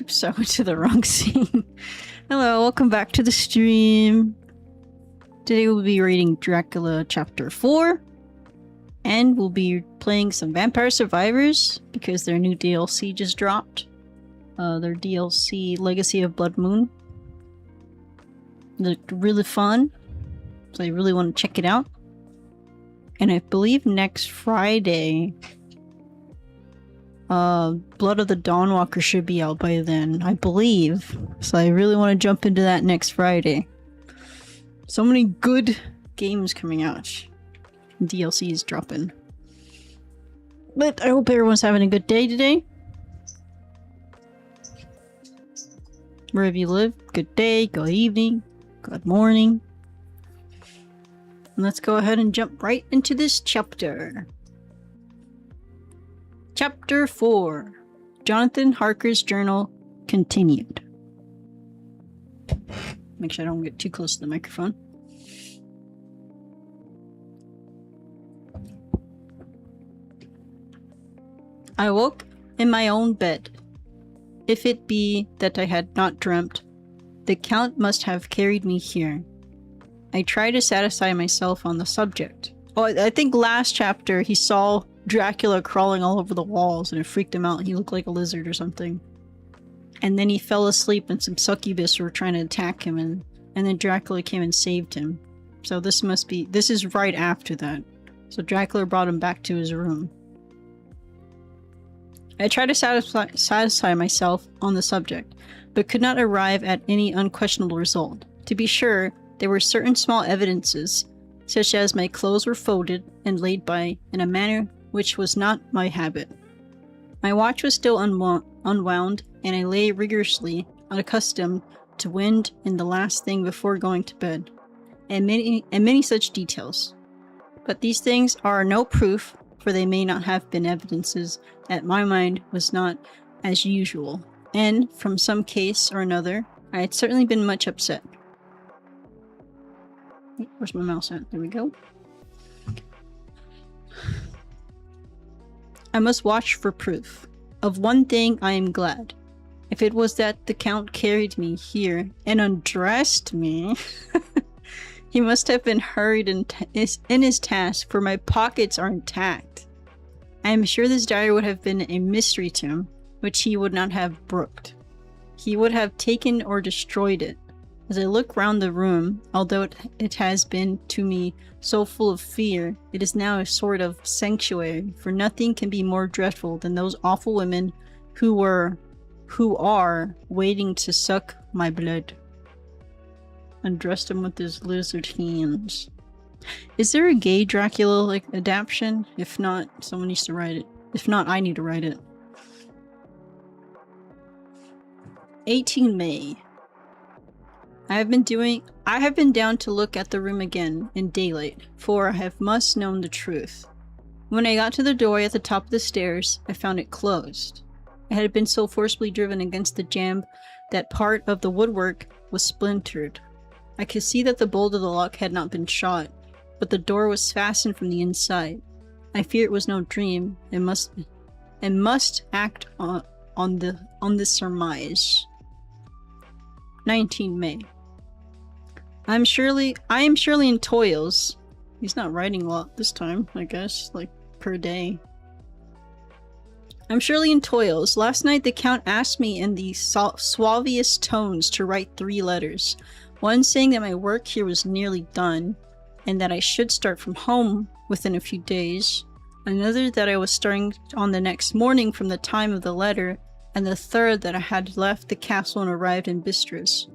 Oops, I went to the wrong scene. Hello, welcome back to the stream. Today we'll be reading Dracula Chapter 4. And we'll be playing some Vampire Survivors because their new DLC just dropped. Their DLC Legacy of Bloodmoon. Looked really fun. So I really want to check it out. And I believe next Friday, Blood of the Dawnwalker should be out by then, I believe. So I really want to jump into that next Friday. So many good games coming out. DLC is dropping. But I hope everyone's having a good day today. Wherever you live, good day, good evening, good morning. And let's go ahead and jump right into this chapter. Chapter 4. Jonathan Harker's Journal continued. Make sure I don't get too close to the microphone. I woke in my own bed. If it be that I had not dreamt, the Count must have carried me here. I try to satisfy myself on the subject. Oh, I think last chapter he saw Dracula crawling all over the walls and it freaked him out. He looked like a lizard or something. And then he fell asleep and some succubus were trying to attack him and then Dracula came and saved him. So this is right after that. So Dracula brought him back to his room. I tried to satisfy myself on the subject, but could not arrive at any unquestionable result. To be sure, there were certain small evidences, such as my clothes were folded and laid by in a manner which was not my habit. My watch was still unwound, and I lay rigorously, unaccustomed to wind in the last thing before going to bed, and many such details. But these things are no proof, for they may not have been evidences that my mind was not as usual, and from some case or another, I had certainly been much upset. Where's my mouse at? There we go. I must watch for proof. Of one thing I am glad. If it was that the Count carried me here and undressed me, he must have been hurried in his task, for my pockets are intact. I am sure this diary would have been a mystery to him, which he would not have brooked. He would have taken or destroyed it. As I look round the room, although it has been to me so full of fear, it is now a sort of sanctuary, for nothing can be more dreadful than those awful women who are waiting to suck my blood. Undressed him with his lizard hands. Is there a gay Dracula adaptation? If not, someone needs to write it. If not, I need to write it. 18 May. I have been down to look at the room again in daylight, for I must known the truth. When I got to the door at the top of the stairs, I found it closed. It had been so forcibly driven against the jamb that part of the woodwork was splintered. I could see that the bolt of the lock had not been shot, but the door was fastened from the inside. I fear it was no dream, and must act on this surmise. 19 May. I am surely in toils. He's not writing a lot this time, I guess, like per day. I'm surely in toils. Last night the Count asked me in the suavest tones to write 3 letters. One saying that my work here was nearly done, and that I should start from home within a few days. Another that I was starting on the next morning from the time of the letter, and the third that I had left the castle and arrived in Bistris.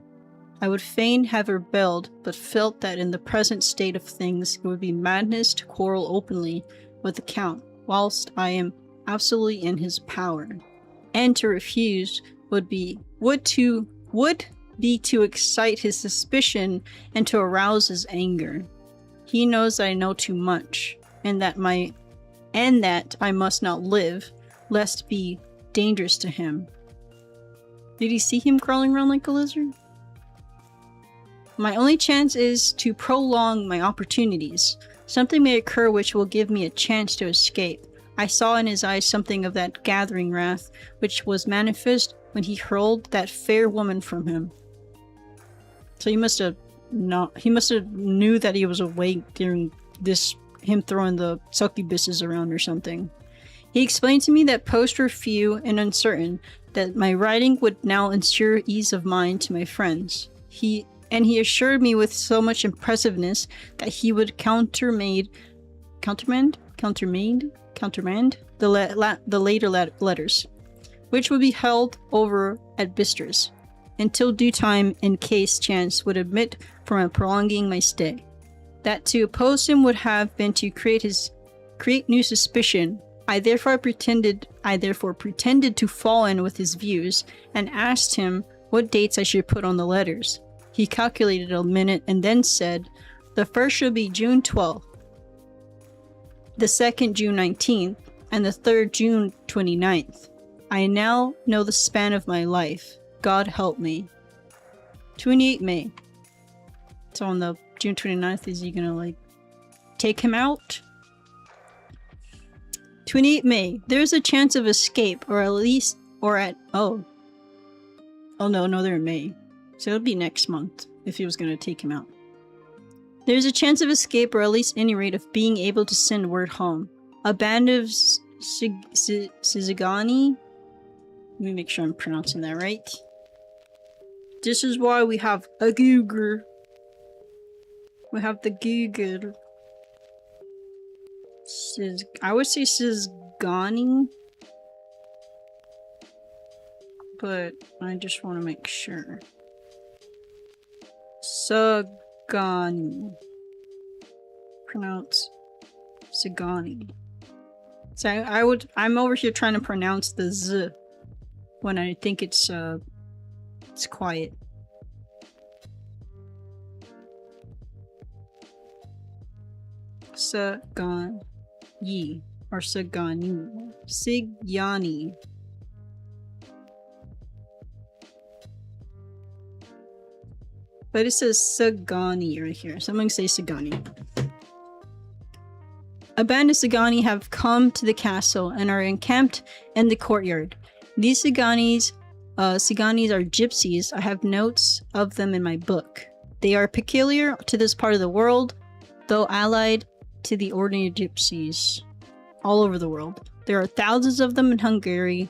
I would fain have rebelled, but felt that in the present state of things it would be madness to quarrel openly with the Count, whilst I am absolutely in his power. And to refuse would be to excite his suspicion and to arouse his anger. He knows that I know too much, and that I must not live, lest be dangerous to him. Did he see him crawling around like a lizard? My only chance is to prolong my opportunities. Something may occur which will give me a chance to escape. I saw in his eyes something of that gathering wrath which was manifest when he hurled that fair woman from him. So he must have knew that he was awake during him throwing the succubuses around or something. He explained to me that posts were few and uncertain, that my writing would now ensure ease of mind to my friends. He assured me with so much impressiveness that he would countermand the later letters, which would be held over at Bister's, until due time in case chance would admit for my prolonging my stay. That to oppose him would have been to create new suspicion. I therefore pretended to fall in with his views and asked him what dates I should put on the letters. He calculated a minute and then said, "The first should be June 12th, the second June 19th, and the third June 29th. I now know the span of my life. God help me." 28 May. So on the June 29th, is he gonna like take him out? 28 May. There's a chance of escape, or at least, oh no, they're in May. So it'll be next month if he was gonna take him out. There's a chance of escape, or at least any rate of being able to send word home. A band of Sizigani. Let me make sure I'm pronouncing that right. This is why we have a Google. We have the Google. I would say Sizigani, but I just want to make sure. Sagani. Pronounce Sagani. So I'm over here trying to pronounce the Z when I think it's quiet. Sagani or Sagani. Sigyani. But it says Sagani right here, so I'm gonna say Sagani. A band of Sagani have come to the castle and are encamped in the courtyard. These Siganis are gypsies. I have notes of them in my book. They are peculiar to this part of the world, though allied to the ordinary gypsies all over the world. There are thousands of them in Hungary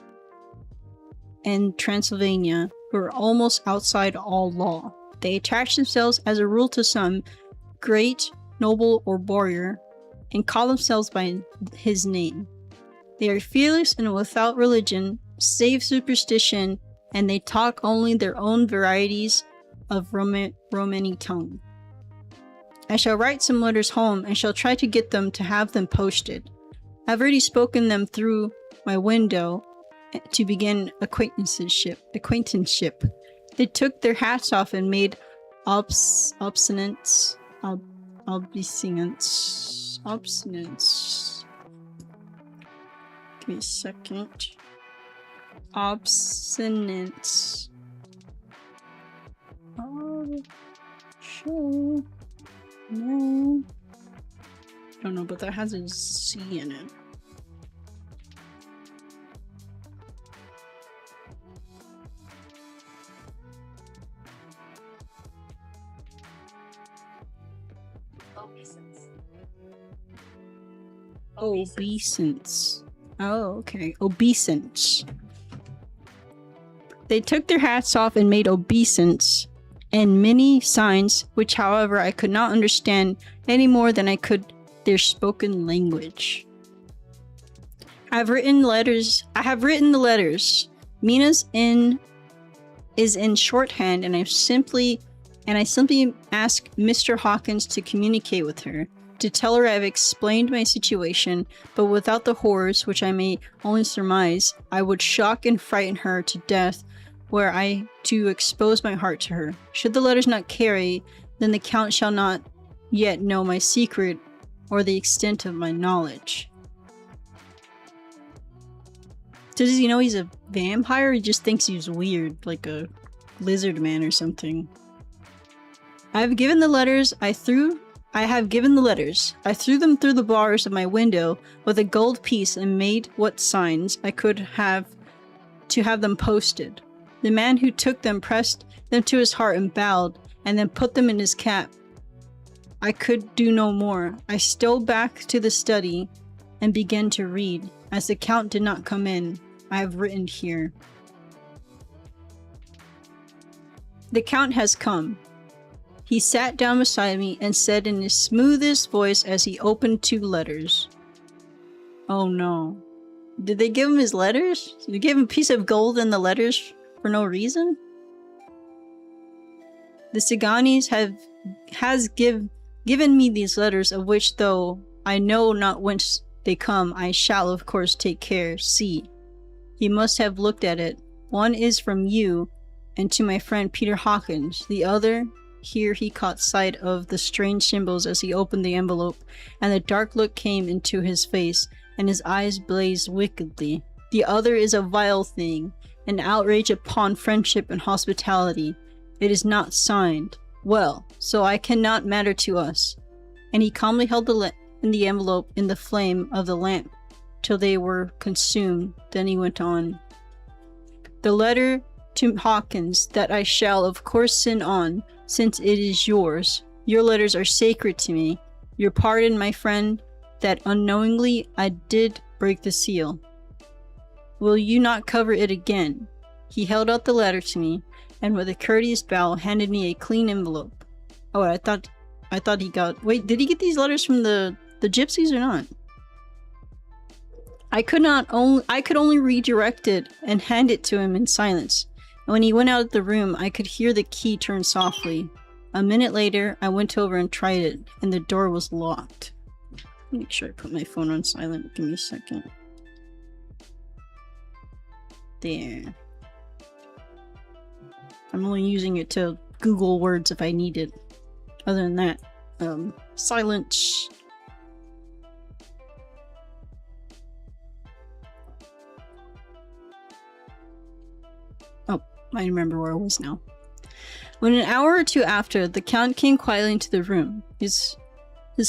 and Transylvania who are almost outside all law. They attach themselves as a rule to some great noble or warrior and call themselves by his name. They are fearless and without religion, save superstition, and they talk only their own varieties of Romani tongue. I shall write some letters home and shall try to get them to have them posted. I've already spoken them through my window to begin acquaintanceship. They took their hats off and made obeisance. Give me a second. Obstinance. Oh, sure. No. I don't know, but that has a C in it. Obeisance. Oh, okay. Obeisance. They took their hats off and made obeisance and many signs, which however I could not understand any more than I could their spoken language. I have written the letters. Mina's is in shorthand, and I simply ask Mr. Hawkins to communicate with her, to tell her I've explained my situation, but without the horrors, which I may only surmise, I would shock and frighten her to death were I to expose my heart to her. Should the letters not carry, then the Count shall not yet know my secret or the extent of my knowledge. Does he know he's a vampire, or he just thinks he's weird, like a lizard man or something? I have given the letters. I threw them through the bars of my window with a gold piece and made what signs I could have to have them posted. The man who took them pressed them to his heart and bowed, and then put them in his cap. I could do no more. I stole back to the study and began to read. As the Count did not come in, I have written here. The Count has come. He sat down beside me and said in his smoothest voice as he opened 2 letters. Oh no. Did they give him his letters? Did they give him a piece of gold in the letters for no reason? The Siganis has given me these letters, of which though I know not whence they come, I shall of course take care. See. He must have looked at it. One is from you, and to my friend Peter Hawkins. The other, here he caught sight of the strange symbols as he opened the envelope, and the dark look came into his face, and his eyes blazed wickedly. The other is a vile thing, an outrage upon friendship and hospitality. It is not signed. Well, so I cannot matter to us. And he calmly held the envelope in the flame of the lamp till they were consumed. Then he went on. The letter to Hawkins that I shall of course send on, since it is yours. Your letters are sacred to me. Your pardon, my friend, that unknowingly I did break the seal. Will you not cover it again? He held out the letter to me, and with a courteous bow handed me a clean envelope. Oh, I thought he got... Wait, did he get these letters from the gypsies or not? I could only redirect it and hand it to him in silence. And when he went out of the room, I could hear the key turn softly. A minute later, I went over and tried it, and the door was locked. Make sure I put my phone on silent. Give me a second. There. I'm only using it to Google words if I need it. Other than that, silence. Oh, I remember where I was now. When an hour or 2 after, the Count came quietly into the room. His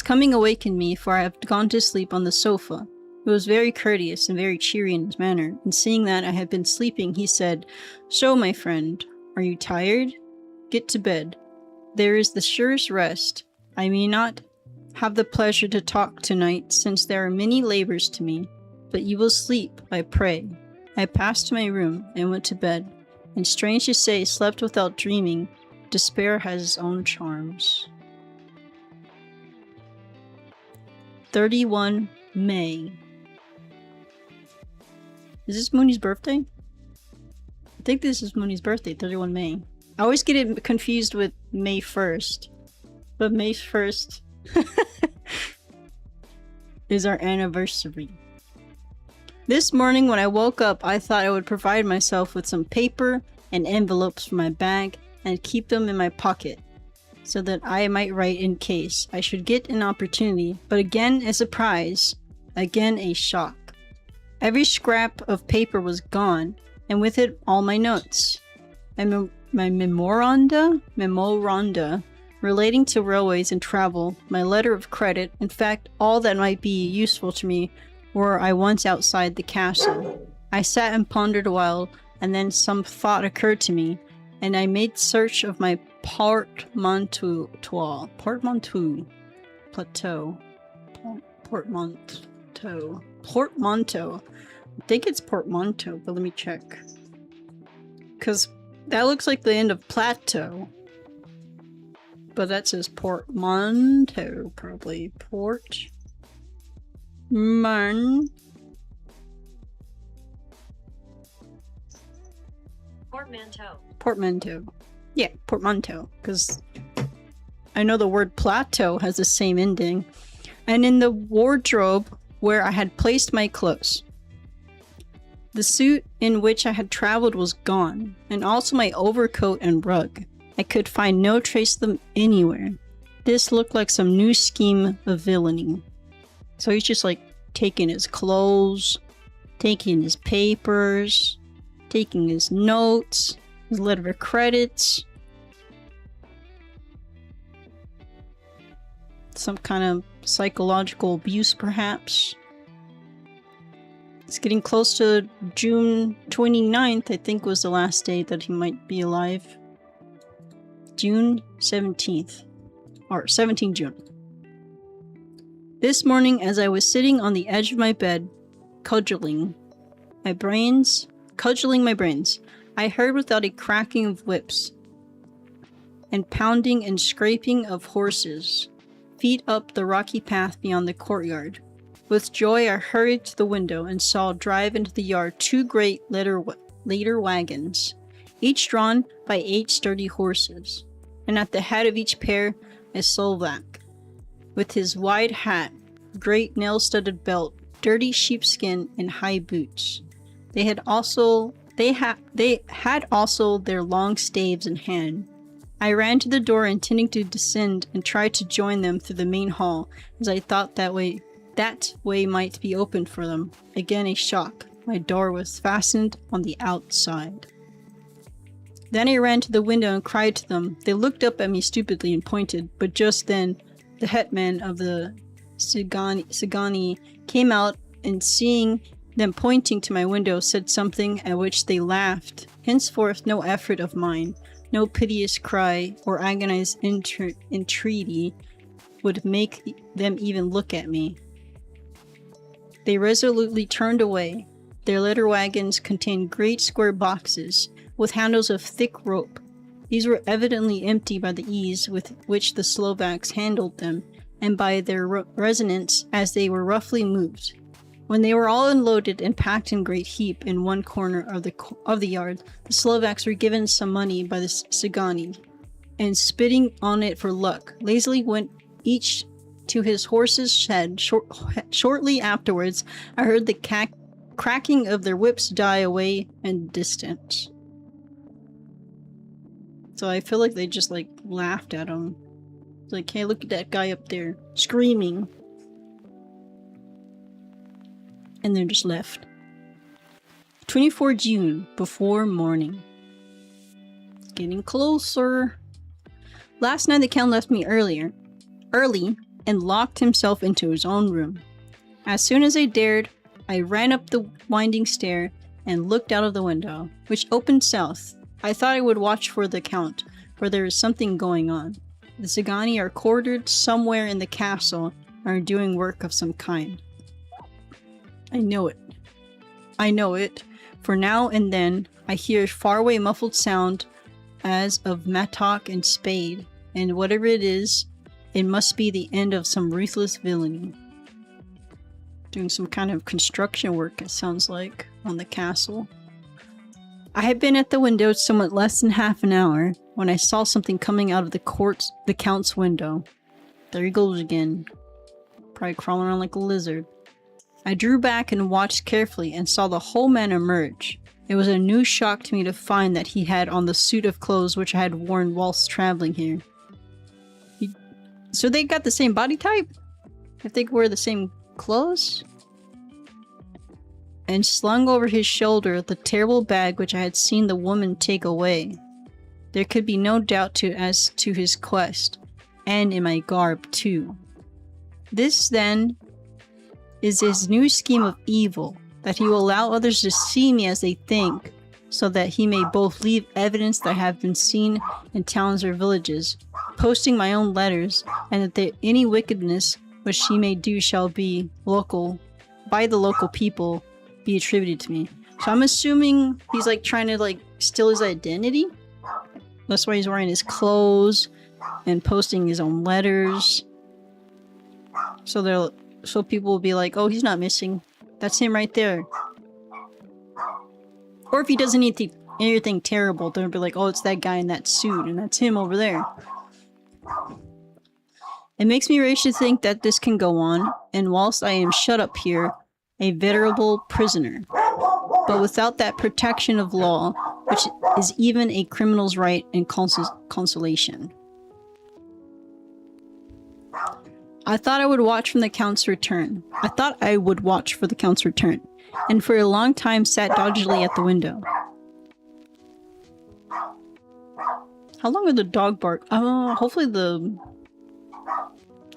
coming awakened me, for I had gone to sleep on the sofa. He was very courteous and very cheery in his manner, and seeing that I had been sleeping, he said, "So, my friend, are you tired? Get to bed. There is the surest rest. I may not have the pleasure to talk tonight, since there are many labors to me, but you will sleep, I pray." I passed to my room and went to bed, and strange to say, slept without dreaming. Despair has its own charms. 31 May. Is this Mooney's birthday? I think this is Mooney's birthday, 31 May. I always get it confused with May 1st. But May 1st is our anniversary. This morning when I woke up, I thought I would provide myself with some paper and envelopes for my bag and keep them in my pocket, so that I might write in case I should get an opportunity. But again a surprise, again a shock. Every scrap of paper was gone, and with it all my notes. My memoranda relating to railways and travel, my letter of credit, in fact all that might be useful to me were I once outside the castle. I sat and pondered a while, and then some thought occurred to me, and I made search of my portmanteau. I think it's portmanteau, but let me check. Because that looks like the end of plateau. But that says portmanteau, probably. Portmanteau. Yeah, portmanteau. Because I know the word plateau has the same ending. And in the wardrobe where I had placed my clothes. The suit in which I had traveled was gone, and also my overcoat and rug. I could find no trace of them anywhere. This looked like some new scheme of villainy. So he's just like taking his clothes, taking his papers, taking his notes, his letter of credits. Some kind of psychological abuse, perhaps. It's getting close to June 29th, I think was the last day that he might be alive. June 17th. Or 17 June. This morning, as I was sitting on the edge of my bed, cudgeling my brains, I heard without a cracking of whips and pounding and scraping of horses' feet up the rocky path beyond the courtyard. With joy, I hurried to the window and saw drive into the yard 2 great leather wagons, each drawn by 8 sturdy horses, and at the head of each pair a Slovak, with his wide hat, great nail-studded belt, dirty sheepskin, and high boots. They had also their long staves in hand. I ran to the door, intending to descend and try to join them through the main hall, as I thought that way might be opened for them. Again a shock. My door was fastened on the outside. Then I ran to the window and cried to them. They looked up at me stupidly and pointed, but just then the hetman of the Sagani came out, and seeing them pointing to my window, said something at which they laughed. Henceforth no effort of mine, no piteous cry or agonized entreaty would make them even look at me. They resolutely turned away. Their leather wagons contained great square boxes with handles of thick rope. These were evidently empty by the ease with which the Slovaks handled them, and by their resonance as they were roughly moved. When they were all unloaded and packed in great heap in one corner of the yard, the Slovaks were given some money by the Sagani, and spitting on it for luck, lazily went each to his horse's shed. Shortly afterwards, I heard the cracking of their whips die away in the distance. So I feel like they just like laughed at him. It's like, hey, look at that guy up there screaming. And then just left. 24 June, before morning. It's getting closer. Last night the Count left me early, and locked himself into his own room. As soon as I dared, I ran up the winding stair and looked out of the window, which opened south. I thought I would watch for the Count, for there is something going on. The Sagani are quartered somewhere in the castle and are doing work of some kind. I know it, for now and then I hear a faraway muffled sound as of mattock and spade, and whatever it is, it must be the end of some ruthless villainy. Doing some kind of construction work, it sounds like, on the castle. I had been at the window somewhat less than half an hour when I saw something coming out of the Count's window. There he goes again. Probably crawling around like a lizard. I drew back and watched carefully and saw the whole man emerge. It was a new shock to me to find that he had on the suit of clothes which I had worn whilst traveling here. So they got the same body type? If they wear the same clothes? And slung over his shoulder the terrible bag which I had seen the woman take away. There could be no doubt as to his quest, and in my garb too. This, then, is his new scheme of evil, that he will allow others to see me as they think, so that he may both leave evidence that I have been seen in towns or villages, posting my own letters, and that any wickedness which he may do shall be by the local people, be attributed to me. So I'm assuming he's like trying to like steal his identity. That's why he's wearing his clothes and posting his own letters. So people will be like, oh, he's not missing. That's him right there. Or if he doesn't anything terrible, they'll be like, oh, it's that guy in that suit, and that's him over there. It makes me rage to think that this can go on, and whilst I am shut up here, a veritable prisoner. But without that protection of law, which is even a criminal's right and consolation. I thought I would watch for the Count's return, and for a long time sat doggedly at the window. How long are the dog bark? Hopefully the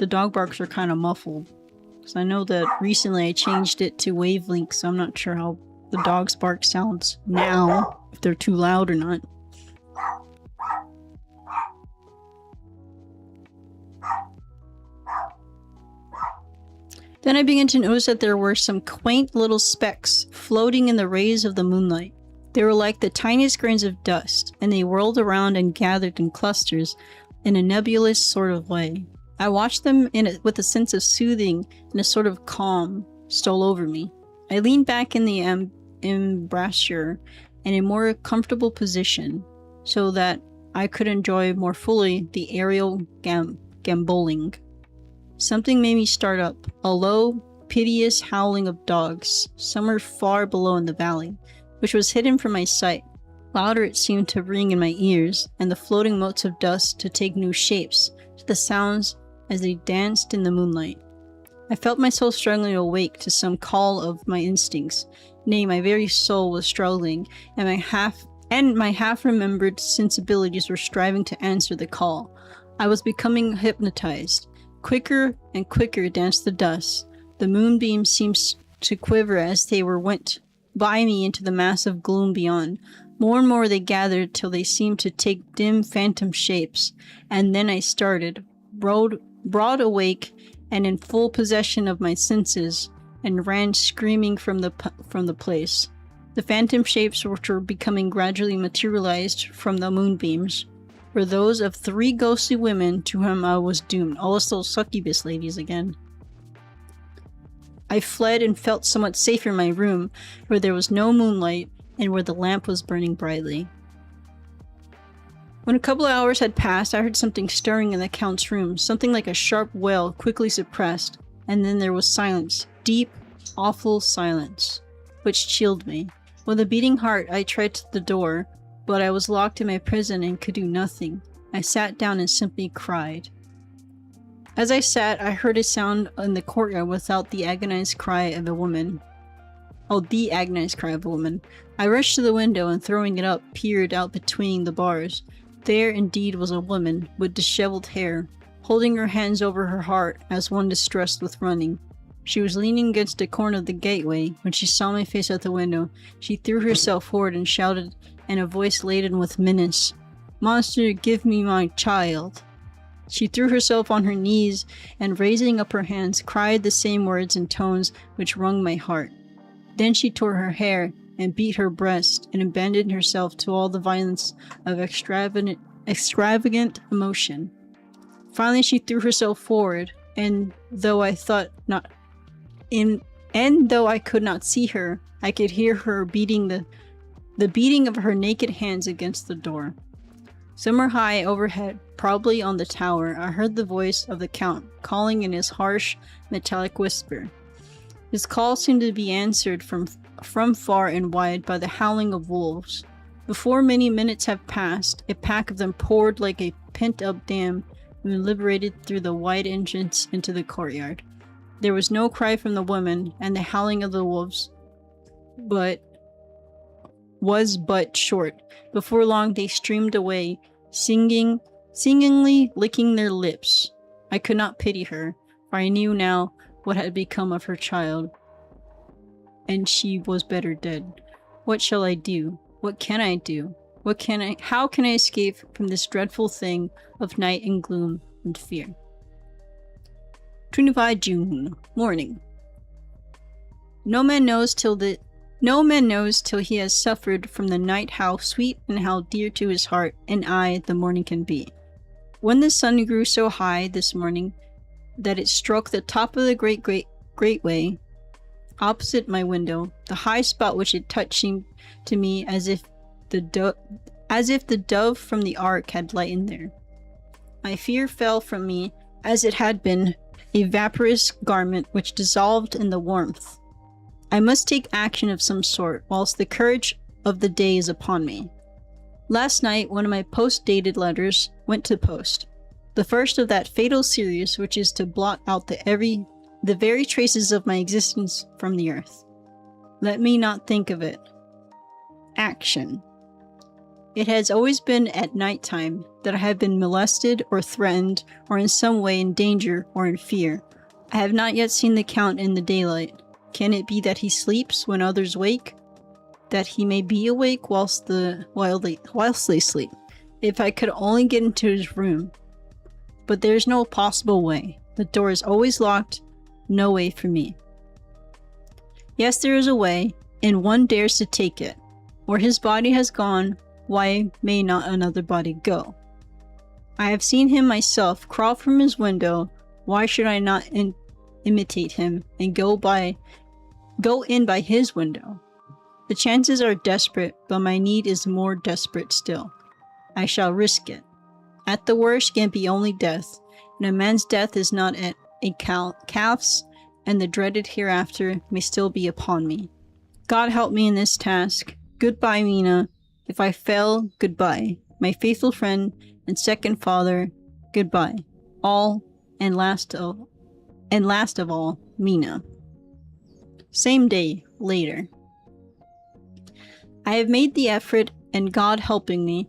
dog barks are kind of muffled, Because I know that recently I changed it to wavelength, so I'm not sure how the dog's bark sounds now, if they're too loud or not. Then I began to notice that there were some quaint little specks floating in the rays of the moonlight. They were like the tiniest grains of dust, and they whirled around and gathered in clusters in a nebulous sort of way. I watched them with a sense of soothing and a sort of calm stole over me. I leaned back in the embrasure in a more comfortable position so that I could enjoy more fully the aerial gamboling. Something made me start up, a low, piteous howling of dogs, somewhere far below in the valley, which was hidden from my sight. Louder it seemed to ring in my ears, and the floating motes of dust to take new shapes to the sounds as they danced in the moonlight. I felt myself struggling awake to some call of my instincts. Nay, my very soul was struggling, and my half-remembered sensibilities were striving to answer the call. I was becoming hypnotized. Quicker and quicker danced the dust. The moonbeams seemed to quiver as they went by me into the massive gloom beyond. More and more they gathered till they seemed to take dim phantom shapes, and then I started, broad awake and in full possession of my senses, and ran screaming from the place. The phantom shapes which were becoming gradually materialized from the moonbeams were those of 3 ghostly women to whom I was doomed. All those succubus ladies again. I fled and felt somewhat safer in my room, where there was no moonlight and where the lamp was burning brightly. When a couple of hours had passed, I heard something stirring in the Count's room, something like a sharp wail, quickly suppressed, and then there was silence, deep, awful silence, which chilled me. With a beating heart, I tried the door, but I was locked in my prison and could do nothing. I sat down and simply cried. As I sat, I heard a sound in the courtyard without the agonized cry of a woman. The agonized cry of a woman. I rushed to the window and, throwing it up, peered out between the bars. There indeed was a woman, with disheveled hair, holding her hands over her heart as one distressed with running. She was leaning against a corner of the gateway. When she saw my face at the window, she threw herself forward and shouted in a voice laden with menace, "Monster, give me my child!" She threw herself on her knees and, raising up her hands, cried the same words and tones which wrung my heart. Then she tore her hair and beat her breast and abandoned herself to all the violence of extravagant emotion. Finally, she threw herself forward, and though I could not see her, I could hear her beating the beating of her naked hands against the door. Somewhere high overhead, probably on the tower, I heard the voice of the Count calling in his harsh, metallic whisper. His call seemed to be answered from far and wide by the howling of wolves. Before many minutes had passed, a pack of them poured like a pent-up dam and were liberated through the wide entrance into the courtyard. There was no cry from the women, and the howling of the wolves was but short. Before long they streamed away, singingly licking their lips. I could not pity her, for I knew now what had become of her child, and she was better dead. What shall I do? What can I do? How can I escape from this dreadful thing of night and gloom and fear? 25 June, morning. No man knows till he has suffered from the night how sweet and how dear to his heart and eye the morning can be. When the sun grew so high this morning that it struck the top of the great way opposite my window, the high spot which it touched seemed to me as if the dove from the ark had lightened there. My fear fell from me as it had been a vaporous garment which dissolved in the warmth. I must take action of some sort, whilst the courage of the day is upon me. Last night, one of my post-dated letters went to post. The first of that fatal series which is to blot out the very traces of my existence from the earth. Let me not think of it. Action. It has always been at night time that I have been molested or threatened or in some way in danger or in fear. I have not yet seen the Count in the daylight. Can it be that he sleeps when others wake? That he may be awake whilst they sleep? If I could only get into his room. But there's no possible way. The door is always locked. No way for me. Yes, there is a way, and one dares to take it. Where his body has gone, why may not another body go? I have seen him myself crawl from his window. Why should I not imitate him and go in by his window? The chances are desperate, but my need is more desperate still. I shall risk it. At the worst can be only death, and a man's death is not at a calf's, and the dreaded hereafter may still be upon me. God help me in this task. Goodbye, Mina. If I fail, goodbye. My faithful friend and second father, goodbye. All and last of all, Mina. Same day, later. I have made the effort, and God helping me,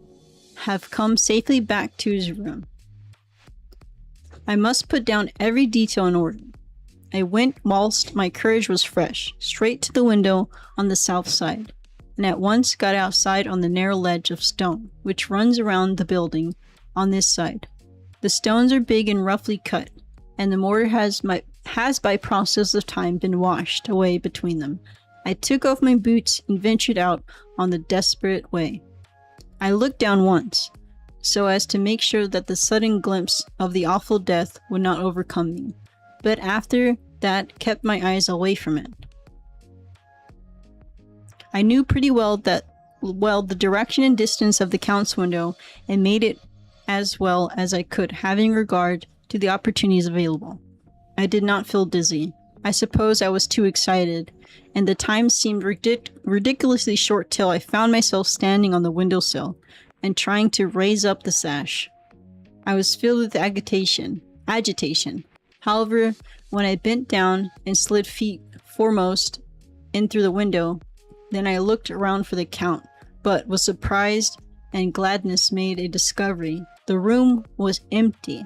have come safely back to his room. I must put down every detail in order. I went whilst my courage was fresh, straight to the window on the south side, and at once got outside on the narrow ledge of stone, which runs around the building on this side. The stones are big and roughly cut, and the mortar has by process of time been washed away between them. I took off my boots and ventured out on the desperate way. I looked down once, so as to make sure that the sudden glimpse of the awful death would not overcome me, but after that kept my eyes away from it. I knew pretty well the direction and distance of the Count's window, and made it as well as I could, having regard to the opportunities available. I did not feel dizzy. I suppose I was too excited, and the time seemed ridiculously short till I found myself standing on the windowsill and trying to raise up the sash. I was filled with agitation. However, when I bent down and slid feet foremost in through the window, then I looked around for the Count, but was surprised and gladness made a discovery. The room was empty.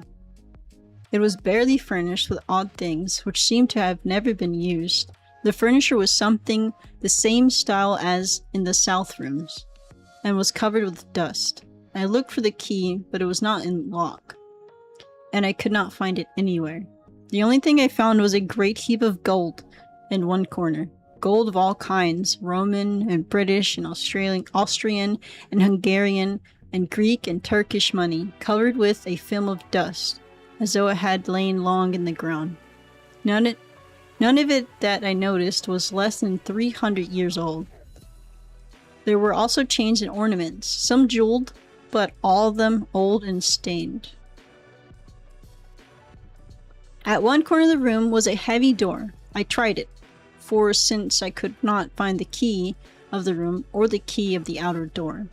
It was barely furnished with odd things which seemed to have never been used. The furniture was something the same style as in the south rooms, and was covered with dust. I looked for the key, but it was not in lock, and I could not find it anywhere. The only thing I found was a great heap of gold in one corner. Gold of all kinds, Roman and British and Austrian and Hungarian and Greek and Turkish money, covered with a film of dust, as though it had lain long in the ground. None of it that I noticed was less than 300 years old. There were also chains and ornaments, some jeweled, but all of them old and stained. At one corner of the room was a heavy door. I tried it, for since I could not find the key of the room or the key of the outer door,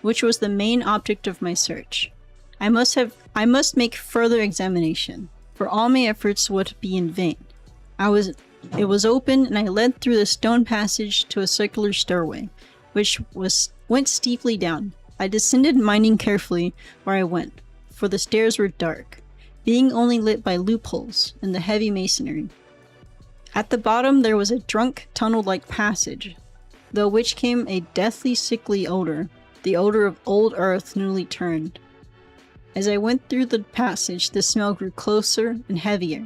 which was the main object of my search, I must make further examination, for all my efforts would be in vain. It was open, and I led through the stone passage to a circular stairway, which went steeply down. I descended, minding carefully where I went, for the stairs were dark, being only lit by loopholes in the heavy masonry. At the bottom there was a drunk tunnel-like passage, though which came a deathly sickly odor, the odor of old earth newly turned. As I went through the passage, the smell grew closer and heavier.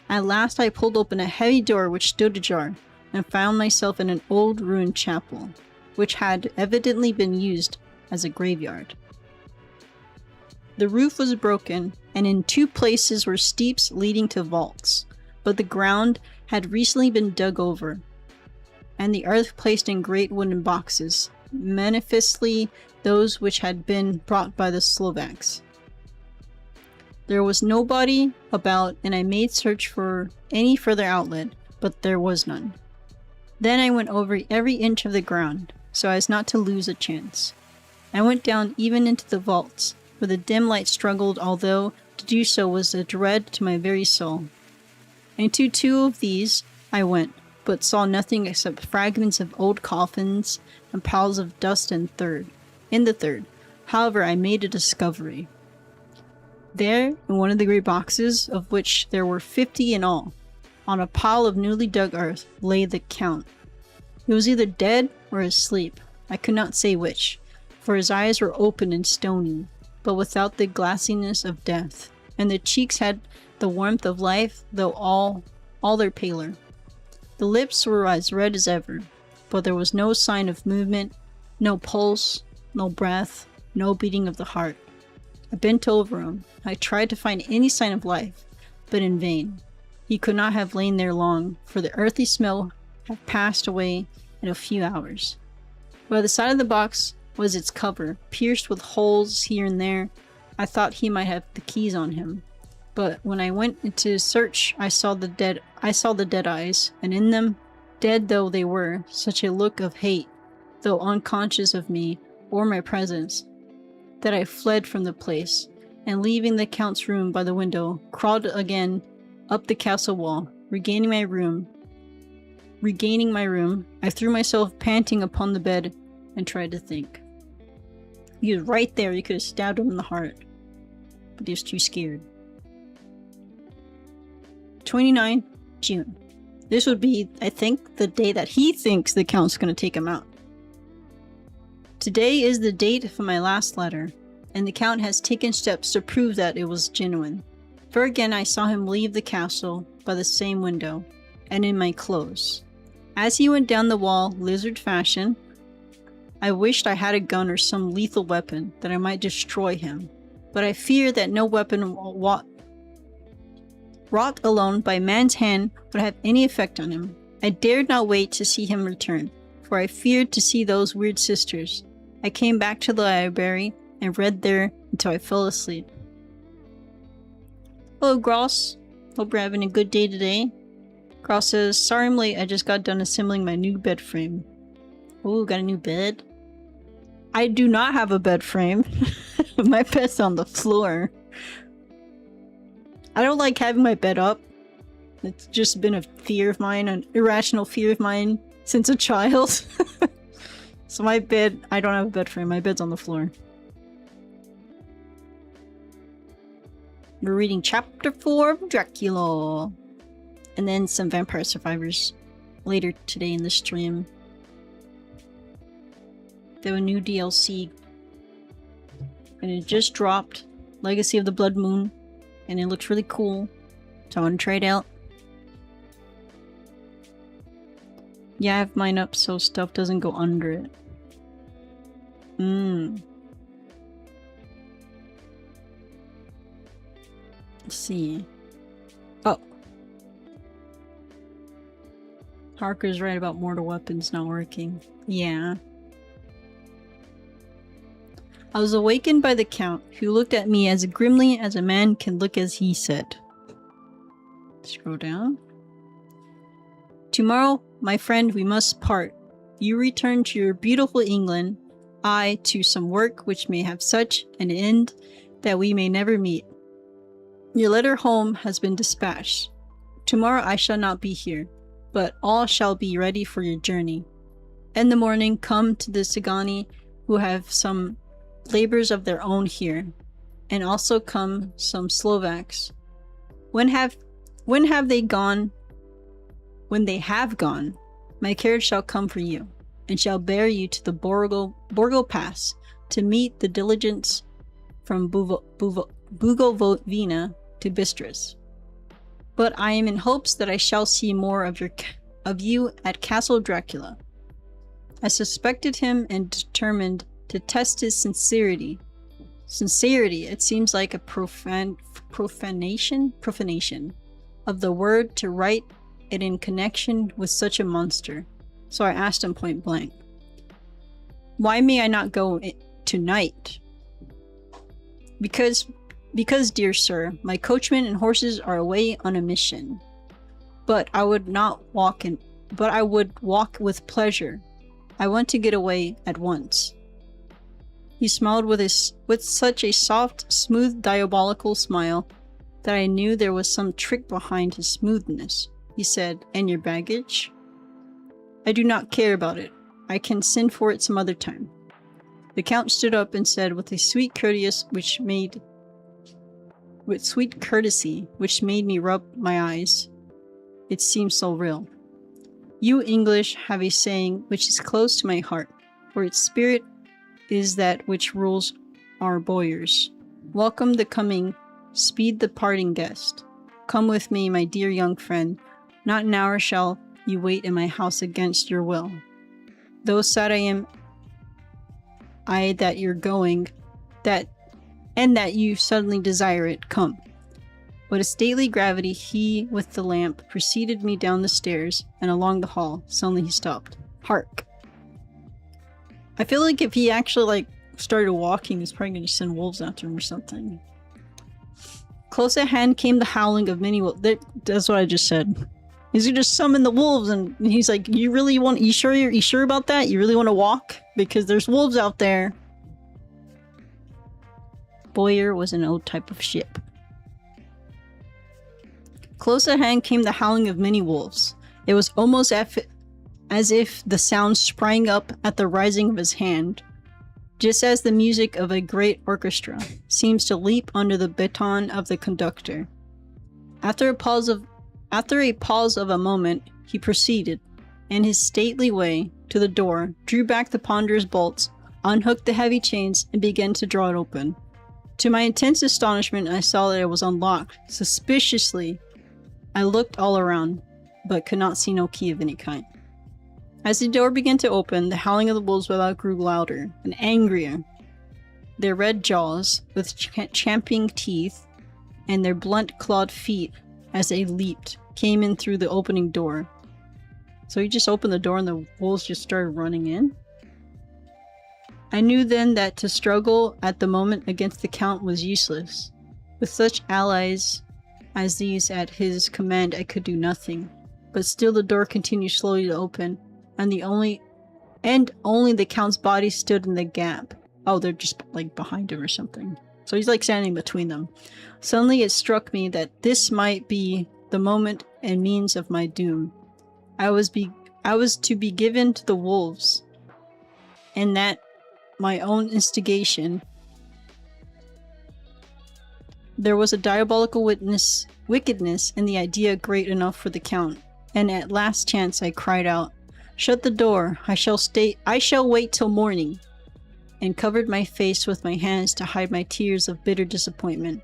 At last I pulled open a heavy door which stood ajar, and found myself in an old ruined chapel, which had evidently been used as a graveyard. The roof was broken, and in two places were steeps leading to vaults, but the ground had recently been dug over, and the earth placed in great wooden boxes, manifestly those which had been brought by the Slovaks. There was nobody about, and I made search for any further outlet, but there was none. Then I went over every inch of the ground, so as not to lose a chance. I went down even into the vaults, where the dim light struggled, although to do so was a dread to my very soul. Into two of these I went, but saw nothing except fragments of old coffins and piles of dust in the third, however, I made a discovery. There, in one of the great boxes, of which there were 50 in all, On a pile of newly dug earth lay the Count. He was either dead or asleep. I could not say which, for his eyes were open and stony, but without the glassiness of death, and the cheeks had the warmth of life, though all their paler. The lips were as red as ever, but there was no sign of movement, no pulse, no breath, no beating of the heart. I bent over him. I tried to find any sign of life, but in vain. He could not have lain there long, for the earthy smell had passed away in a few hours. By the side of the box was its cover, pierced with holes here and there. I thought he might have the keys on him, but when I went into search, I saw the dead eyes, and in them, dead though they were, such a look of hate, though unconscious of me or my presence, that I fled from the place, and leaving the Count's room by the window, crawled again up the castle wall. Regaining my room, I threw myself panting upon the bed and tried to think. He was right there. You could have stabbed him in the heart, but he was too scared. 29 June. This would be, I think, the day that he thinks the Count's going to take him out. Today is the date for my last letter, and the Count has taken steps to prove that it was genuine. For again I saw him leave the castle by the same window, and in my clothes. As he went down the wall, lizard fashion, I wished I had a gun or some lethal weapon that I might destroy him, but I fear that no weapon wrought alone by man's hand would have any effect on him. I dared not wait to see him return, for I feared to see those weird sisters. I came back to the library and read there until I fell asleep. Hello, Gross. Hope you're having a good day today. Gross says, sorry I'm late, I just got done assembling my new bed frame. Ooh, got a new bed? I do not have a bed frame. My bed's on the floor. I don't like having my bed up. It's just been a fear of mine, an irrational fear of mine since a child. So my bed, I don't have a bed frame, my bed's on the floor. We're reading chapter 4 of Dracula. And then some Vampire Survivors later today in the stream. There were new DLC. And it just dropped. Legacy of the Bloodmoon. And it looks really cool. So I want to try it out. Yeah, I have mine up so stuff doesn't go under it. Let's see. Oh. Harker's right about mortal weapons not working. Yeah. I was awakened by the Count, who looked at me as grimly as a man can look, as he said. Scroll down. Tomorrow, my friend, we must part. You return to your beautiful England, I to some work which may have such an end that we may never meet. Your letter home has been dispatched. Tomorrow I shall not be here, but all shall be ready for your journey. In the morning, come to the Sigani, who have some labors of their own here, and also come some Slovaks. When have they gone? When they have gone, my carriage shall come for you, and shall bear you to the Borgo Pass to meet the diligence from Bugovina to Bistris. But I am in hopes that I shall see more of you at Castle Dracula. I suspected him and determined to test his sincerity. Sincerity, it seems like a profanation of the word to write it in connection with such a monster. So I asked him point blank, why may I not go tonight? Because, dear sir, my coachman and horses are away on a mission. But I would walk with pleasure. I want to get away at once. He smiled with such a soft, smooth, diabolical smile that I knew there was some trick behind his smoothness. He said, and your baggage? I do not care about it. I can send for it some other time. The Count stood up and said with sweet courtesy which made me rub my eyes, it seems so real. You English have a saying which is close to my heart, for its spirit is that which rules our boyars. Welcome the coming, speed the parting guest. Come with me, my dear young friend. Not an hour shall you wait in my house against your will. Though sad I am, I that you're going, and that you suddenly desire it, come. With a stately gravity, he with the lamp preceded me down the stairs and along the hall. Suddenly he stopped. Hark! I feel like if he actually started walking, he's probably gonna send wolves after him or something. Close at hand came the howling of many wolves. That's what I just said. He's gonna just summon the wolves, and he's like, you sure about that? You really want to walk? Because there's wolves out there. Boyer was an old type of ship. Close at hand came the howling of many wolves. It was almost as if the sound sprang up at the rising of his hand, just as the music of a great orchestra seems to leap under the baton of the conductor. After a pause of a moment, he proceeded, in his stately way, to the door, drew back the ponderous bolts, unhooked the heavy chains, and began to draw it open. To my intense astonishment, I saw that it was unlocked. Suspiciously, I looked all around, but could not see no key of any kind. As the door began to open, the howling of the wolves without grew louder and angrier. Their red jaws, with champing teeth, and their blunt clawed feet, as they leaped, came in through the opening door. So he just opened the door and the wolves just started running in? I knew then that to struggle at the moment against the Count was useless. With such allies as these at his command, I could do nothing. But still the door continued slowly to open, and only the Count's body stood in the gap. Oh, they're just behind him or something. So he's standing between them. Suddenly it struck me that this might be the moment and means of my doom. I was to be given to the wolves, and that my own instigation. There was a diabolical wickedness in the idea great enough for the Count, and at last chance I cried out, "Shut the door! I shall wait till morning!" and covered my face with my hands to hide my tears of bitter disappointment.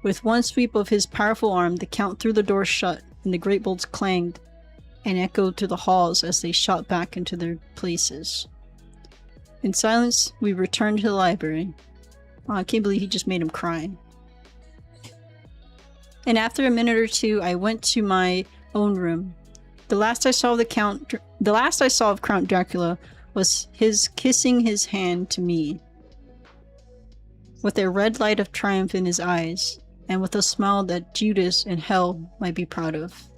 With one sweep of his powerful arm, the Count threw the door shut, and the great bolts clanged and echoed through the halls as they shot back into their places. In silence, we returned to the library. Oh, I can't believe he just made him cry. And after a minute or two, I went to my own room. The last I saw of Count Dracula was his kissing his hand to me, with a red light of triumph in his eyes, and with a smile that Judas in hell might be proud of.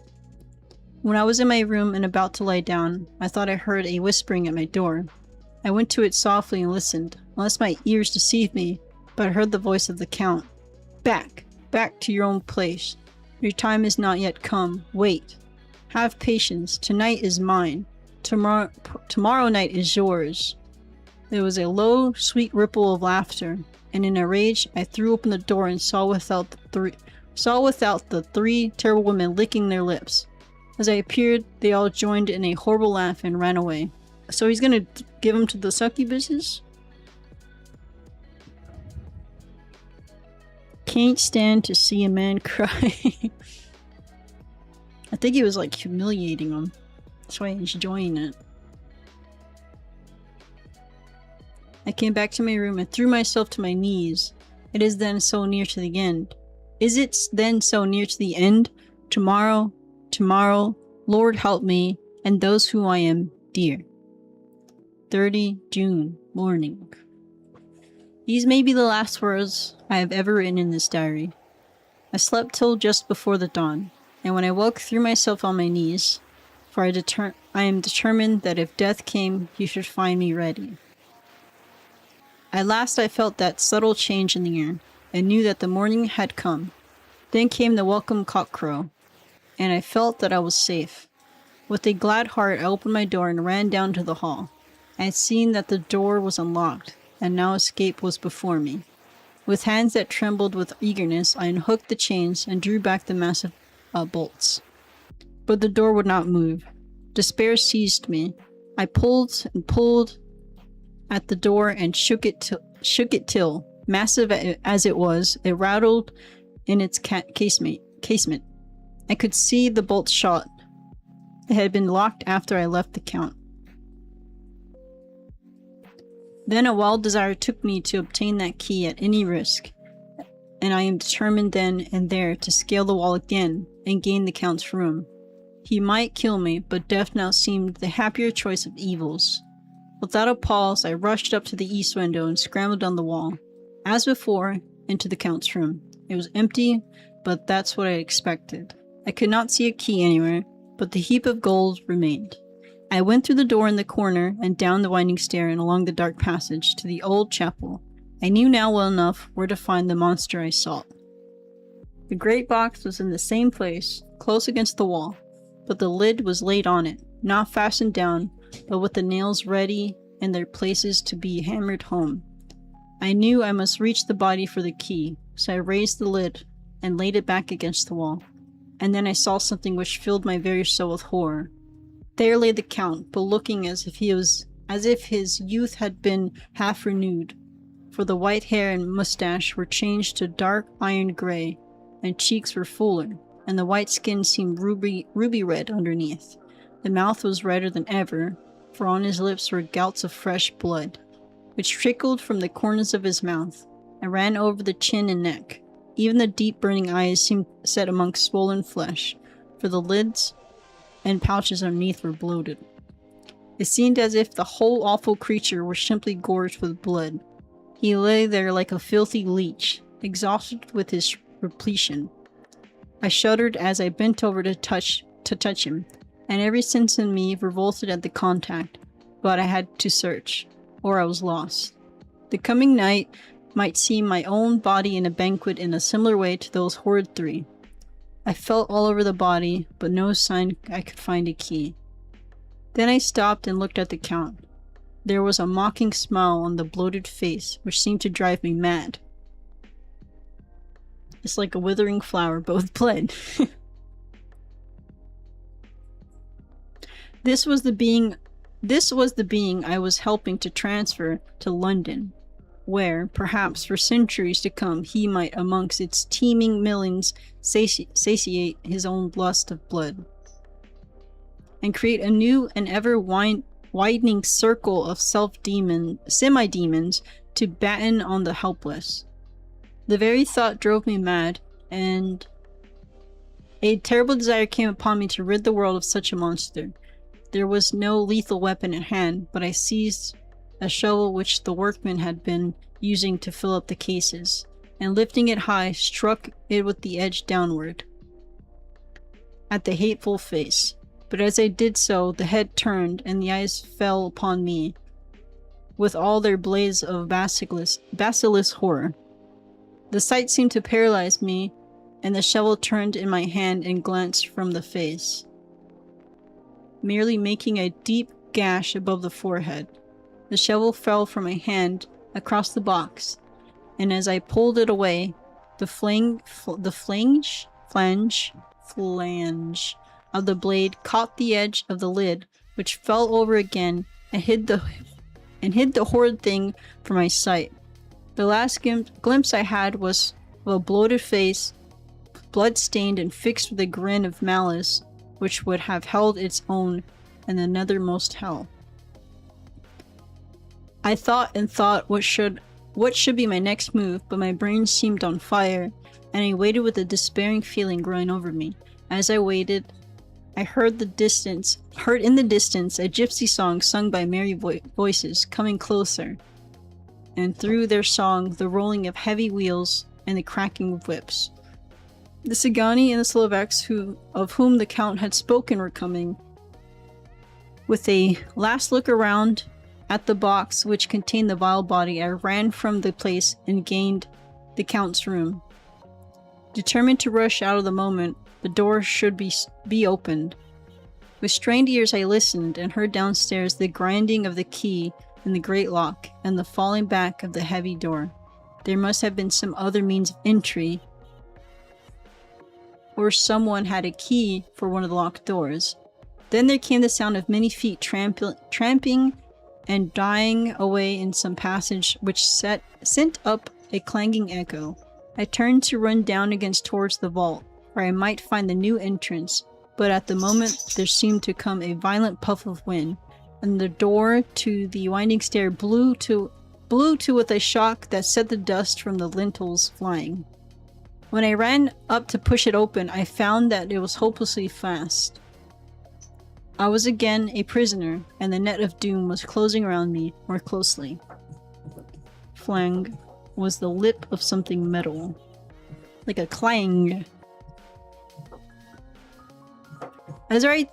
When I was in my room and about to lie down, I thought I heard a whispering at my door. I went to it softly and listened, unless my ears deceived me, but I heard the voice of the Count. Back to your own place. Your time is not yet come. Wait. Have patience. Tonight is mine. Tomorrow night is yours." There was a low, sweet ripple of laughter, and in a rage I threw open the door and saw without the three terrible women licking their lips. As I appeared, they all joined in a horrible laugh and ran away. So he's gonna give him to the succubuses? Can't stand to see a man cry. I think he was humiliating him. That's why he's enjoying it. I came back to my room and threw myself to my knees. It is then so near to the end. Is it then so near to the end? Tomorrow, Lord help me, and those who I am dear. 30 June, morning. These may be the last words I have ever written in this diary. I slept till just before the dawn, and when I woke threw myself on my knees, for I am determined that if death came, he should find me ready. At last I felt that subtle change in the air, and knew that the morning had come. Then came the welcome cockcrow, and I felt that I was safe. With a glad heart I opened my door and ran down to the hall. I had seen that the door was unlocked, and now escape was before me. With hands that trembled with eagerness, I unhooked the chains and drew back the massive bolts. but the door would not move. Despair seized me. I pulled and pulled at the door and shook it till, massive as it was, it rattled in its casement. I could see the bolt shot. It had been locked after I left the Count. Then a wild desire took me to obtain that key at any risk, and I am determined then and there to scale the wall again and gain the Count's room. He might kill me, but death now seemed the happier choice of evils. Without a pause, I rushed up to the east window and scrambled down the wall. As before, into the Count's room. It was empty, but that's what I expected. I could not see a key anywhere, but the heap of gold remained. I went through the door in the corner and down the winding stair and along the dark passage to the old chapel. I knew now well enough where to find the monster I sought. The great box was in the same place, close against the wall, but the lid was laid on it, not fastened down, but with the nails ready in their places to be hammered home. I knew I must reach the body for the key, so I raised the lid and laid it back against the wall. And then I saw something which filled my very soul with horror. There lay the Count, but looking as if his youth had been half renewed, for the white hair and mustache were changed to dark iron gray, and cheeks were fuller, and the white skin seemed ruby red underneath. The mouth was redder than ever, for on his lips were gouts of fresh blood, which trickled from the corners of his mouth, and ran over the chin and neck. Even the deep burning eyes seemed set amongst swollen flesh, for the lids and pouches underneath were bloated. It seemed as if the whole awful creature were simply gorged with blood. He lay there like a filthy leech, exhausted with his repletion. I shuddered as I bent over to touch him, and every sense in me revolted at the contact, but I had to search, or I was lost. The coming night might see my own body in a banquet in a similar way to those horrid three. I felt all over the body, but no sign I could find a key. Then I stopped and looked at the Count. There was a mocking smile on the bloated face, which seemed to drive me mad. It's like a withering flower, but with blood. This was the being I was helping to transfer to London, where, perhaps for centuries to come, he might amongst its teeming millions satiate his own lust of blood, and create a new and ever widening circle of semi-demons to batten on the helpless. The very thought drove me mad, and a terrible desire came upon me to rid the world of such a monster. There was no lethal weapon at hand, but I seized a shovel which the workmen had been using to fill up the cases, and lifting it high, struck it with the edge downward at the hateful face. But as I did so, the head turned, and the eyes fell upon me with all their blaze of basilisk horror. The sight seemed to paralyze me, and the shovel turned in my hand and glanced from the face, merely making a deep gash above the forehead. The shovel fell from my hand across the box, and as I pulled it away, the flange of the blade caught the edge of the lid, which fell over again and hid the horrid thing from my sight. The last glimpse I had was of a bloated face, blood-stained and fixed with a grin of malice, which would have held its own in the nethermost hell. I thought and thought what should be my next move, but my brain seemed on fire, and I waited with a despairing feeling growing over me. As I waited, I heard in the distance a gypsy song sung by merry voices coming closer, and through their song the rolling of heavy wheels and the cracking of whips. The Cygani and the Slovaks of whom the Count had spoken were coming. With a last look around at the box which contained the vile body, I ran from the place and gained the Count's room. Determined to rush out of the moment the door should be opened. With strained ears I listened, and heard downstairs the grinding of the key in the great lock, and the falling back of the heavy door. There must have been some other means of entry, or someone had a key for one of the locked doors. Then there came the sound of many feet tramping and dying away in some passage, which sent up a clanging echo. I turned to run down against towards the vault, where I might find the new entrance, but at the moment there seemed to come a violent puff of wind, and the door to the winding stair blew to with a shock that set the dust from the lintels flying. When I ran up to push it open, I found that it was hopelessly fast. I was again a prisoner, and the net of doom was closing around me more closely. Flang was the lip of something metal, like a clang. As I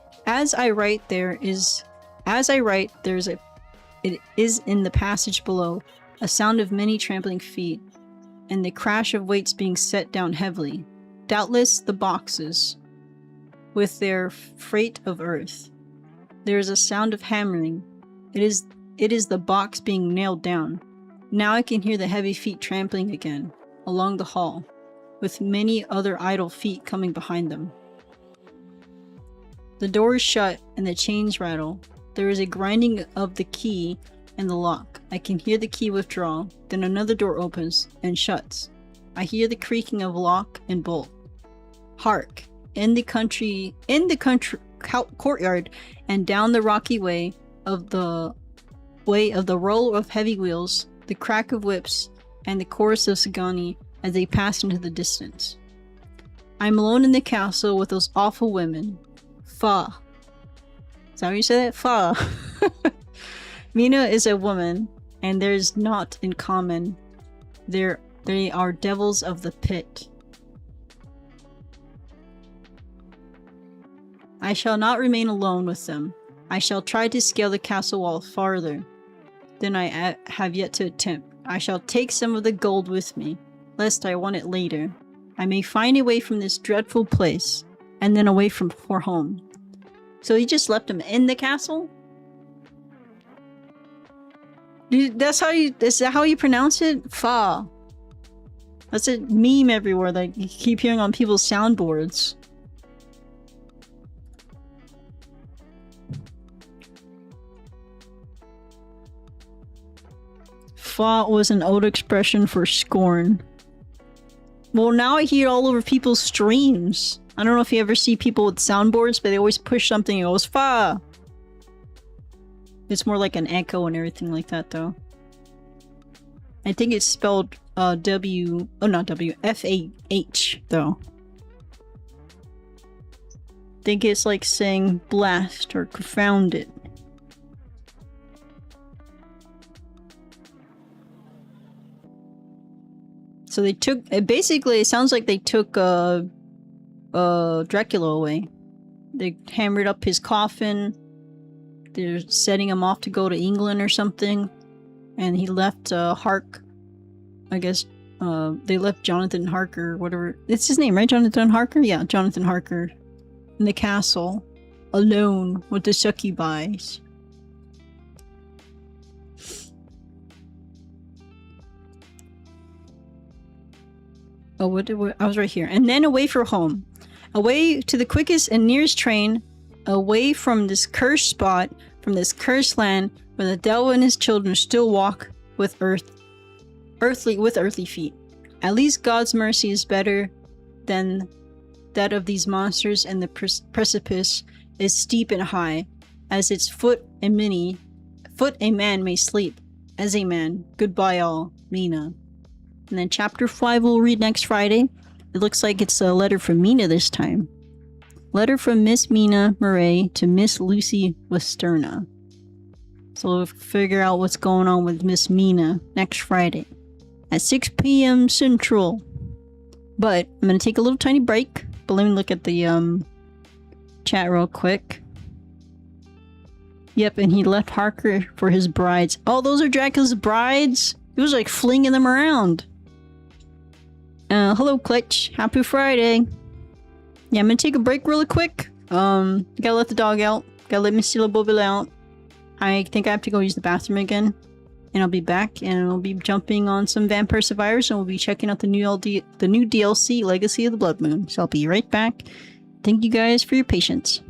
write, it is in the passage below a sound of many trampling feet, and the crash of weights being set down heavily. Doubtless the boxes, with their freight of earth. There is a sound of hammering. It is the box being nailed down. Now I can hear the heavy feet trampling again, along the hall, with many other idle feet coming behind them. The door is shut, and the chains rattle. There is a grinding of the key and the lock. I can hear the key withdraw, then another door opens and shuts. I hear the creaking of lock and bolt. Hark! In the courtyard and down the rocky way of the roll of heavy wheels, the crack of whips, and the chorus of Sagani as they pass into the distance. I'm alone in the castle with those awful women. Fa. Is that how you say that? Fa. Mina is a woman, and there's naught in common. They are devils of the pit. I shall not remain alone with them. I shall try to scale the castle wall farther than I have yet to attempt. I shall take some of the gold with me, lest I want it later. I may find a way from this dreadful place, and then away for home. So he just left him in the castle? Dude, is that how you pronounce it? Fa. That's a meme everywhere that you keep hearing on people's soundboards. Fa was an old expression for scorn. Well, now I hear it all over people's streams. I don't know if you ever see people with soundboards, but they always push something and it goes fa. It's more like an echo and everything like that, though. I think it's spelled F-A-H, though. I think it's like saying blast or confound it. So they took, basically it sounds like they took Dracula away. They hammered up his coffin. They're setting him off to go to England or something. And he left Hark. I guess they left Jonathan Harker, whatever. It's his name, right? Jonathan Harker? Yeah, Jonathan Harker. In the castle. Alone with the succubis. Oh, I was right here. And then away for home. Away to the quickest and nearest train. Away from this cursed spot. From this cursed land. Where the devil and his children still walk with earthly feet. At least God's mercy is better than that of these monsters, and the precipice is steep and high. As its foot a man may sleep. As a man. Goodbye all. Mina. And then chapter 5 we'll read next Friday. It looks like it's a letter from Mina this time. Letter from Miss Mina Murray to Miss Lucy Westerna. So we'll figure out what's going on with Miss Mina next Friday at 6 p.m. Central. But I'm going to take a little tiny break. But let me look at the chat real quick. Yep, and he left Harker for his brides. Oh, those are Dracula's brides? He was like flinging them around. Hello, Clutch. Happy Friday. Yeah, I'm going to take a break really quick. Gotta let the dog out. Gotta let Miss Scylla out. I think I have to go use the bathroom again. and I'll be back, and we'll be jumping on some Vampire Survivors, and we'll be checking out the new DLC, Legacy of the Bloodmoon. So I'll be right back. Thank you guys for your patience.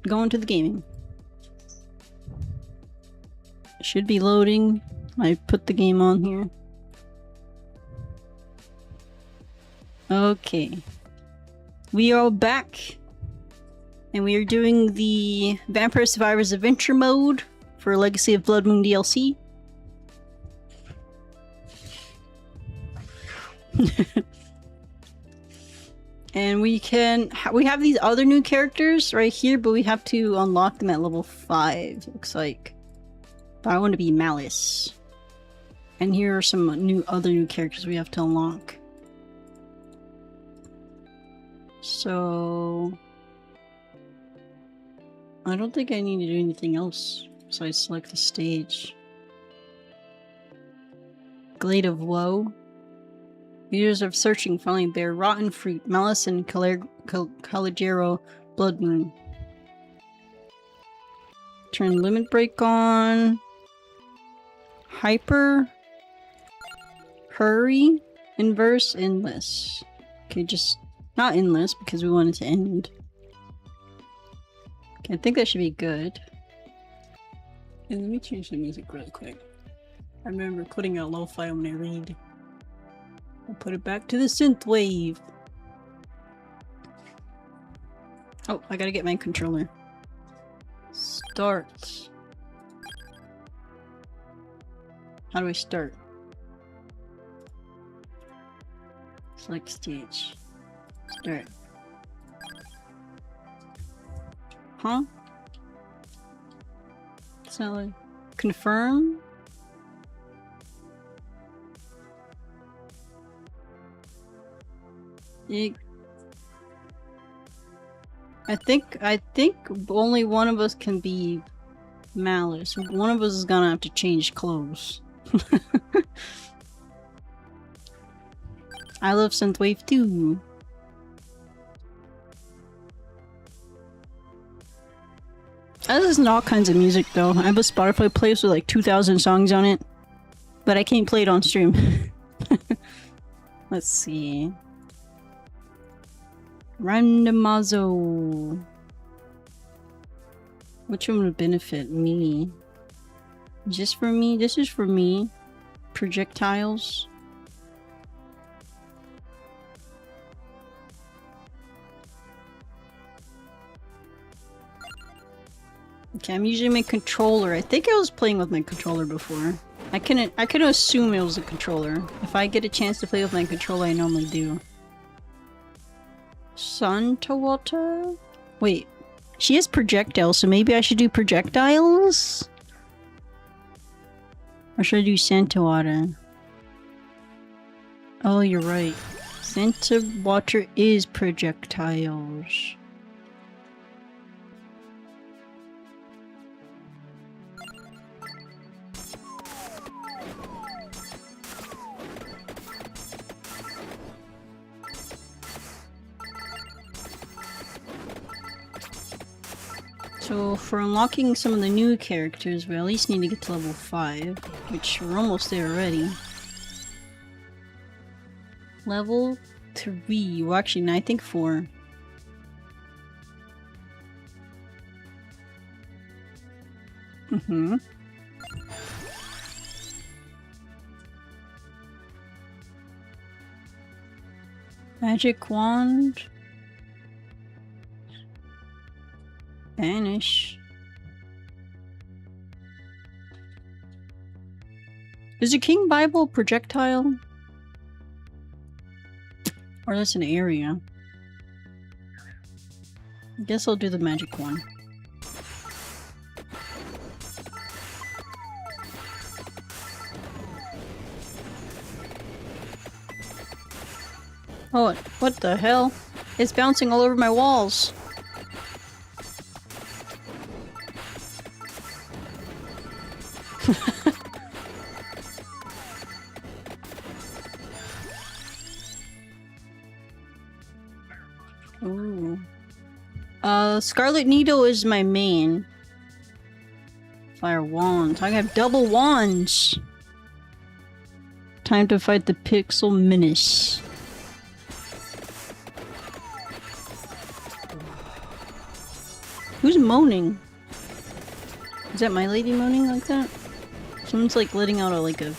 go into the gaming. It should be loading. I put the game on here. Okay. We are back. And we are doing the Vampire Survivors Adventure mode for Legacy of Bloodmoon DLC. And we have these other new characters right here, but we have to unlock them at level 5, looks like. But I want to be Malice. And here are some other new characters we have to unlock. So I don't think I need to do anything else besides select the stage. Glade of Woe. Years of searching finally bear rotten fruit. Malice and Caligero Bloodmoon. Turn limit break on. Hyper. Hurry. Inverse. Endless. Okay, just not endless because we want it to end. Okay, I think that should be good. And let me change the music real quick. I remember putting out lo-fi when I read. I'll put it back to the synthwave. Oh, I gotta get my controller. Start. How do I start? Select stage. Start. Huh? It's not like... Confirm? I think only one of us can be Malice. One of us is gonna have to change clothes. I love synthwave too. I listen to all kinds of music though. I have a Spotify playlist with like 2,000 songs on it, but I can't play it on stream. Let's see. Randomizo. Which one would benefit me? Just for me? This is for me. Projectiles. Okay, I'm using my controller. I think I was playing with my controller before. I can assume it was a controller. If I get a chance to play with my controller, I normally do. Sun to water? Wait, she has projectiles, so maybe I should do projectiles? Or should I do sand to water? Oh, you're right. Sand to water is projectiles. So for unlocking some of the new characters, we at least need to get to level 5, which we're almost there already. Level 3, well actually no, I think 4. Magic wand. Banish. Is a King Bible a projectile? Or that's an area? I guess I'll do the magic one. Oh, what the hell? It's bouncing all over my walls. Ooh. Scarlet Needle is my main. Fire wands. I have double wands. Time to fight the Pixel Menace. Who's moaning? Is that my lady moaning like that? Someone's like letting out a like a...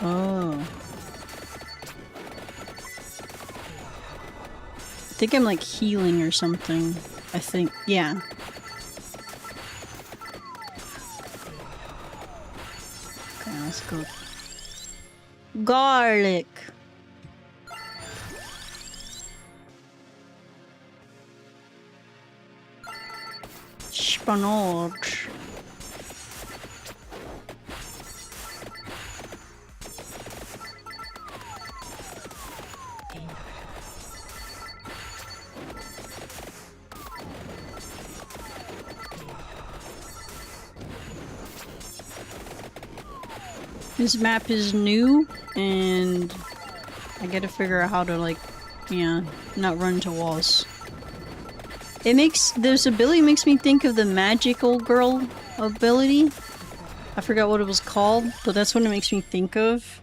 Oh. I think I'm like healing or something. I think, yeah. Okay, let's go. Garlic! Spinach. This map is new, and I gotta figure out how to, like, yeah, not run into walls. It makes- this ability makes me think of the magical girl ability. I forgot what it was called, but that's what it makes me think of.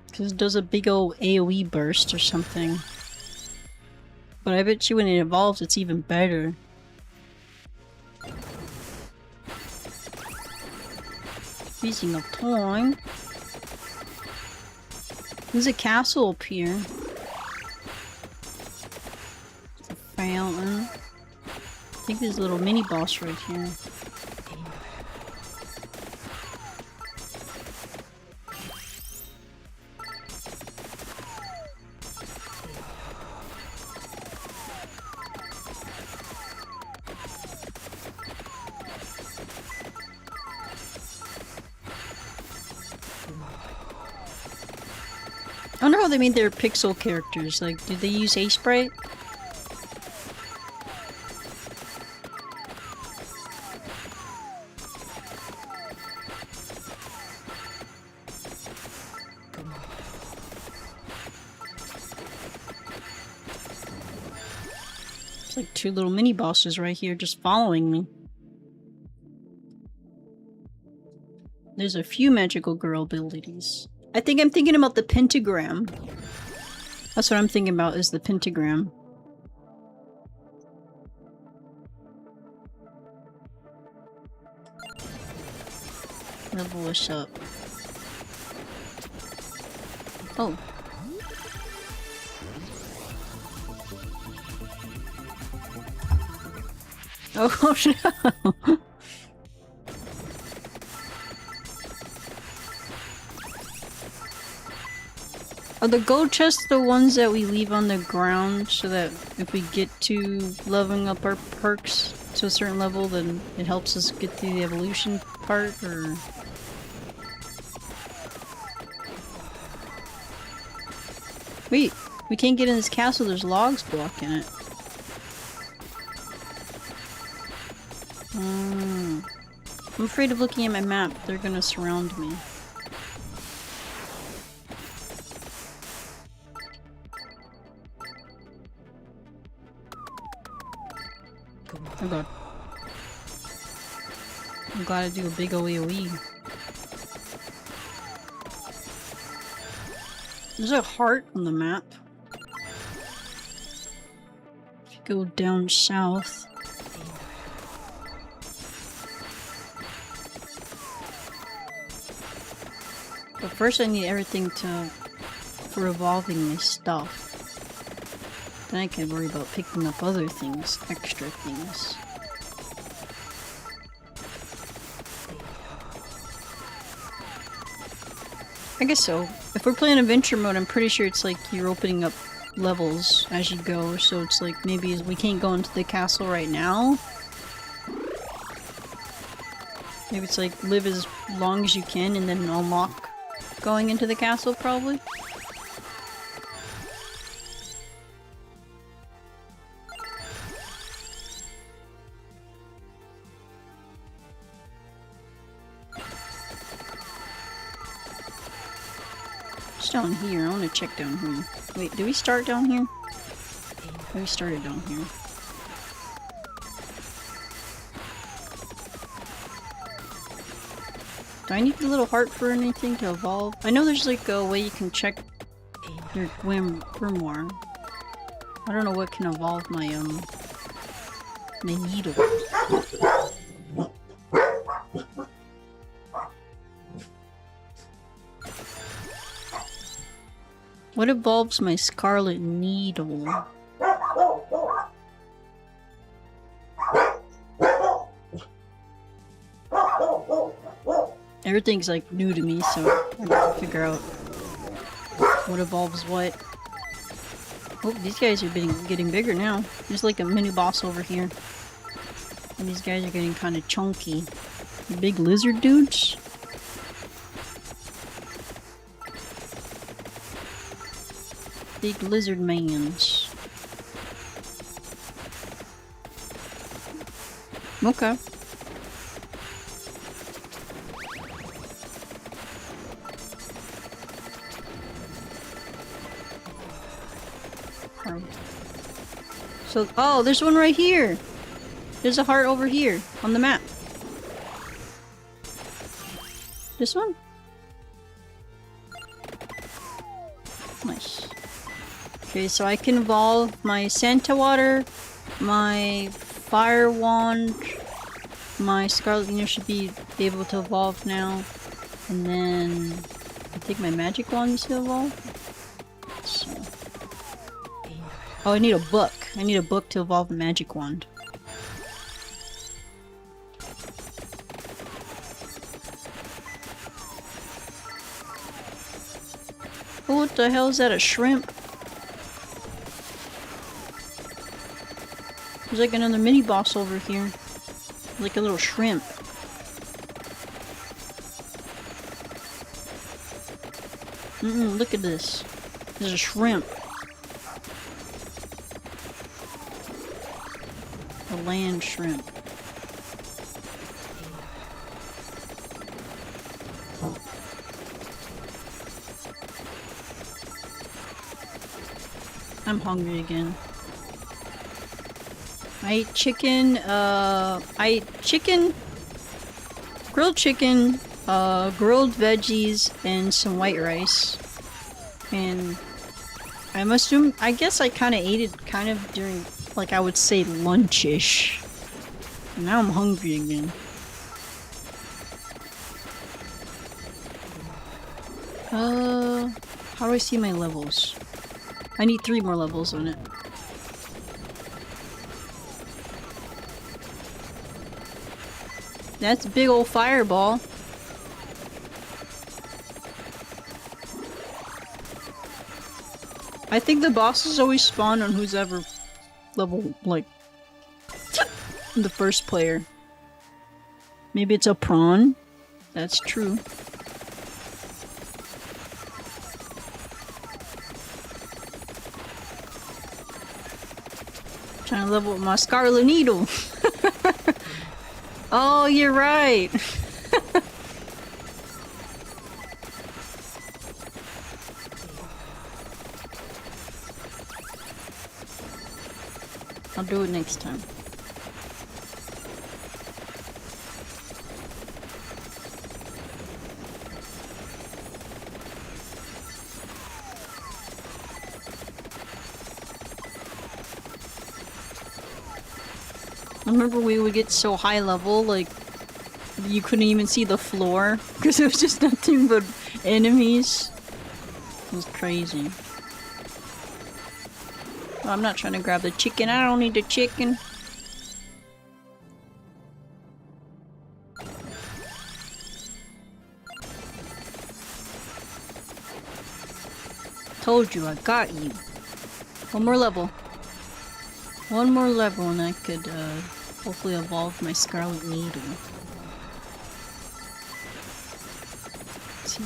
Because it does a big ol' AoE burst or something. But I bet you when it evolves, it's even better. Using up time. There's a castle up here. It's a fountain. I think there's a little mini boss right here. I wonder how they made their pixel characters. Like, did they use A-Sprite? It's like two little mini bosses right here just following me. There's a few magical girl abilities. I think I'm thinking about the pentagram. That's what I'm thinking about, is the pentagram. Level us up. Oh. Oh no! Are the gold chests the ones that we leave on the ground so that if we get to leveling up our perks to a certain level, then it helps us get through the evolution part, or...? Wait, we can't get in this castle, there's logs blocking it. I'm afraid of looking at my map, they're gonna surround me. Oh god. I'm glad I do a big AoE. There's a heart on the map. If you go down south. But first I need everything for evolving my stuff. Then I can worry about picking up other things, extra things. I guess so. If we're playing adventure mode, I'm pretty sure it's like you're opening up levels as you go, so it's like maybe we can't go into the castle right now. Maybe it's like live as long as you can and then unlock going into the castle, probably. Down here. I want to check down here. Wait, did we start down here? We started down here. Do I need the little heart for anything to evolve? I know there's like a way you can check your grimoire. I don't know what can evolve my my needle. What evolves my scarlet needle? Everything's like new to me, so I gotta figure out what evolves what. Oh, these guys are getting bigger now. There's like a mini boss over here. And these guys are getting kind of chunky. The big lizard dudes. Big lizard mans. Okay. So, oh, there's one right here. There's a heart over here on the map. This one? Nice. Okay, so I can evolve my Santa Water, my Fire Wand, my Scarlet Needle should be able to evolve now. And then I think my Magic Wand needs to evolve. So. Oh, I need a book. I need a book to evolve a Magic Wand. Oh, what the hell is that? A shrimp? There's like another mini boss over here. Like a little shrimp. Look at this. There's a shrimp. A land shrimp. I'm hungry again. I ate chicken, grilled chicken, grilled veggies, and some white rice. And I guess I kind of ate it kind of during, like I would say lunch-ish. And now I'm hungry again. How do I see my levels? I need 3 more levels on it. That's a big old fireball. I think the bosses always spawn on who's ever level, like, the first player. Maybe it's a prawn? That's true. Trying to level up my Scarlet Needle. Oh, you're right. I'll do it next time. I remember we would get so high level, like, you couldn't even see the floor, because it was just nothing but enemies. It was crazy. Oh, I'm not trying to grab the chicken, I don't need the chicken. Told you, I got you. One more level. One more level and I could, hopefully evolve my Scarlet Needle. Let's see.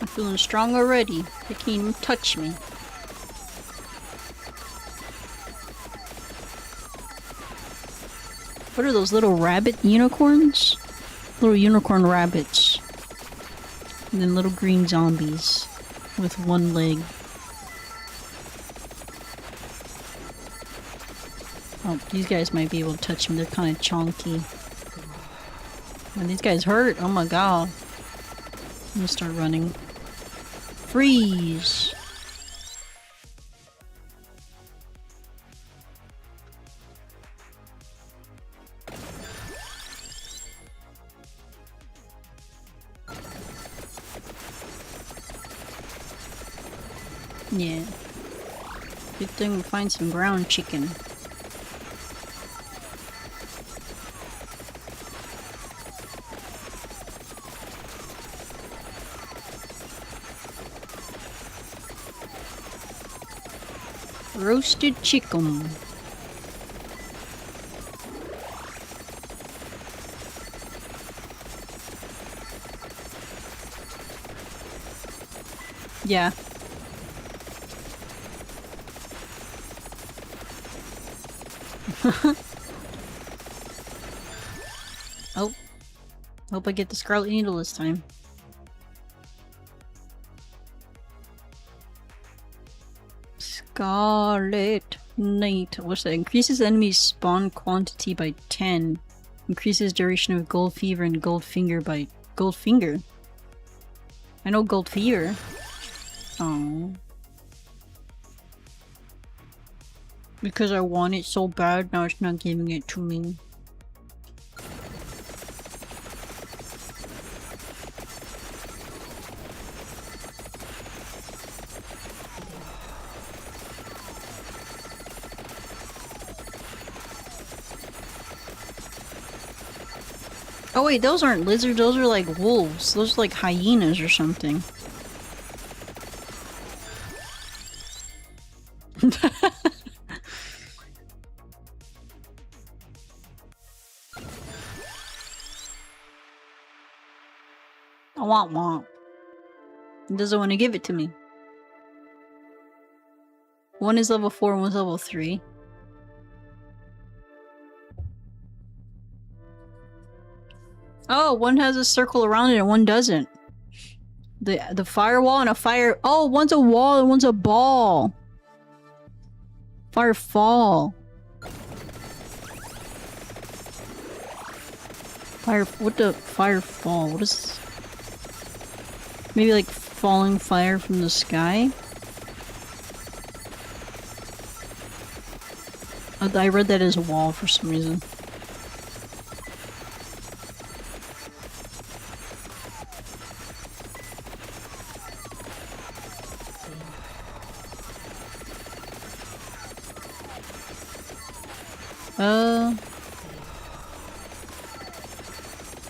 I'm feeling strong already. They can't even touch me. What are those little rabbit unicorns? Little unicorn rabbits. And then little green zombies with one leg. Oh, these guys might be able to touch me. They're kind of chonky. And these guys hurt. Oh my god. I'm gonna start running. Freeze! Yeah. Good thing we find some ground chicken. Roasted chicken. Yeah. Oh. Hope I get the Scarlet Needle this time. Scarlet Knight. What's that? Increases enemy spawn quantity by 10. Increases duration of gold fever and gold finger by... Gold finger? I know gold fever. Oh. Because I want it so bad, now it's not giving it to me. Oh wait, those aren't lizards, those are like wolves. Those are like hyenas or something. I want one. He doesn't want to give it to me. One is level 4 and one's level 3. Oh, one has a circle around it and one doesn't. The firewall and a fire... Oh, one's a wall and one's a ball. Firefall. What the... Firefall? What is... Maybe like falling fire from the sky? I read that as a wall for some reason.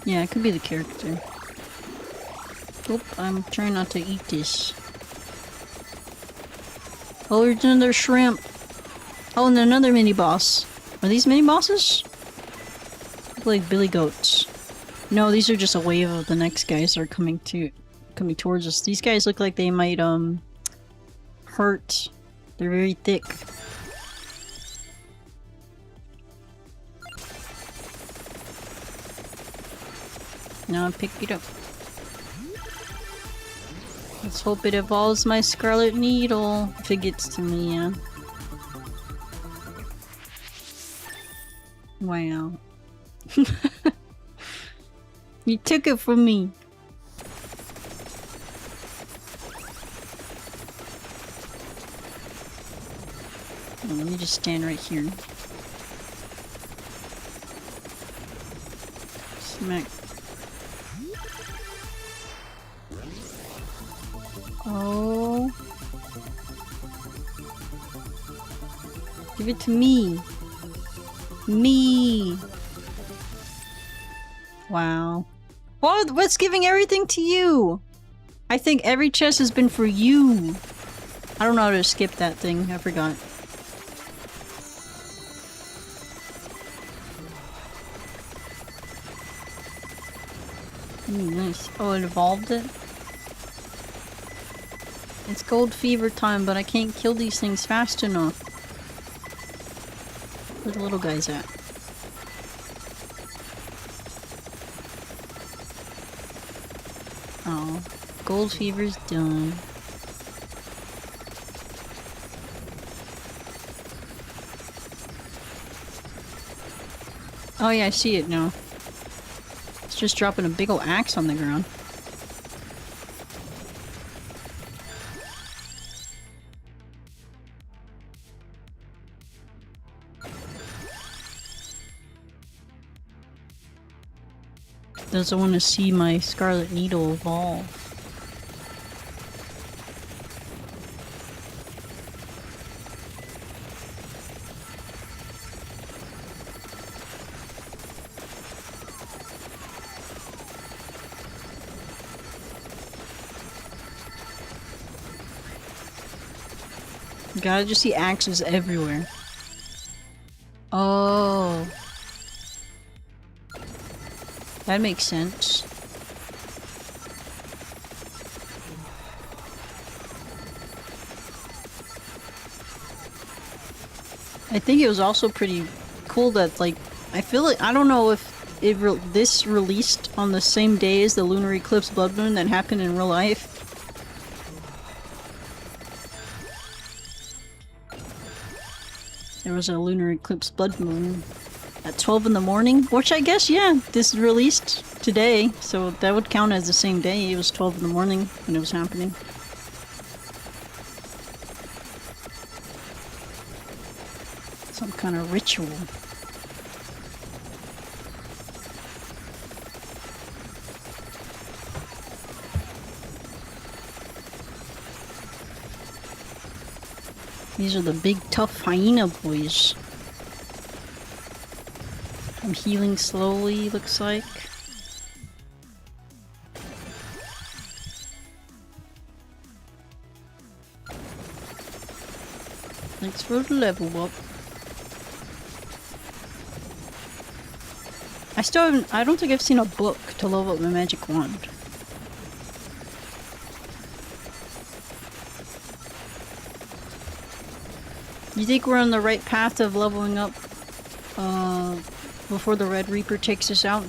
Yeah, it could be the character. Oop, I'm trying not to eat this. Oh, there's another shrimp. Oh, and another mini boss. Are these mini bosses? Look like billy goats. No, these are just a wave of the next guys that are coming towards us. These guys look like they might hurt. They're very thick. Now pick it up. Let's hope it evolves my Scarlet Needle. If it gets to me, yeah. Wow. You took it from me. Oh, let me just stand right here. Smack. Oh. Give it to me. Me. Wow. Well, what's giving everything to you? I think every chest has been for you. I don't know how to skip that thing. I forgot. Nice. Oh, it evolved it? It's gold fever time, but I can't kill these things fast enough. Where the little guys at? Oh, gold fever's done. Oh yeah, I see it now. It's just dropping a big ol' axe on the ground. Doesn't want to see my Scarlet Needle evolve. Gotta just see axes everywhere. Oh. That makes sense. I think it was also pretty cool that, like, I feel like, I don't know if this released on the same day as the lunar eclipse Bloodmoon that happened in real life. There was a lunar eclipse Bloodmoon at 12 in the morning, which I guess, yeah, this is released today, so that would count as the same day. It was 12 in the morning when it was happening. Some kind of ritual. These are the big tough hyena boys. I'm healing slowly, looks like. Thanks for the level up. I don't think I've seen a book to level up my magic wand. You think we're on the right path of leveling up before the Red Reaper takes us out?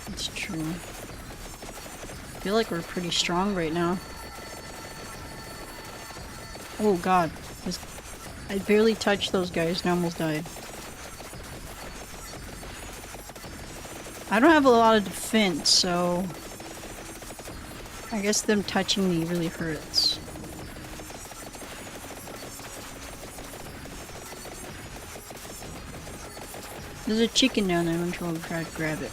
It's true. I feel like we're pretty strong right now. Oh god. I barely touched those guys and I almost died. I don't have a lot of defense, so I guess them touching me really hurts. There's a chicken down there, I'm trying to try to grab it.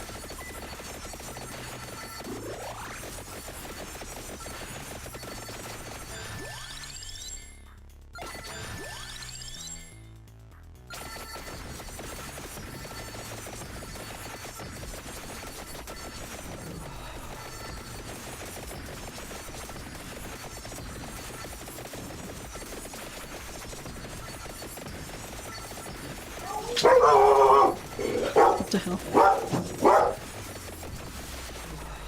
What the hell?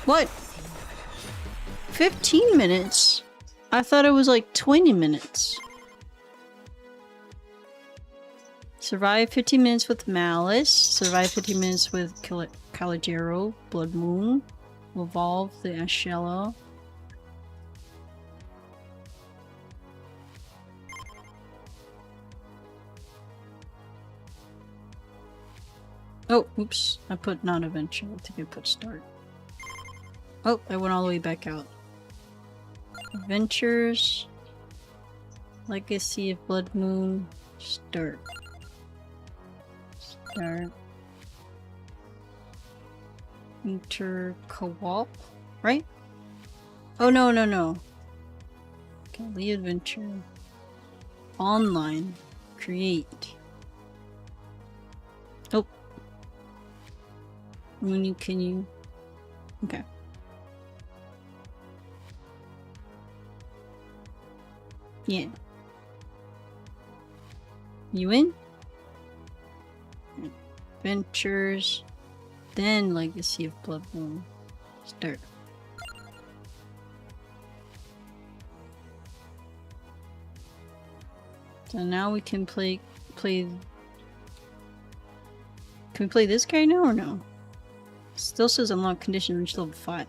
What? 15 minutes? I thought it was like 20 minutes. Survive 15 minutes with Malice. Survive 15 minutes with Caligero. Bloodmoon. Evolve the Scylla. Oh, oops. I put not adventure. I think I put start. Oh, I went all the way back out. Adventures. Legacy of Bloodmoon. Start. Start. Enter co-op, right? Oh, no, no, no. Okay, lead adventure. Online. Create. Oh. Can you... Okay. Yeah. You in? Adventures. Then Legacy of Bloodmoon. Start. So now we can play... Can we play this guy now or no? Still says unlock condition reach level 5.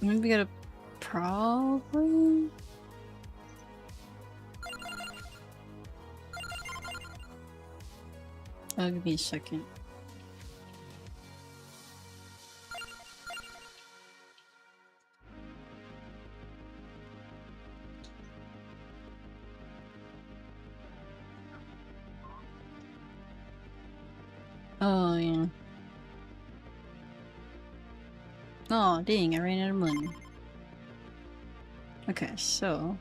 Maybe we gotta probably. Oh, give me a second. Oh, yeah. Oh, dang, I ran out of money. Okay, so...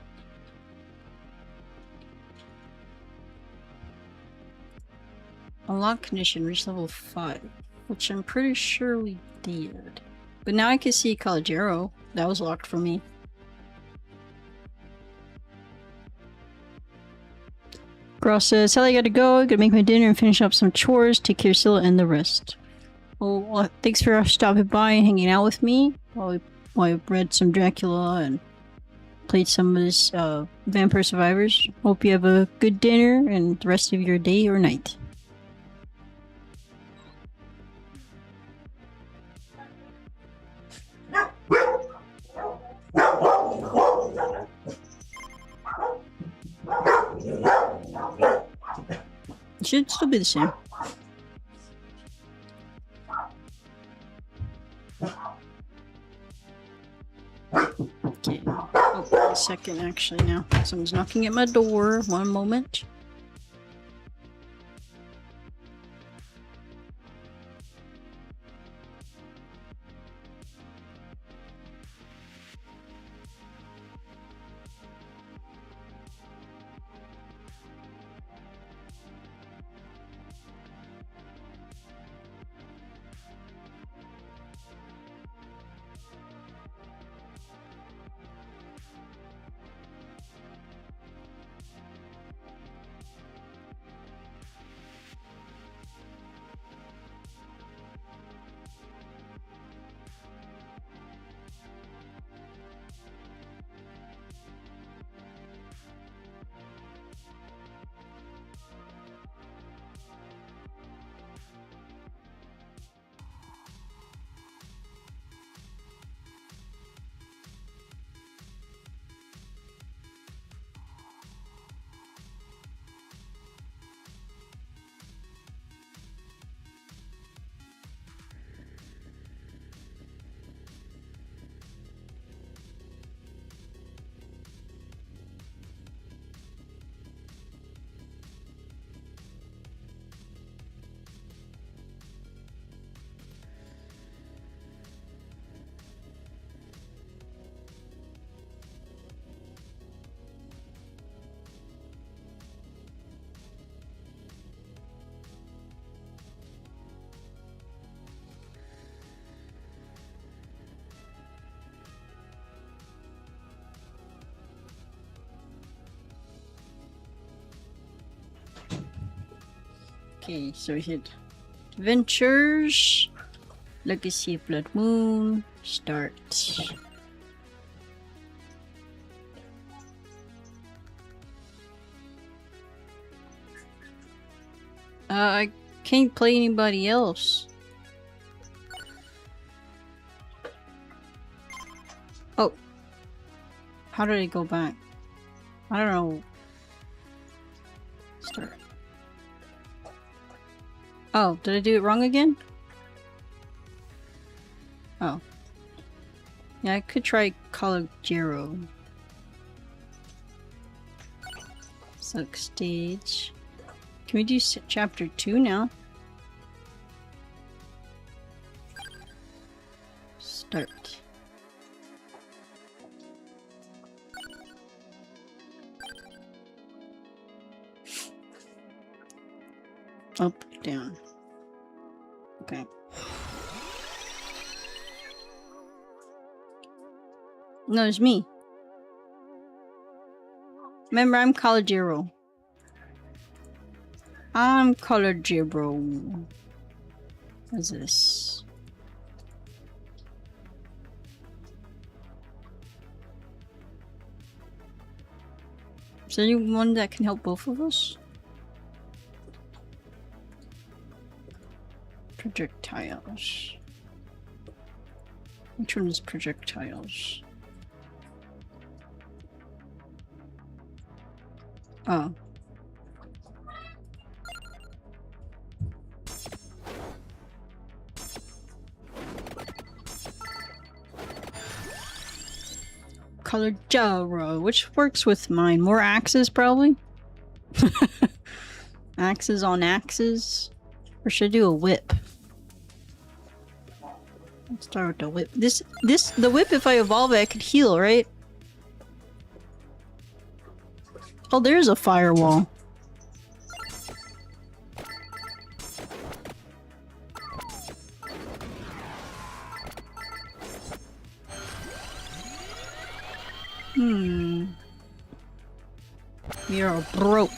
Unlock condition, reach level 5. Which I'm pretty sure we did. But now I can see Caligero. That was locked for me. Gross says, Sally, I gotta go. Gotta make my dinner and finish up some chores. Take care of Scylla and the rest. Well, thanks for stopping by and hanging out with me while I read some Dracula and played some of this Vampire Survivors. Hope you have a good dinner and the rest of your day or night. It should still be the same. Okay. Oh, wait a second, actually, now. Someone's knocking at my door. One moment. Okay, so we hit Adventures, Legacy of Bloodmoon, Start. I can't play anybody else. Oh. How did I go back? I don't know. Start. Oh, did I do it wrong again? Oh. Yeah, I could try Caligero. Select stage. Can we do chapter 2 now? Start. Up, down. Okay. No, it's me. Remember, I'm Caligero. I'm Caligero. What's this? Is there anyone that can help both of us? Projectiles. Which one is projectiles? Oh. Colored gyro, which works with mine. More axes, probably? Axes on axes? Or should I do a whip? Let's start with the whip. The whip, if I evolve it, I could heal, right? Oh, there's a firewall. You're broke.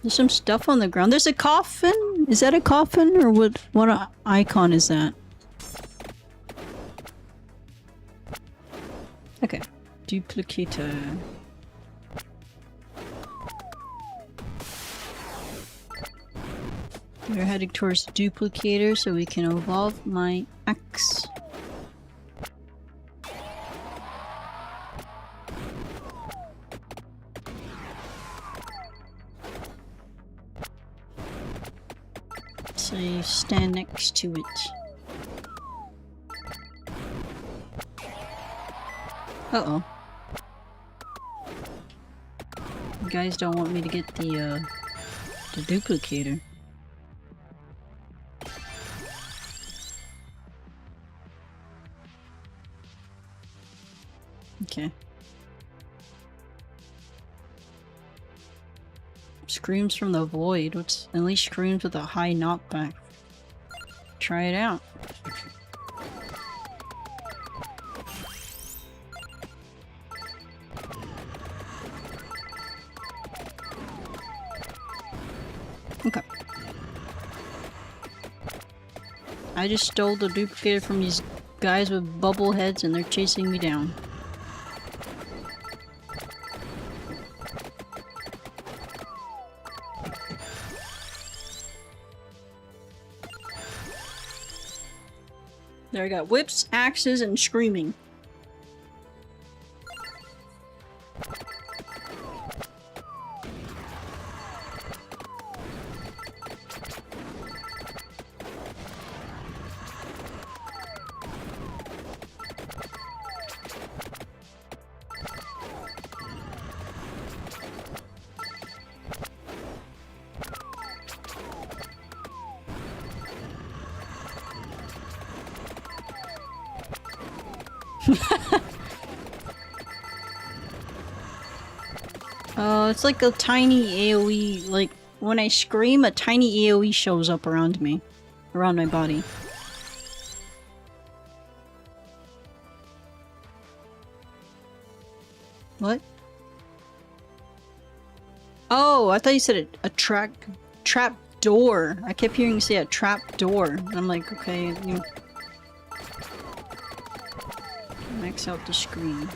There's some stuff on the ground. There's a coffin? Is that a coffin? Or what icon is that? Okay. Duplicator. We're heading towards the duplicator so we can evolve my axe. So you stand next to it. Uh-oh. You guys don't want me to get the duplicator. Okay. Screams from the void. What's unleash screams with a high knockback? Try it out. Okay. I just stole the duplicator from these guys with bubble heads and they're chasing me down. There I got whips, axes, and screaming. It's like a tiny AoE, like, when I scream, a tiny AoE shows up around me. Around my body. What? Oh, I thought you said a trap door. I kept hearing you say a trap door. And I'm like, okay, you... Max out the screen.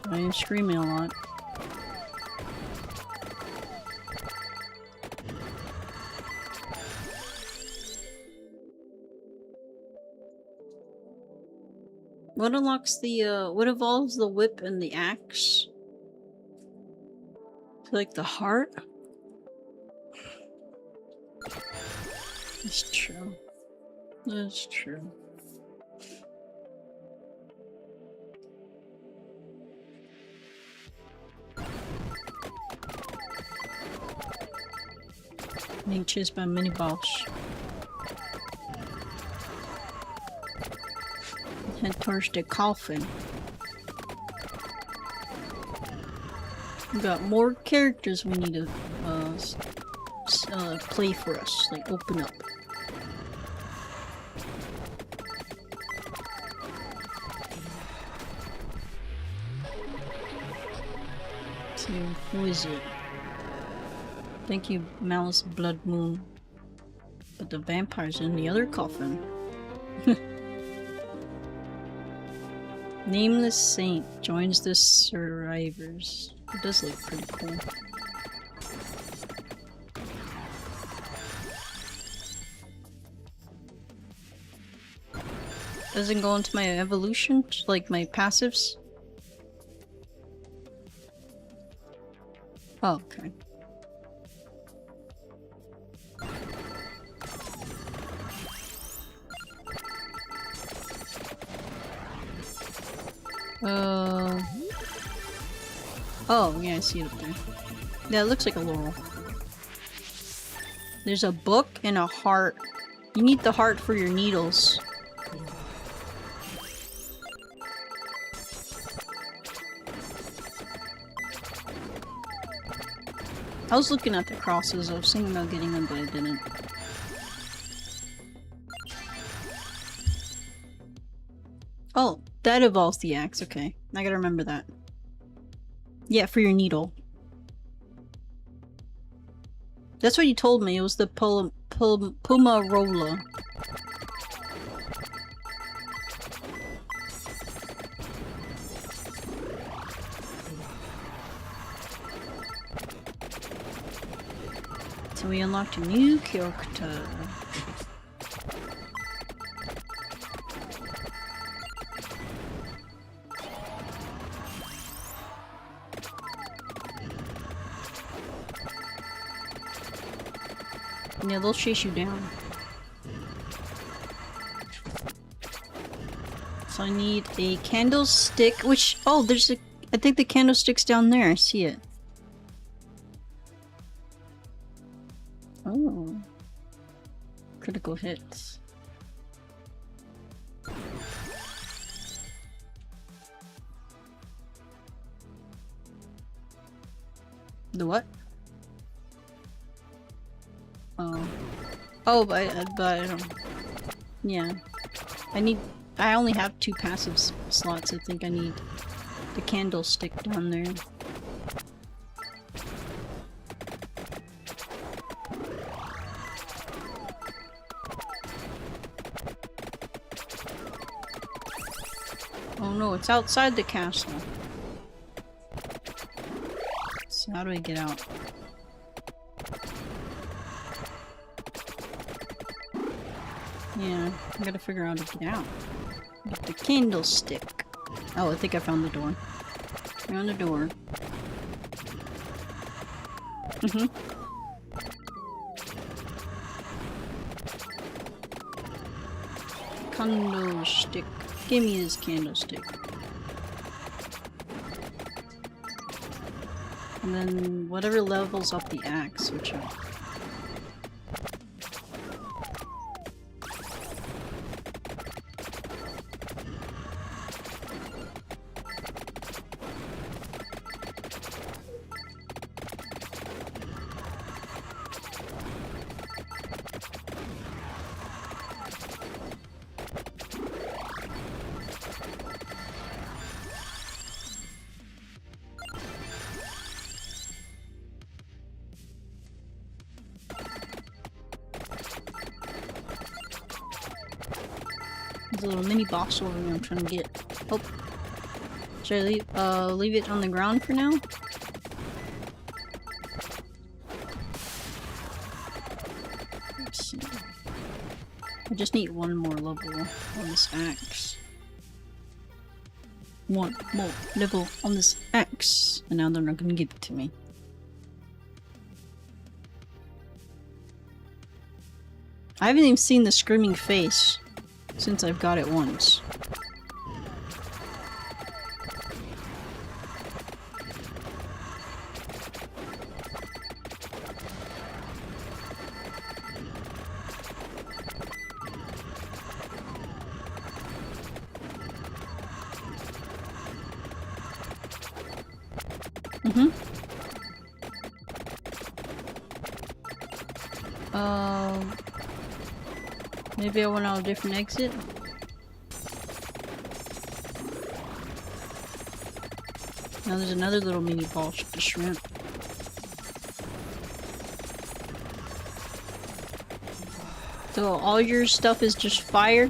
I am screaming a lot. What unlocks the, what evolves the whip and the axe? Like the heart? That's true. That's true. Being chased by a mini boss. Head towards the coffin. We got more characters we need to play for us, like open up. So, who is it? Thank you, Malice Bloodmoon. But the vampire's in the other coffin. Nameless Saint joins the survivors. It does look pretty cool. Doesn't go into my evolution, like my passives? Oh, okay. Oh, yeah, I see it up there. Yeah, it looks like a laurel. There's a book and a heart. You need the heart for your needles. I was looking at the crosses, I was thinking about getting them, but I didn't. Oh, that evolves the axe, okay. I gotta remember that. Yeah, for your needle. That's what you told me, it was the Pumarola. So we unlocked a new character. Yeah, they'll chase you down. So I need a candlestick, which— oh, there's a— I think the candlestick's down there, I see it. Oh. Critical hits. The what? Oh. Oh, but I don't— yeah. I only have 2 passive slots. I think I need the candlestick down there. Oh no, it's outside the castle. So how do I get out? Yeah, I gotta figure out how to get out. Get the candlestick. Oh, I think I found the door. Found the door. Candlestick. Give me this candlestick. And then whatever levels up the axe, which I— there's a little mini boss over here I'm trying to get. Oh. Should I leave it on the ground for now? Let's see. I just need one more level on this axe. One more level on this axe. And now they're not gonna give it to me. I haven't even seen the screaming face since I've got it once. Maybe I went out a different exit? Now there's another little mini ball shrimp. So all your stuff is just fire?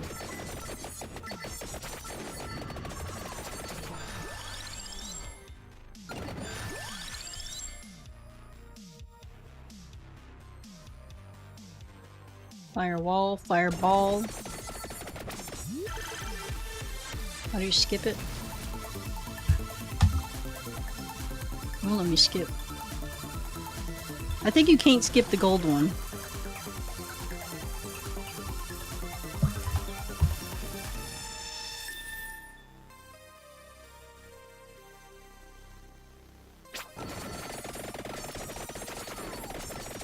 Firewall, fireball. How do you skip it? Won't let me skip. I think you can't skip the gold one.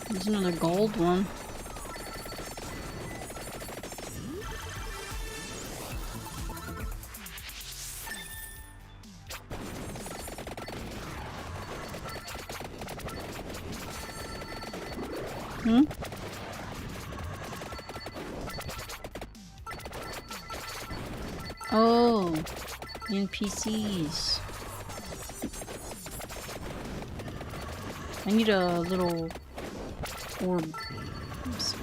There's another gold one. Hmm? Oh, NPCs. I need a little orb. Let's see.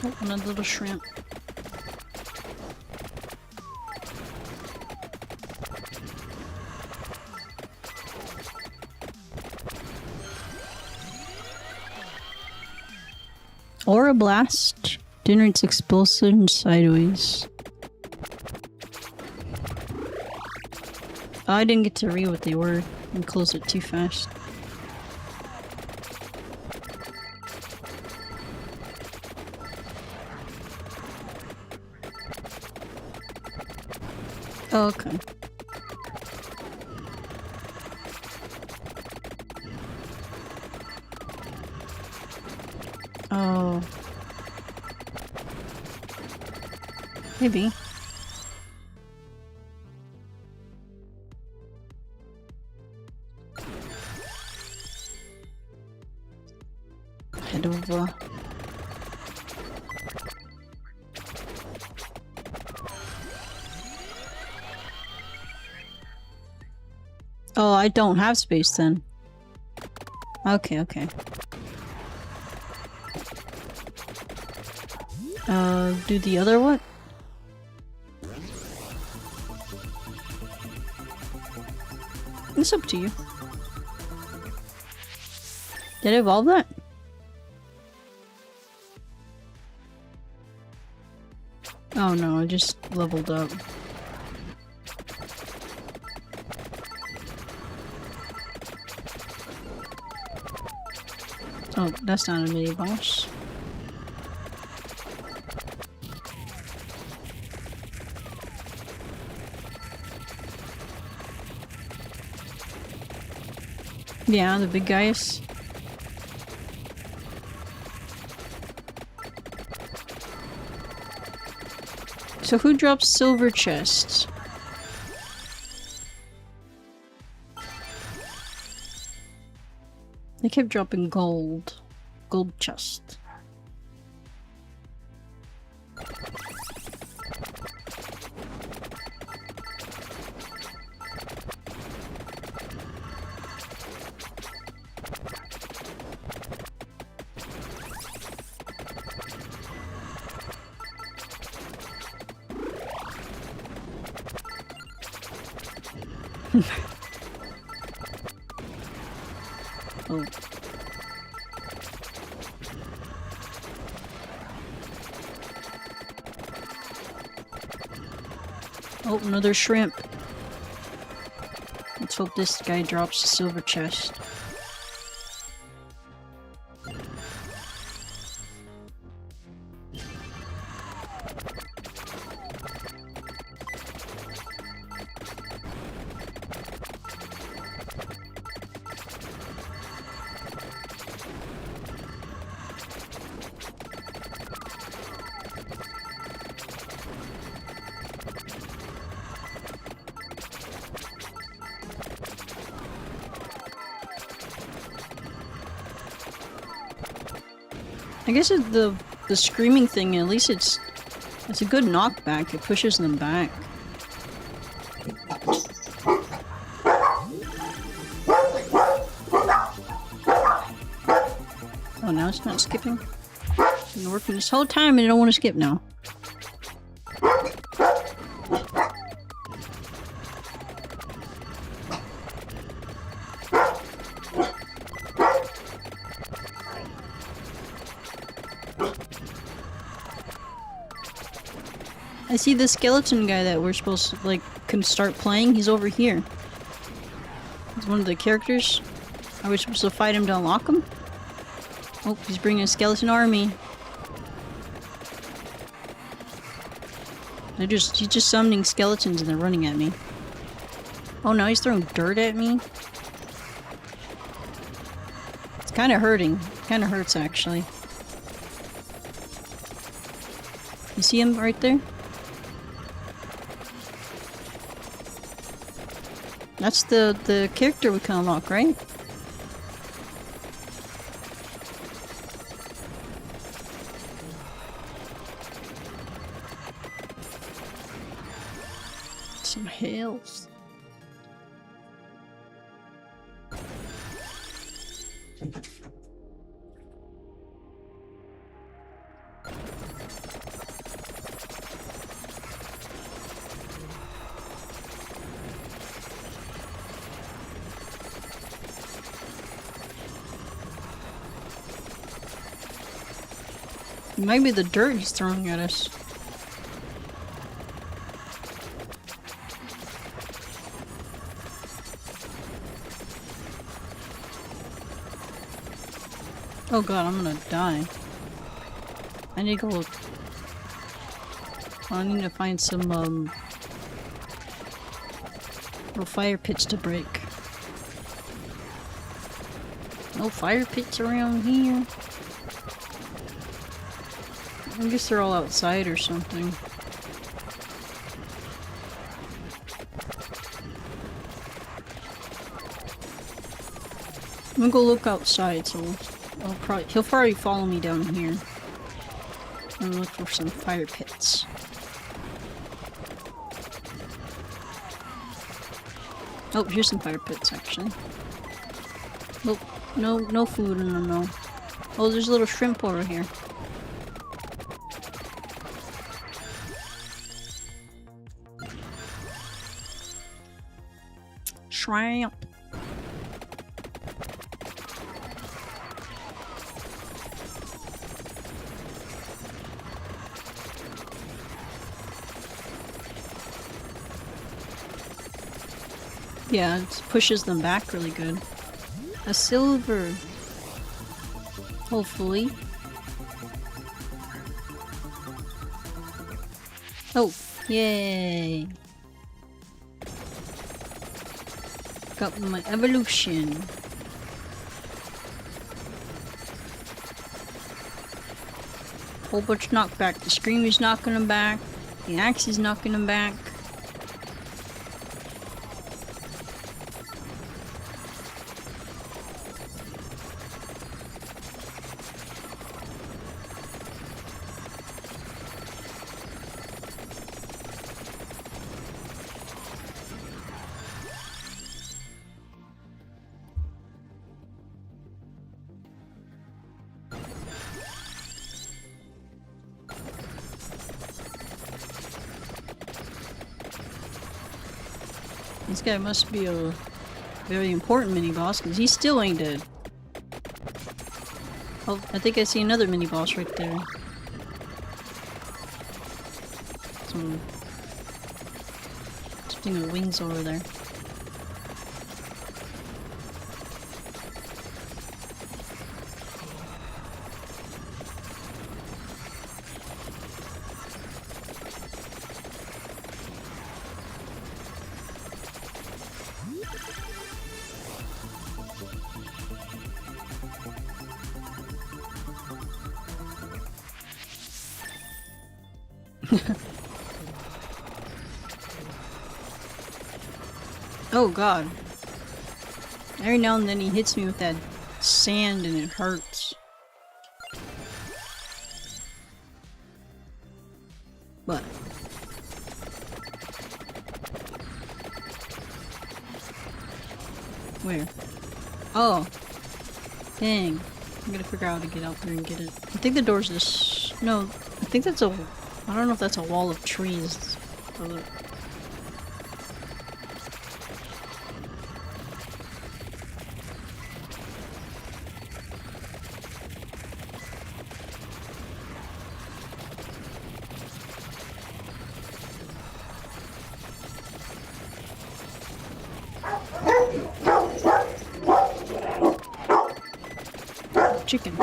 Oh, another little shrimp. Aura blast generates expulsion sideways. I didn't get to read what they were and close it too fast. Oh, okay. Oh. Maybe. Head over. Oh, I don't have space then. Okay, okay. Do the other what? It's up to you. Did it evolve that? Oh no, I just leveled up. Oh, that's not a mini boss. Yeah, the big guys. So who drops silver chests? They kept dropping gold. Gold chest. Oh. Oh, another shrimp. Let's hope this guy drops a silver chest. I guess it's the screaming thing, at least it's a good knockback. It pushes them back. Oh now it's not skipping. Been working this whole time and I don't want to skip now. I see the skeleton guy that we're supposed to, like, can start playing. He's over here. He's one of the characters. Are we supposed to fight him to unlock him? Oh, he's bringing a skeleton army. He's just summoning skeletons and they're running at me. Oh no, he's throwing dirt at me. It's kind of hurting. Kind of hurts actually. You see him right there? That's the character we can unlock, right? Some health. Maybe the dirt he's throwing at us. Oh god, I'm gonna die. I need to go look. I need to find some, little fire pits to break. No fire pits around here. I guess they're all outside or something. I'm gonna go look outside, so he'll probably follow me down here. And look for some fire pits. Oh, here's some fire pits actually. Oh, no food, no. Oh, there's a little shrimp over here. Shrimp. Yeah, it pushes them back really good. A silver. Hopefully. Oh, yay. Got my evolution. Whole bunch knocked back. The Screamer's knocking them back. The Axe is knocking them back. This guy must be a very important mini-boss, because he still ain't dead. Oh, I think I see another mini-boss right there. Something with wings over there. Oh god. Every now and then he hits me with that sand and it hurts. What? Where? Oh. Dang. I'm gonna figure out how to get out there and get it. I think the door's this. No, I think that's a. I don't know if that's a wall of trees. Oh, look. Chicken.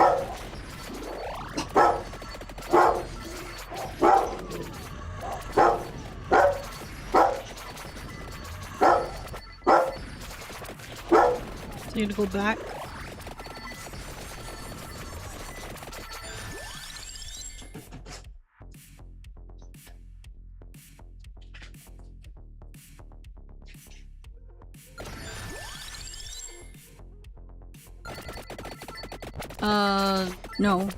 Need to go back. No.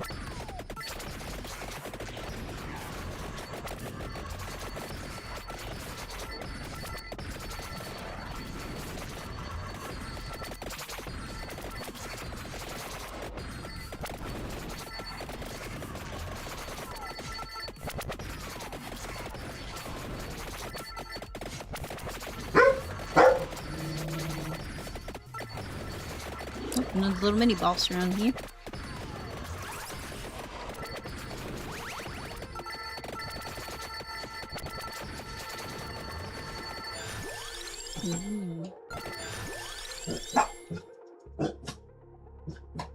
Oh, another little mini boss around here.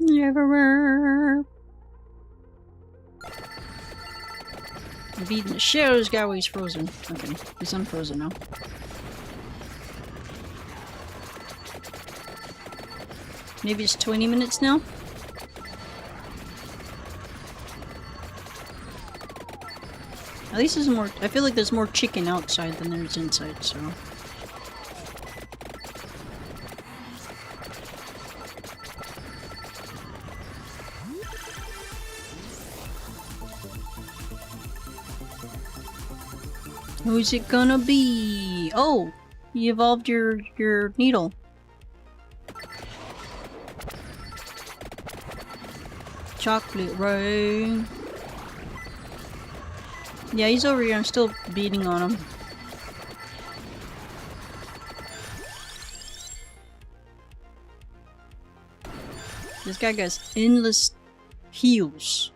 Never. I've eaten the shit out of this guy while he's frozen. Okay, he's unfrozen now. Maybe it's 20 minutes now? At least there's more- I feel like there's more chicken outside than there's inside, so... Who's it gonna be? Oh! You evolved your needle. Chocolate rain. Yeah, he's over here. I'm still beating on him. This guy has endless heals.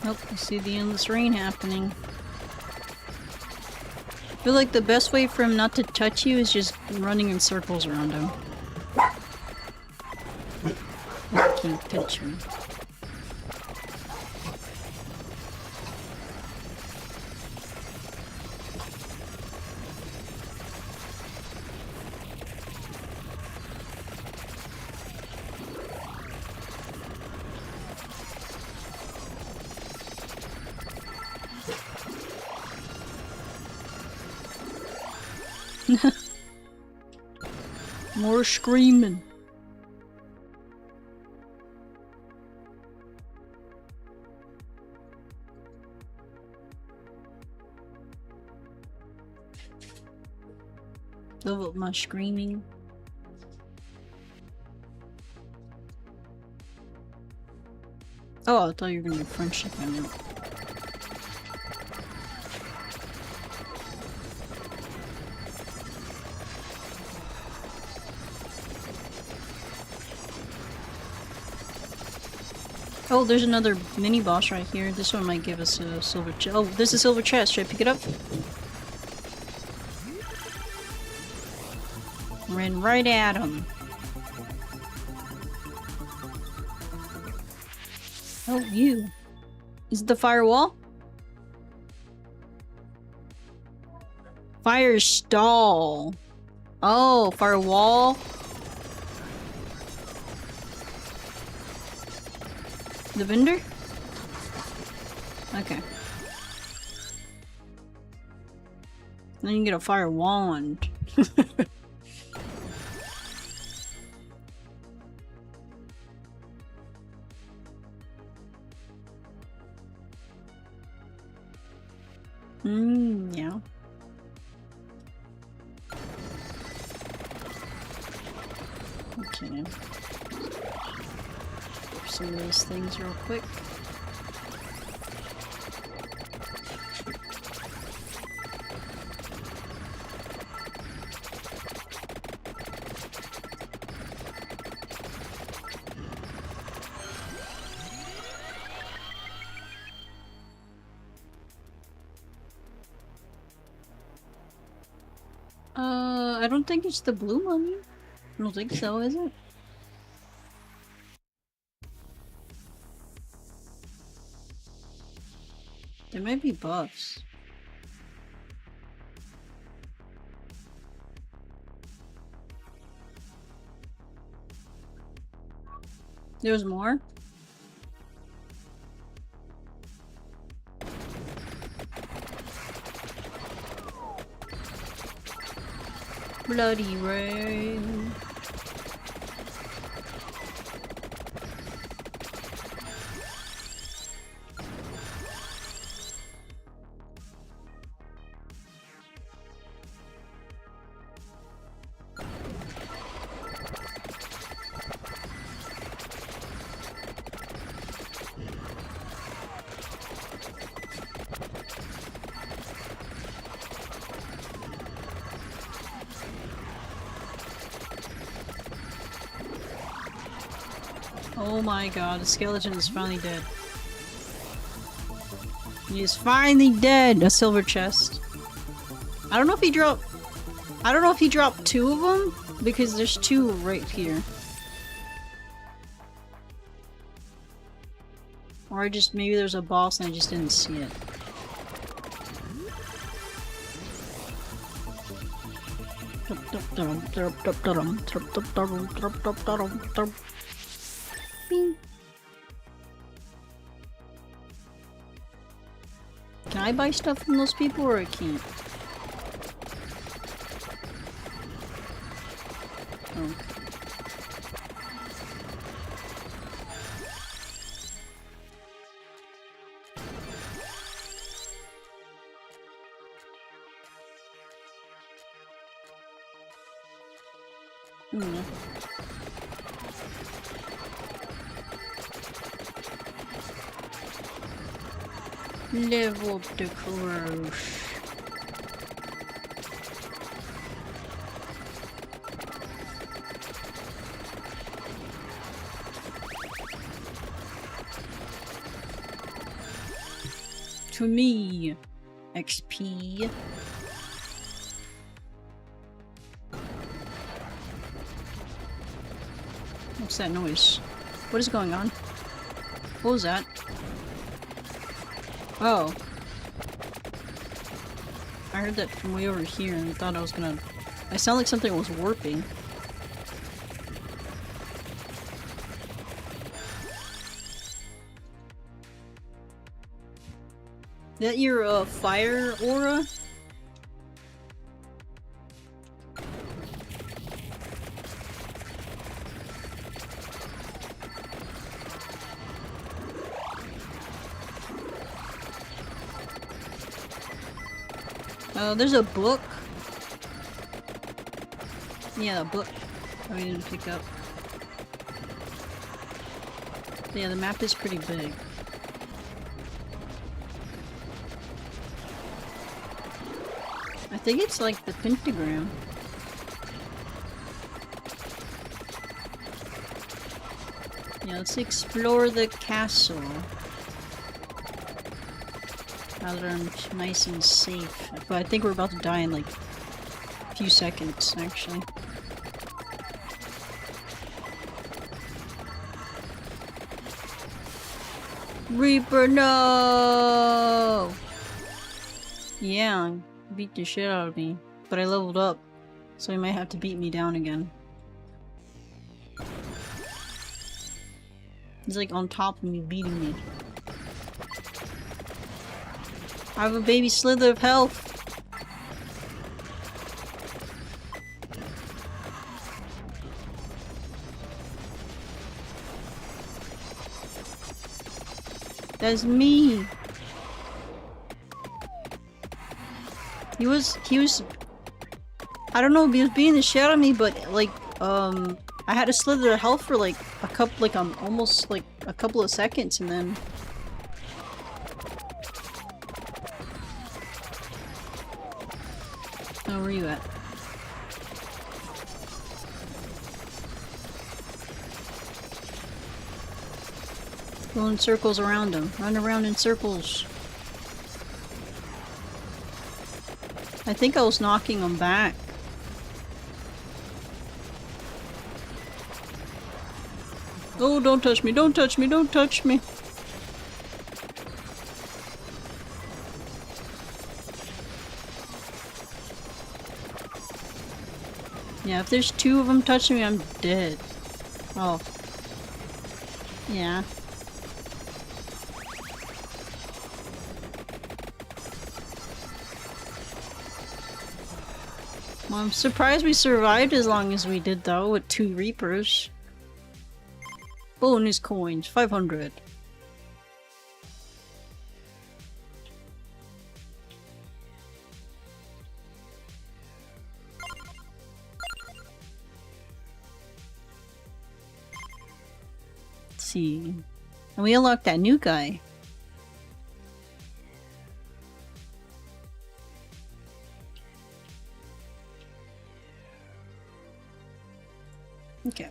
Oh, I see the endless rain happening. I feel like the best way for him not to touch you is just running in circles around him. He can't touch me. More screaming. Love my screaming. Oh, I thought you were gonna be French chicken. Oh, there's another mini boss right here. This one might give us a silver chest. Oh, there's a silver chest. Should I pick it up? Ran right at him. Oh, you. Is it the firewall? Fire stall. Oh, firewall. The vendor? Okay. Then you can get a fire wand. Yeah. Okay. Grab some of these things real quick. I don't think it's the blue money. I don't think so, is it? There might be buffs. There's more? Bloody rain. Oh my god, the skeleton is finally dead. He is finally dead! A silver chest. I don't know if he dropped... I don't know if he dropped two of them, because there's two right here. Or I just... maybe there's a boss and I just didn't see it. Can I buy stuff from those people or I can't? Oh. Level up the crush. To me, XP. What's that noise? What is going on? What was that? Oh. I heard that from way over here and I thought I was gonna... I sound like something was warping. Is that your, fire aura? There's a book. Yeah, a book we didn't pick up. Yeah, the map is pretty big. I think it's like the pentagram. Yeah, let's explore the castle. Now that I'm nice and safe. But I think we're about to die in like a few seconds, actually. Reaper, no! Yeah, beat the shit out of me. But I leveled up, so he might have to beat me down again. He's like on top of me, beating me. I have a baby slither of health. That's me. He was I don't know, he was beating the shit out of me, but like I had to slither health for like a couple almost like a couple of seconds and then oh, where are you at? Go in circles around him. Run around in circles. I think I was knocking him back. Oh, don't touch me, don't touch me, don't touch me. Yeah, if there's two of them touching me, I'm dead. Oh. Yeah. Well, I'm surprised we survived as long as we did though, with 2 Reapers. Bonus coins, 500. Let's see. And we unlocked that new guy. Okay.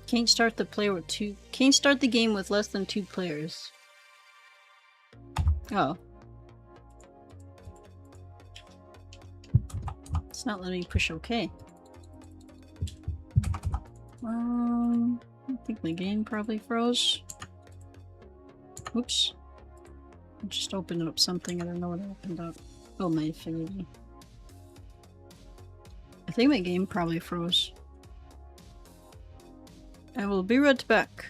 Can't start the player with 2. Can't start the game with less than 2 players. Oh. It's not letting me push OK. I think my game probably froze. Oops. I just opened up something. I don't know what I opened up. Oh, my affinity. I think my game probably froze. I will be right back.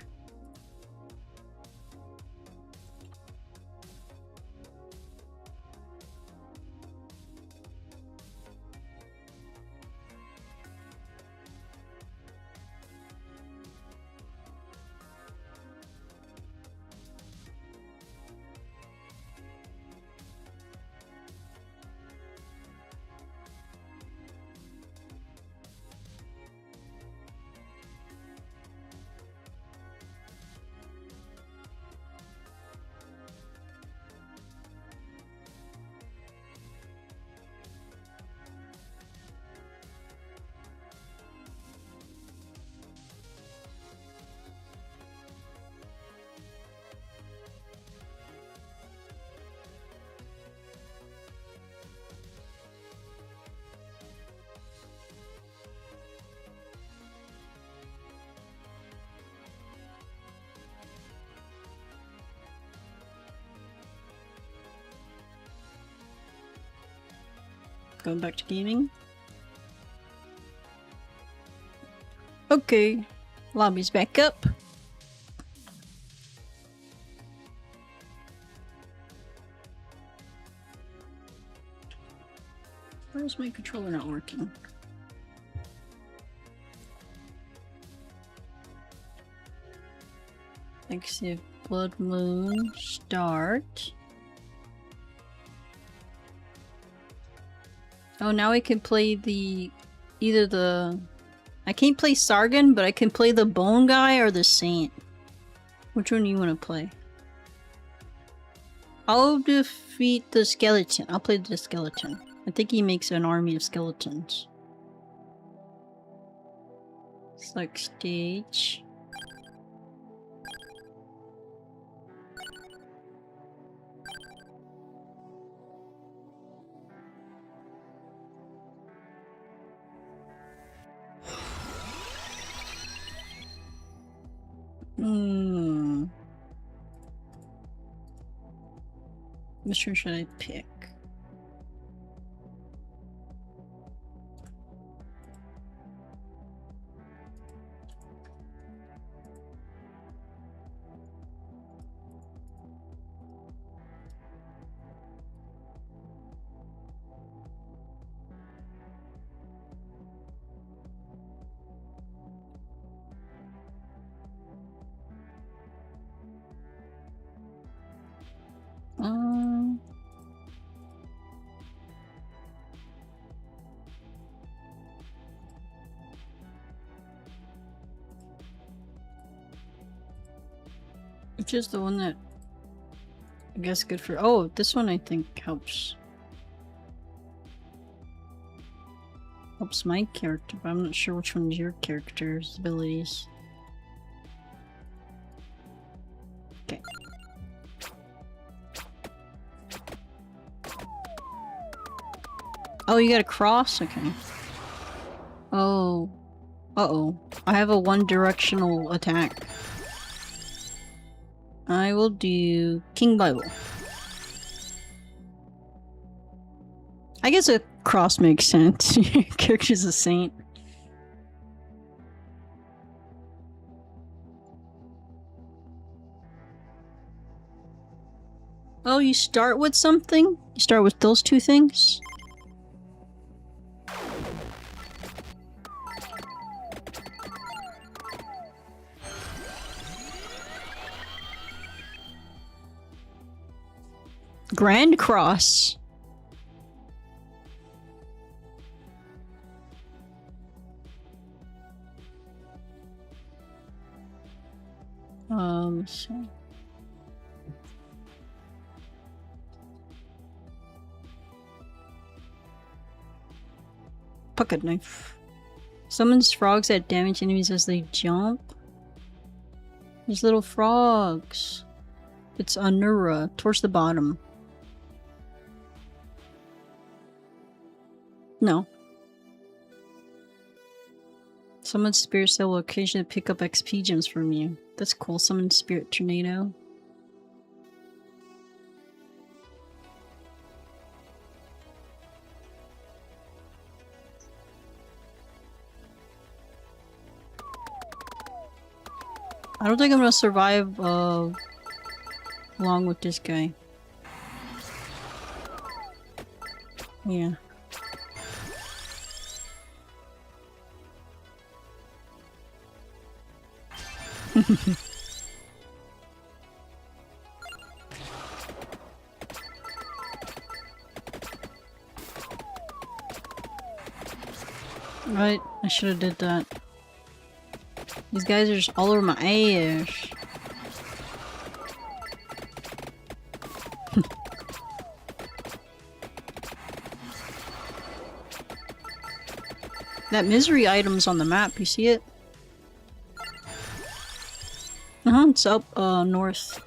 Going back to gaming. Okay. Lobby's back up. Where's my controller not working? Exit Bloodmoon. Start. Oh, now I can play the... either the... I can't play Sargon, but I can play the Bone Guy or the Saint. Which one do you want to play? I'll defeat the skeleton. I'll play the skeleton. I think he makes an army of skeletons. Select stage. Which one should I pick? Which is the one that I guess good for— oh, this one I think helps. Helps my character, but I'm not sure which one's your character's abilities. Okay. Oh, you got a cross? Okay. Oh. Uh-oh. I have a one-directional attack. I will do King Bible. I guess a cross makes sense. Your character's a saint. Oh, you start with something? You start with those two things? Grand Cross. Let's see. Pocket knife. Summons frogs that damage enemies as they jump. These little frogs. It's Anura, towards the bottom. No. Summon spirits that will occasionally pick up XP gems from you. That's cool. Summon Spirit Tornado. I don't think I'm gonna survive along with this guy. Yeah. Right, I should have did that. These guys are just all over my ass. That misery item's on the map, you see it? It's up north.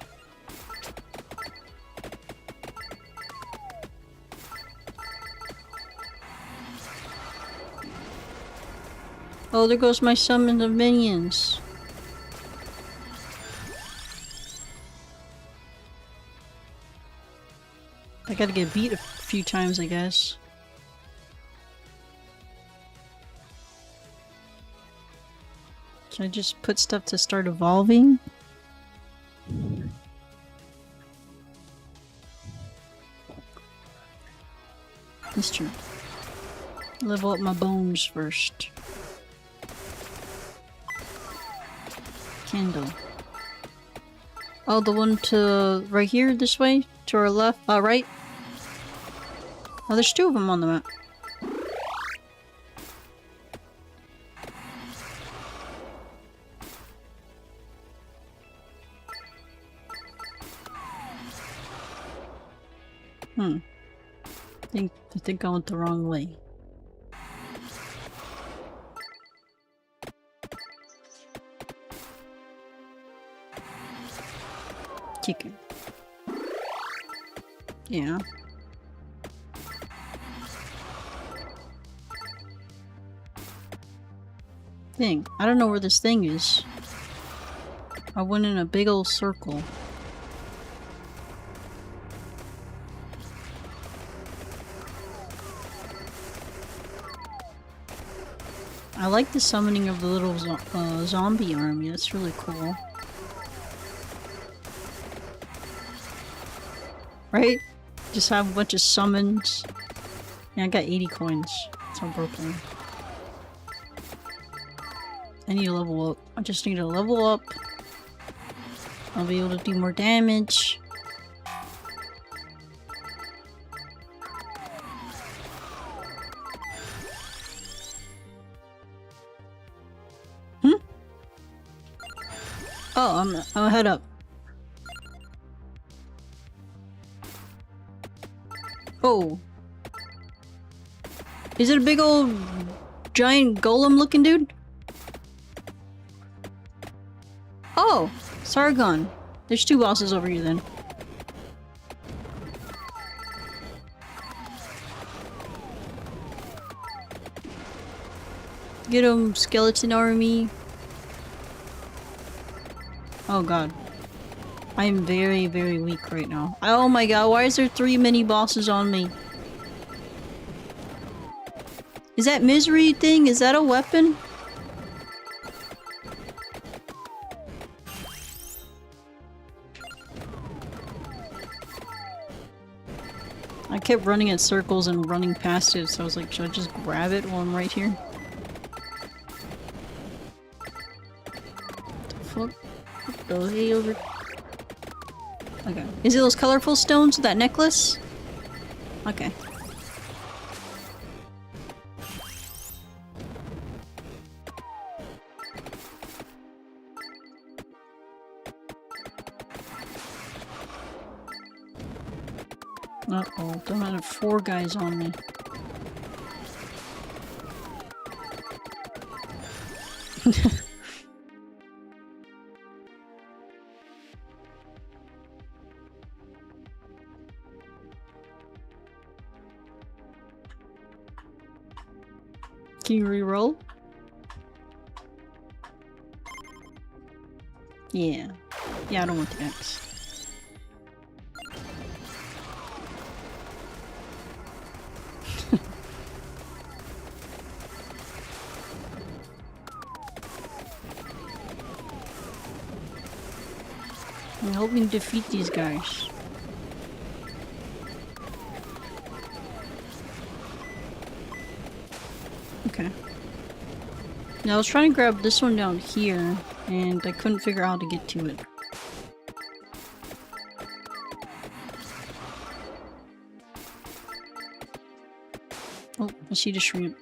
Oh, there goes my summon of minions. I gotta get beat a few times, I guess. Can I just put stuff to start evolving? That's true. Level up my bones first. Candle. Oh, the one to right here, this way? To our left? Right? Oh, there's two of them on the map. I think I went the wrong way. Kicker. Yeah. Thing. I don't know where this thing is. I went in a big old circle. I like the summoning of the little zombie army. That's really cool. Right? Just have a bunch of summons. Yeah, I got 80 coins. So I'm broken. I need to level up. I just need to level up. I'll be able to do more damage. Oh, I'll head up. Oh. Is it a big old giant golem looking dude? Oh, Sargon. There's 2 bosses over here then. Get him, skeleton army. Oh god. I am very, very weak right now. Oh my god, why is there 3 mini bosses on me? Is that misery thing? Is that a weapon? I kept running in circles and running past it, so I was like, should I just grab it while I'm right here? What the fuck? Hey, over. Okay. Is it those colorful stones with that necklace? Okay. Uh-oh, don't have 4 guys on me. Can you reroll? Yeah. Yeah, I don't want the X. I'm hoping to defeat these guys. Okay. Now I was trying to grab this one down here, and I couldn't figure out how to get to it. Oh, I see the shrimp.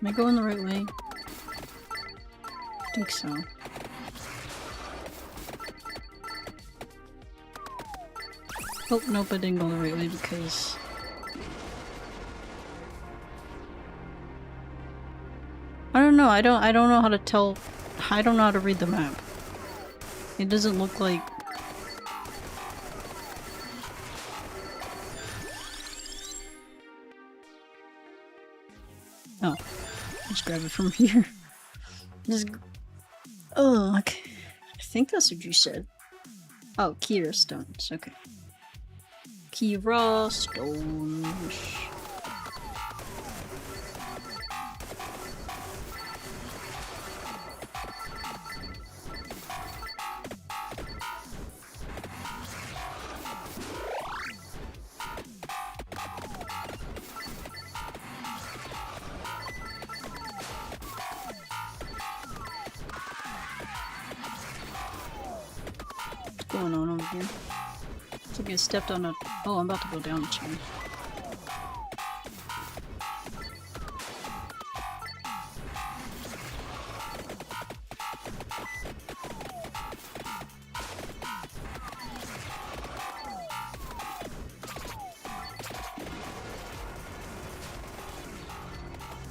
Am I going the right way? I think so. Oh, nope, I didn't go the right way because... I don't know, I don't know how to tell... I don't know how to read the map. It doesn't look like... Oh. Just grab it from here. Just... Oh, okay. I think that's what you said. Oh, Kira stones. Okay. Kira stones. What's going on over here? Looks like I stepped on a... Oh, I'm about to go down the chain.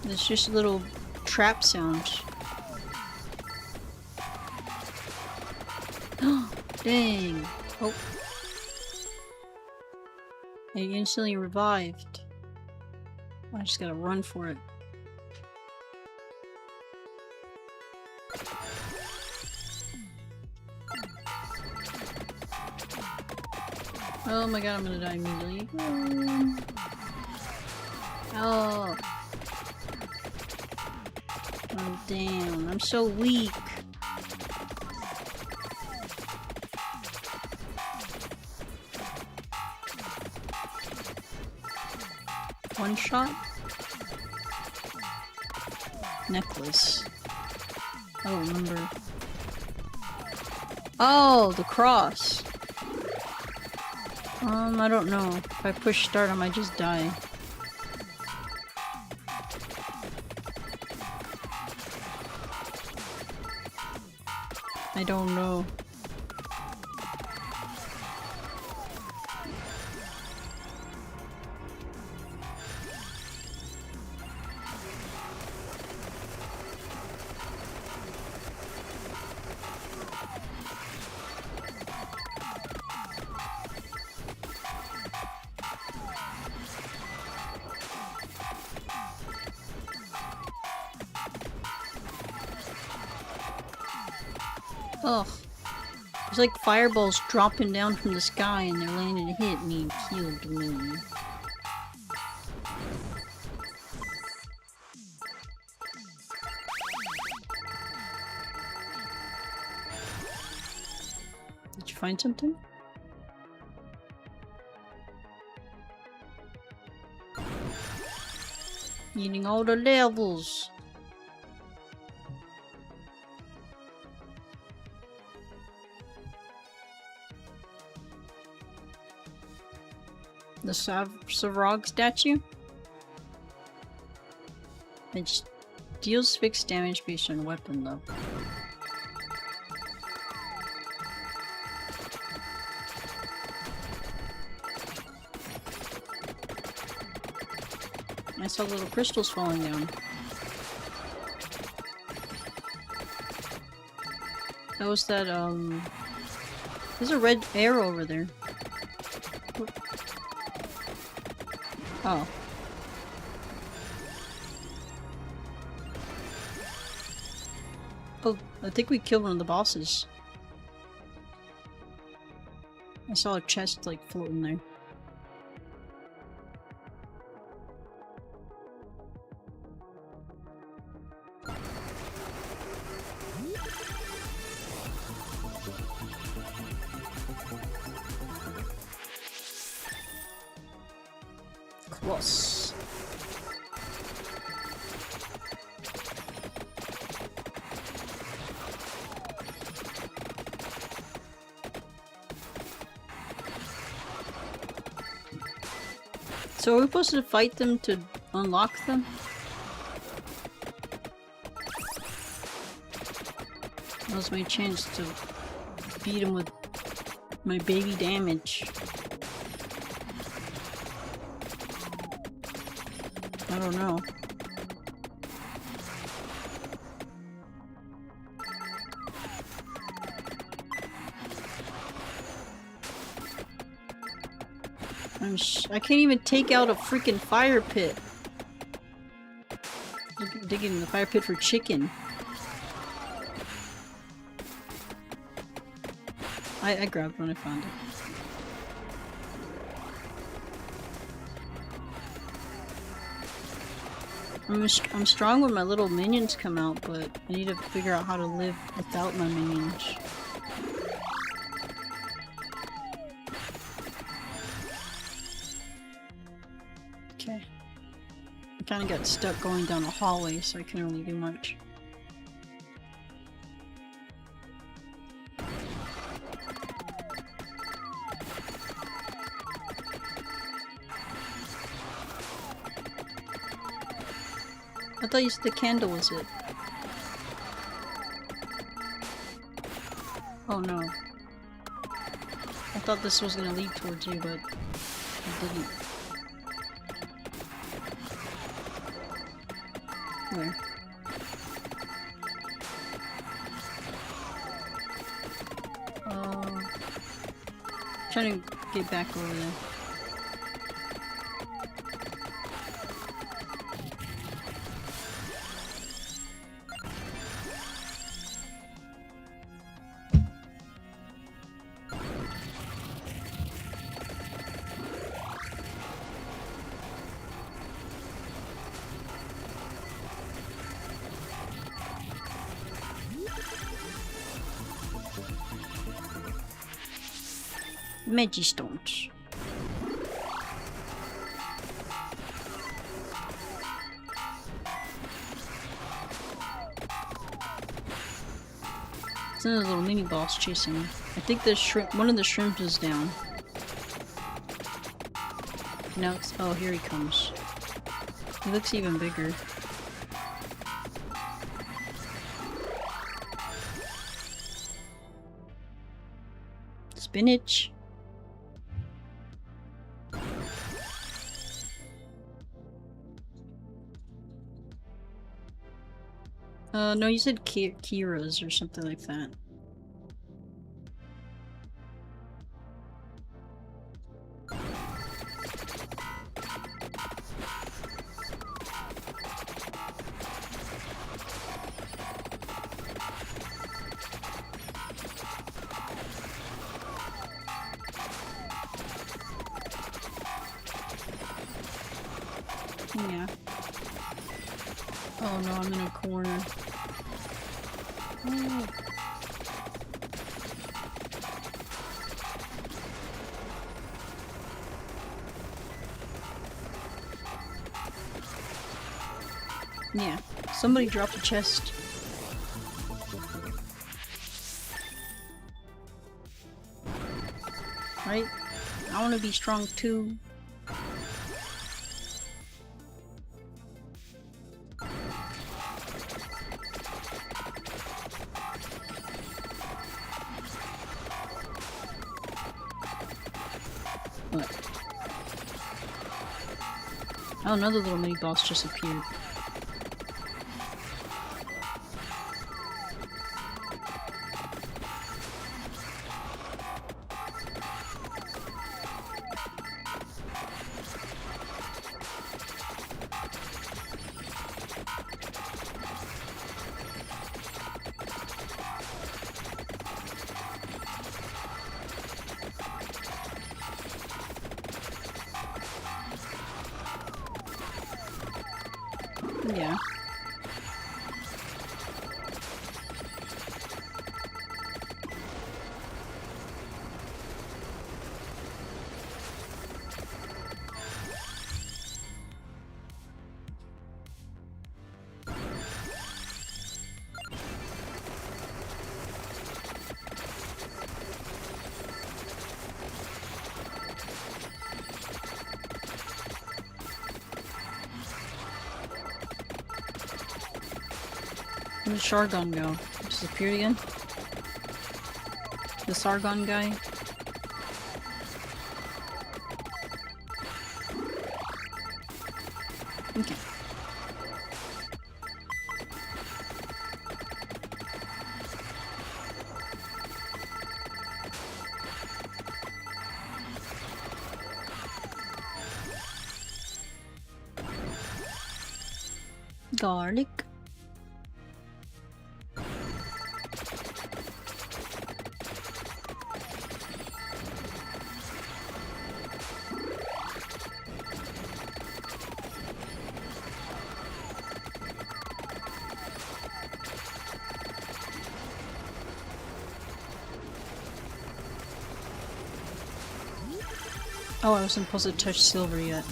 It's just little trap sounds. Dang. Oh. I instantly revived. I just gotta run for it. Oh my god, I'm gonna die immediately. Oh. I'm down. I'm so weak. One shot? Necklace. Oh, remember. Oh, the cross. I don't know. If I push start, I might just die. I don't know. Ugh. It's like fireballs dropping down from the sky and they're landing to hit me and killed me. Did you find something? Eating all the levels. The Savrog statue? It deals fixed damage based on weapon level. I saw little crystals falling down. That was that, there's a red arrow over there. Oh. Oh, I think we killed one of the bosses. I saw a chest, like, floating there. Close. So are we supposed to fight them to unlock them? That was my chance to beat him with my baby damage. I don't know. I can't even take out a freaking fire pit. Digging the fire pit for chicken. I grabbed one, I found it. I'm strong when my little minions come out, but I need to figure out how to live without my minions. Okay. I kinda got stuck going down a hallway, so I can't really do much. I thought you said the candle was it. Oh no. I thought this was gonna lead towards you, but it didn't. Where? Trying to get back over there. Magistones. It's another little mini boss chasing me. I think the shrimp, one of the shrimps is down. Now it's, oh, here he comes. He looks even bigger. Spinach. No, you said Kira's or something like that. Yeah. Oh no, I'm in a corner. Oh. Yeah, somebody dropped a chest. Right? I want to be strong too. What? Oh, another little mini boss just appeared. Yeah. Where did Sargon go? Disappeared again? The Sargon guy? Okay. Garlic. Oh, I wasn't supposed to touch silver yet.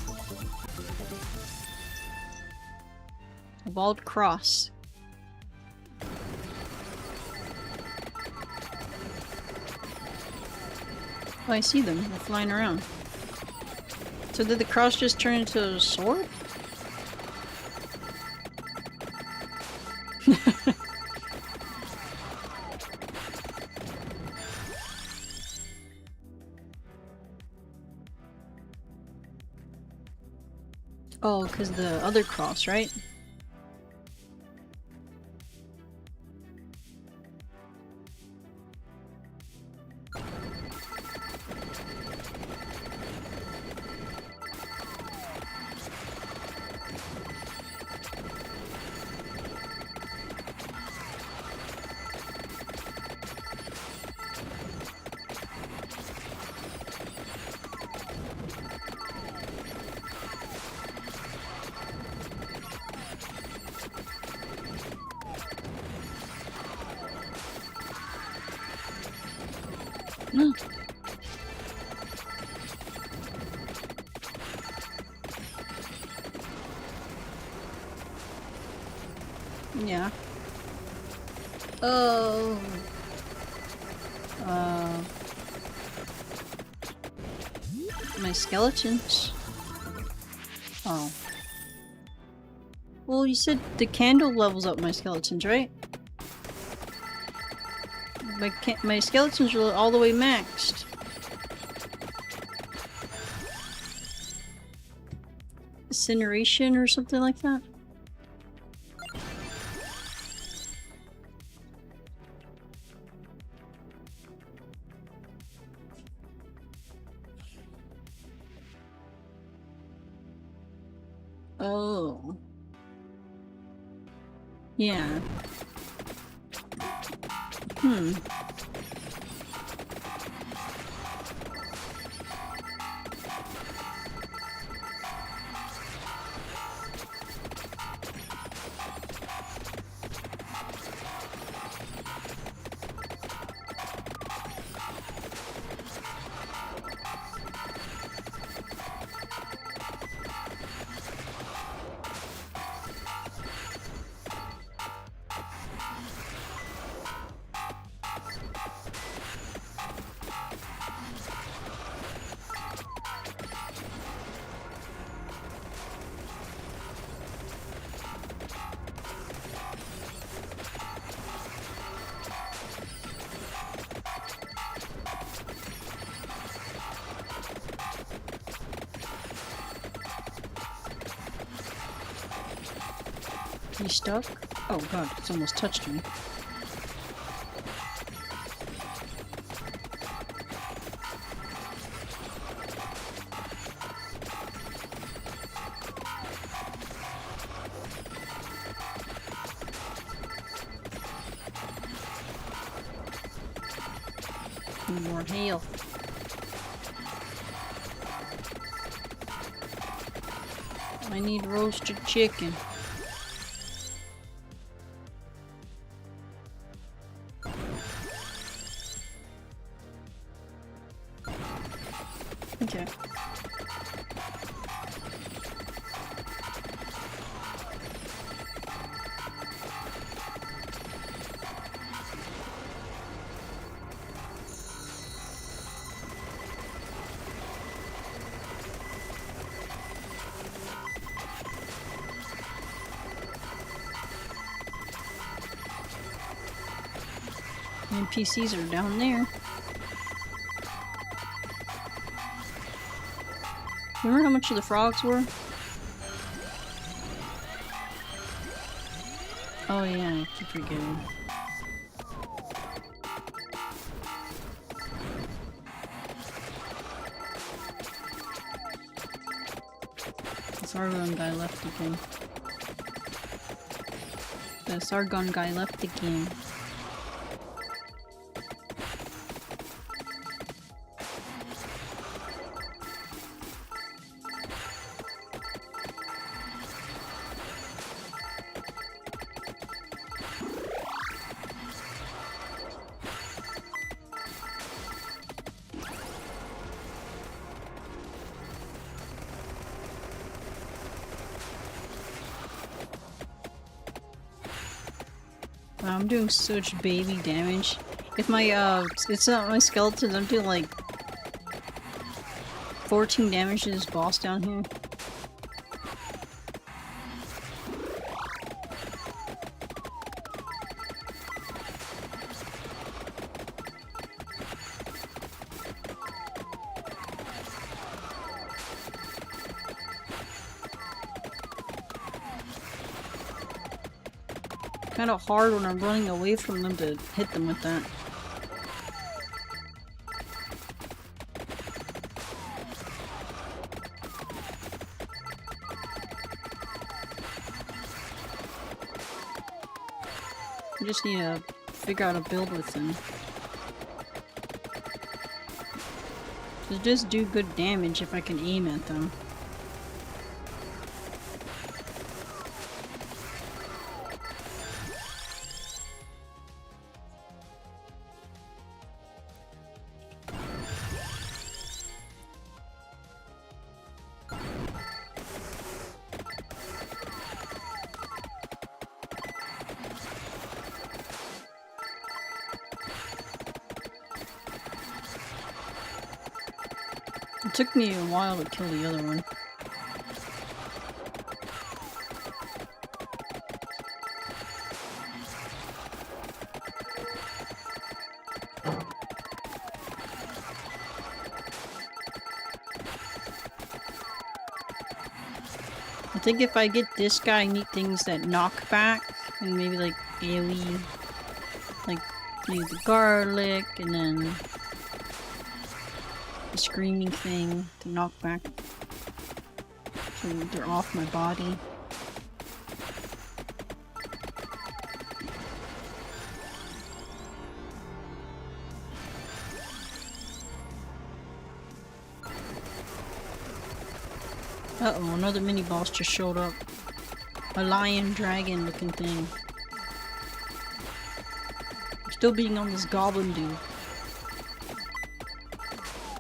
A bald cross. Oh, I see them. They're flying around. So did the cross just turn into a sword? Oh, because the other cross, right? No. Yeah. Oh. My skeletons. Oh. Well, you said the candle levels up my skeletons, right? My skeletons are all the way maxed. incineration or something like that. Oh. Yeah. Hmm. You stuck? Oh god, it's almost touched me. Need more hail. I need roasted chicken. Okay. NPCs are down there. Remember how much the frogs were? Oh yeah, I keep forgetting. The Sargon guy left again. The Sargon guy left again. Wow, I'm doing such baby damage. If my it's not my skeletons, I'm doing like 14 damage to this boss down here. Kind of hard when I'm running away from them to hit them with that. I just need to figure out a build with them. They just do good damage if I can aim at them. It took me a while to kill the other one. I think if I get this guy, I need things that knock back and maybe like AoE, like maybe the garlic and then the screaming thing to knock back so they're off my body. Uh-oh, another mini boss just showed up. A lion dragon looking thing. I'm still being on this goblin dude.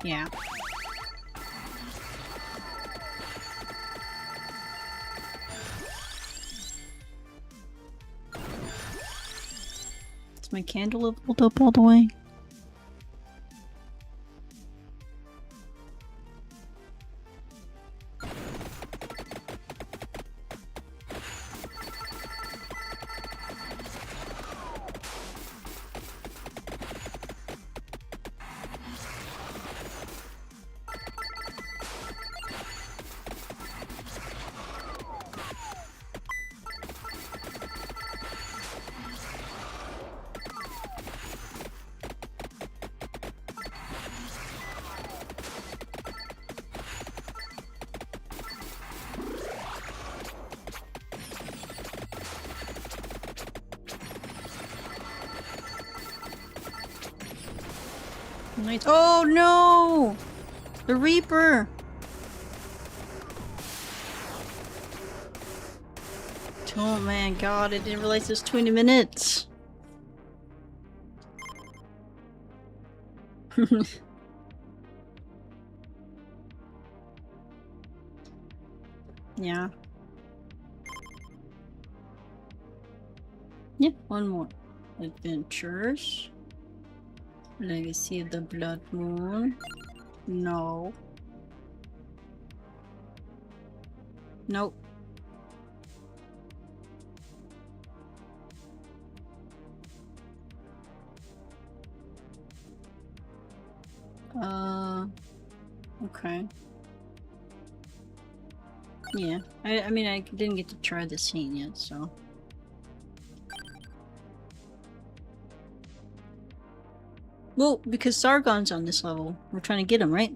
Yeah. Is my candle leveled up all the way? Nice. Oh no! The Reaper! Oh man, god, I didn't realize it was 20 minutes! Yeah. Yeah, one more. Adventures. Legacy of the Bloodmoon. No. Nope. Okay. Yeah. I mean, I didn't get to try the scene yet, so... Well, because Sargon's on this level. We're trying to get him, right?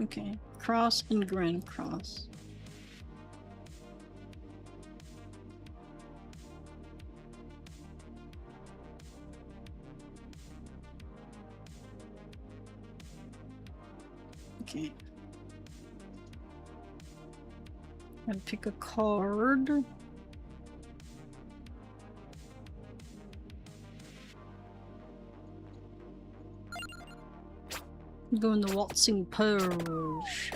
Okay. Cross and Grand Cross. Okay. And pick a card. Go in the waltzing purge.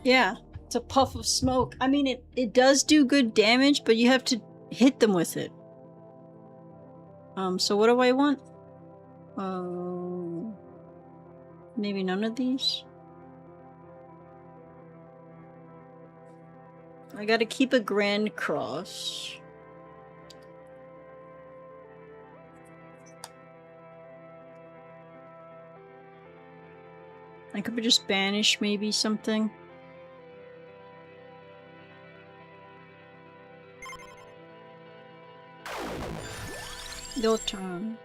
Yeah, it's a puff of smoke. I mean, it does do good damage, but you have to hit them with it. So what do I want? Maybe none of these? I gotta keep a Grand Cross. I could just banish maybe something. Your turn.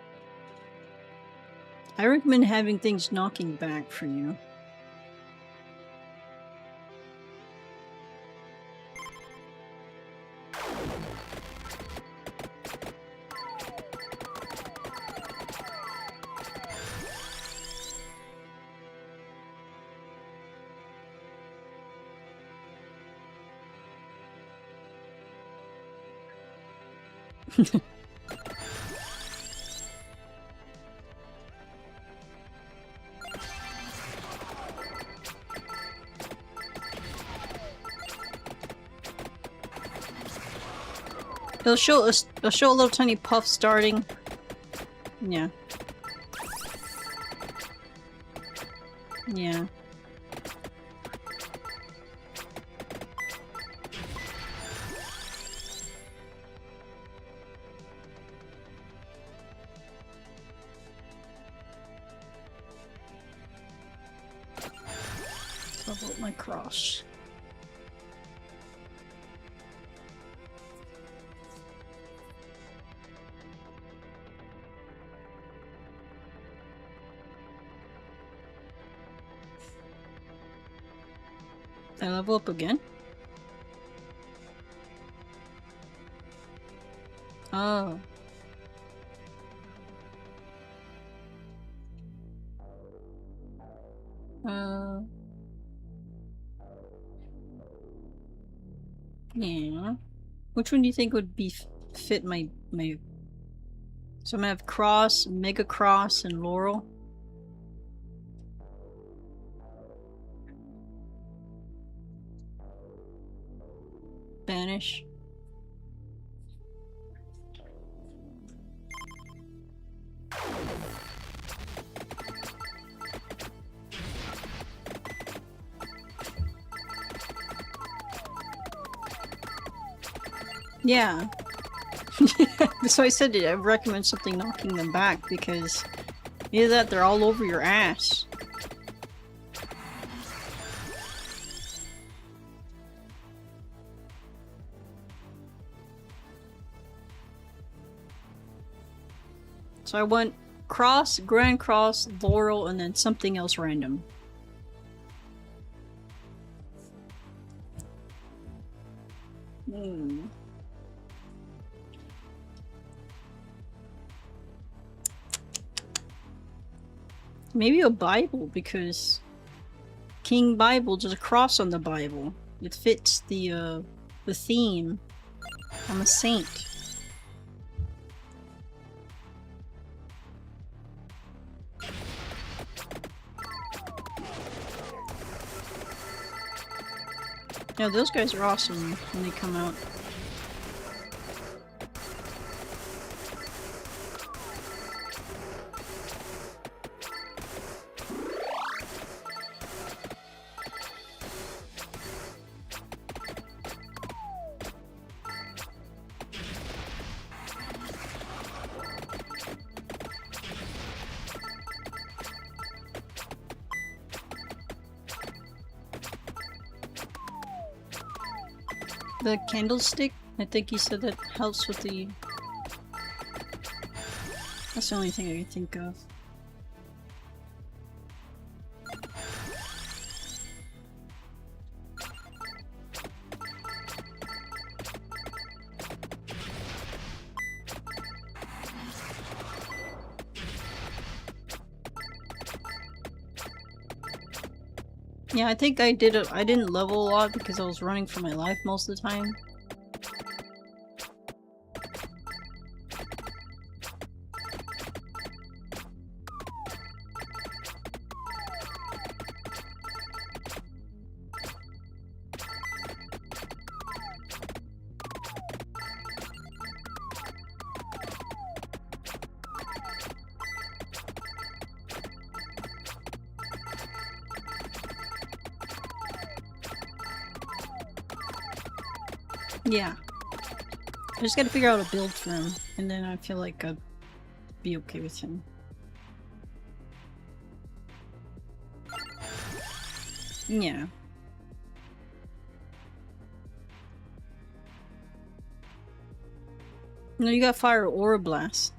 I recommend having things knocking back for you. It'll show a little tiny puff starting. Yeah. Yeah. Level up my cross. I level up again? Oh. Yeah. Which one do you think would be fit my So I'm gonna have Cross, Mega Cross, and Laurel. Banish. Yeah. So I said I recommend something knocking them back because either that they're all over your ass. So I went Cross, Grand Cross, Laurel, and then something else random. Maybe a Bible, because King Bible, just a cross on the Bible. It fits the theme. I'm a saint. Yeah, those guys are awesome when they come out. The candlestick? I think he said that helps with the... That's the only thing I can think of. Yeah, I think I didn't level a lot because I was running for my life most of the time. Yeah. I just gotta figure out a build for him, and then I feel like I'd be okay with him. Yeah. No, you got Fire or Blast.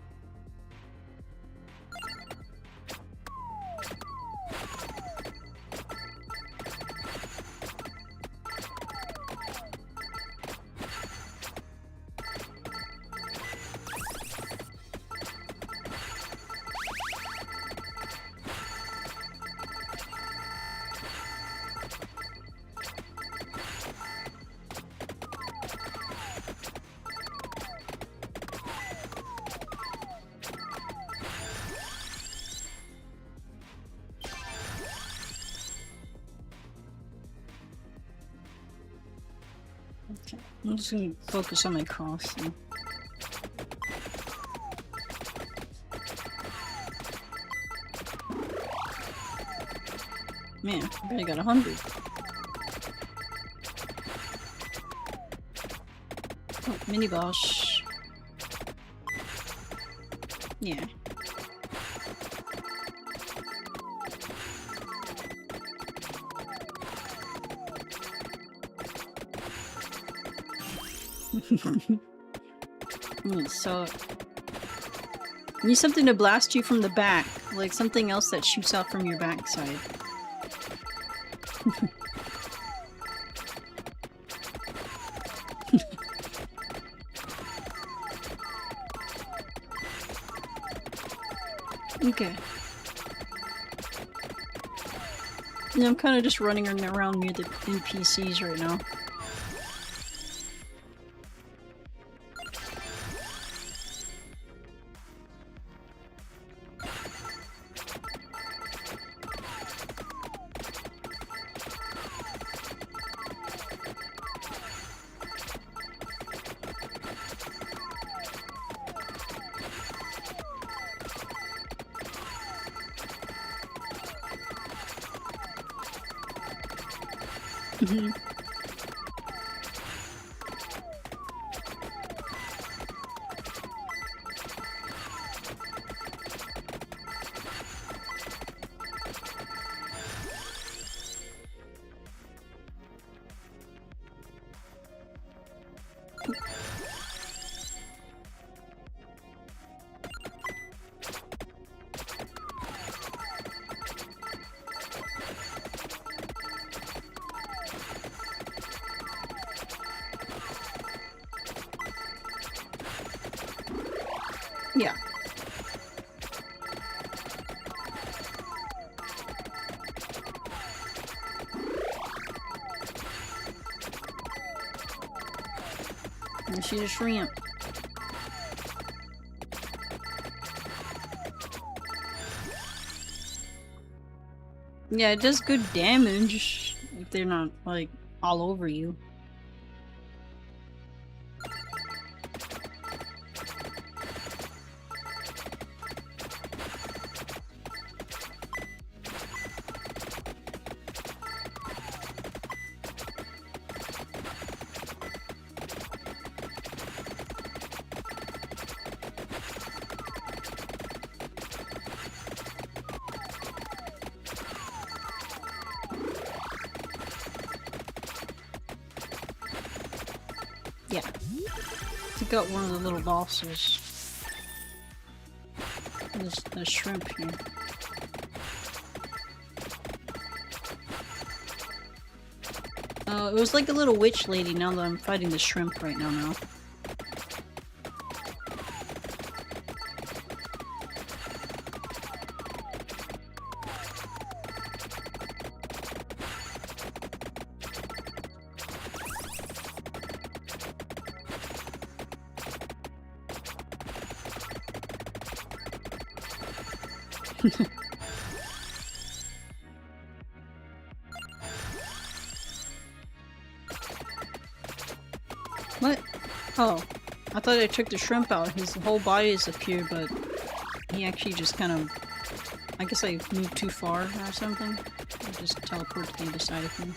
Okay, I'm just gonna focus on my cross. And... Man, I barely got 100. Oh, mini boss. Yeah. So you need something to blast you from the back, like something else that shoots out from your backside. Okay. Yeah, I'm kind of just running around near the NPCs right now. Mm-hmm. Yeah. And she just shrimp. Yeah, it does good damage if they're not, like, all over you. Yeah. Took out one of the little bosses. There's a shrimp here. It was like a little witch lady now that I'm fighting the shrimp right now. What? Oh, I thought I took the shrimp out. His whole body has appeared, but he actually just kind of... I guess I moved too far or something. I just teleported to the other side of me.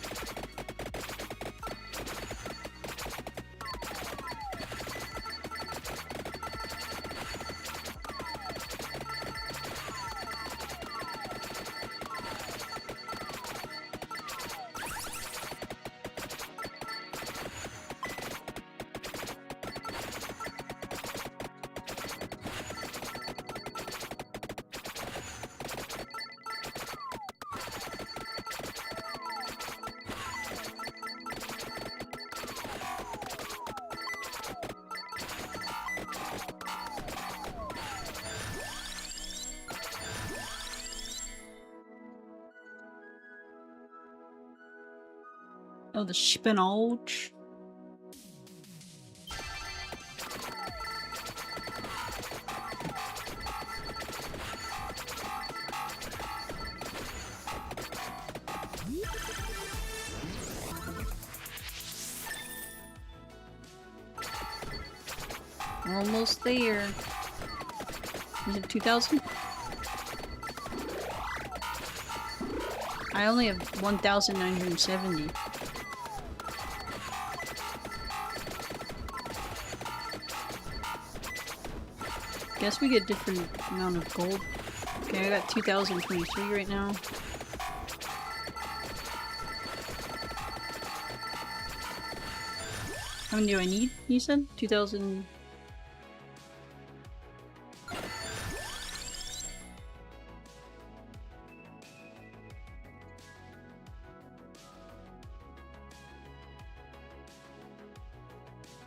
Oh, the spinach. Almost there. Is it 2000? I only have 1,970. Guess we get different amount of gold. Okay, I got 2,023 right now. How many do I need, you said? 2,000...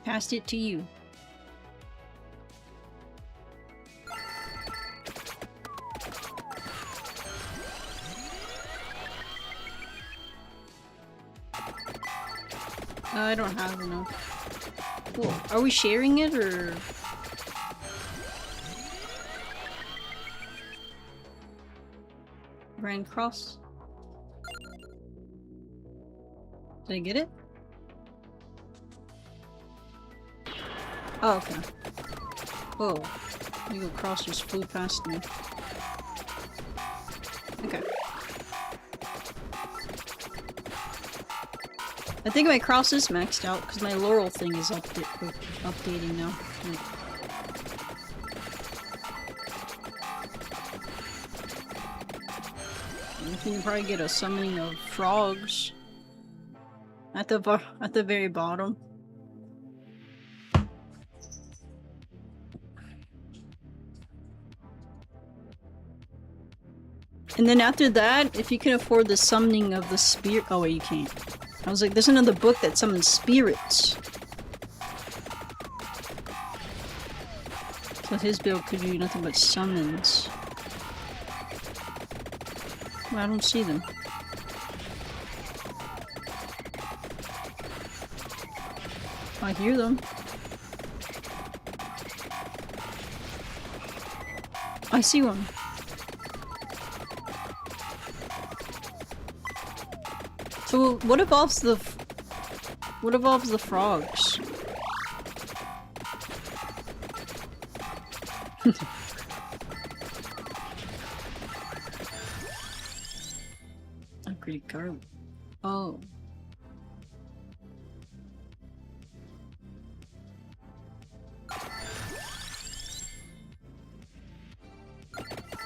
Passed it to you. I don't have enough. Cool. Are we sharing it or? Ran cross. Did I get it? Oh, okay. Whoa. Legal cross just flew past me. Okay. I think my cross is maxed out because my laurel thing is updating now. I think you can probably get a summoning of frogs at the very bottom. And then after that, if you can afford the summoning of the spirit— oh wait, you can't. I was like, there's another book that summons spirits. So his build could do nothing but summons. Well, I don't see them. I hear them. I see one. So what evolves the frogs? Upgrade card. Oh.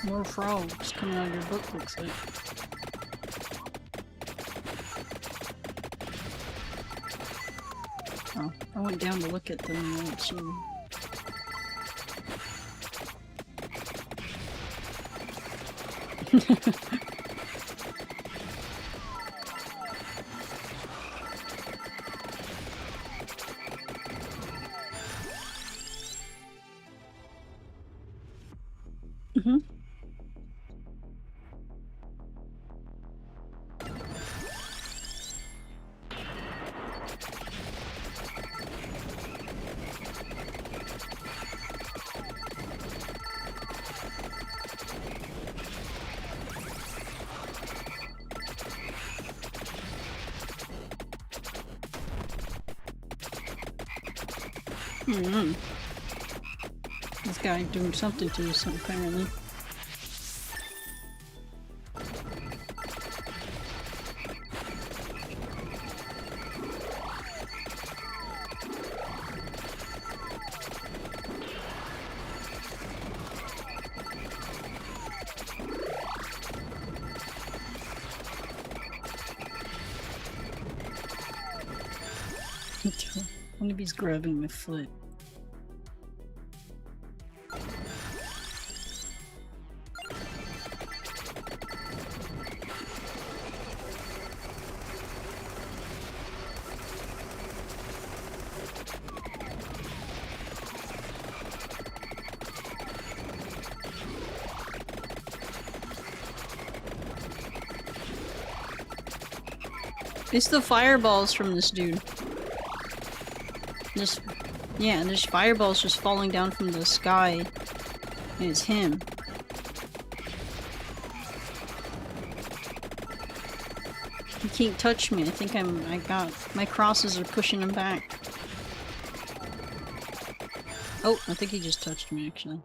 More frogs coming out of your book, looks like. Oh, I went down to look at them and I don't see them. Mm-hmm. Mm-hmm. This guy doing something to us apparently. I wonder if he's grabbing my foot. It's the fireballs from this dude. Yeah, there's fireballs just falling down from the sky. And it's him. He can't touch me. I think I got my crosses are pushing him back. Oh, I think he just touched me actually.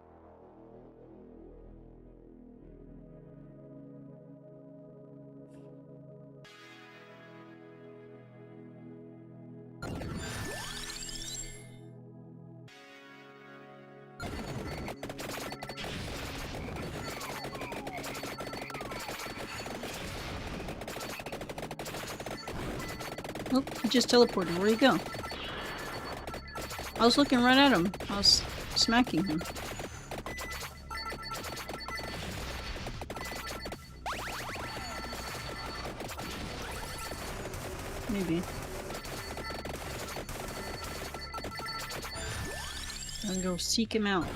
Oh, he just teleported. Where'd he go? I was looking right at him. I was smacking him. Maybe. I'm gonna go seek him out.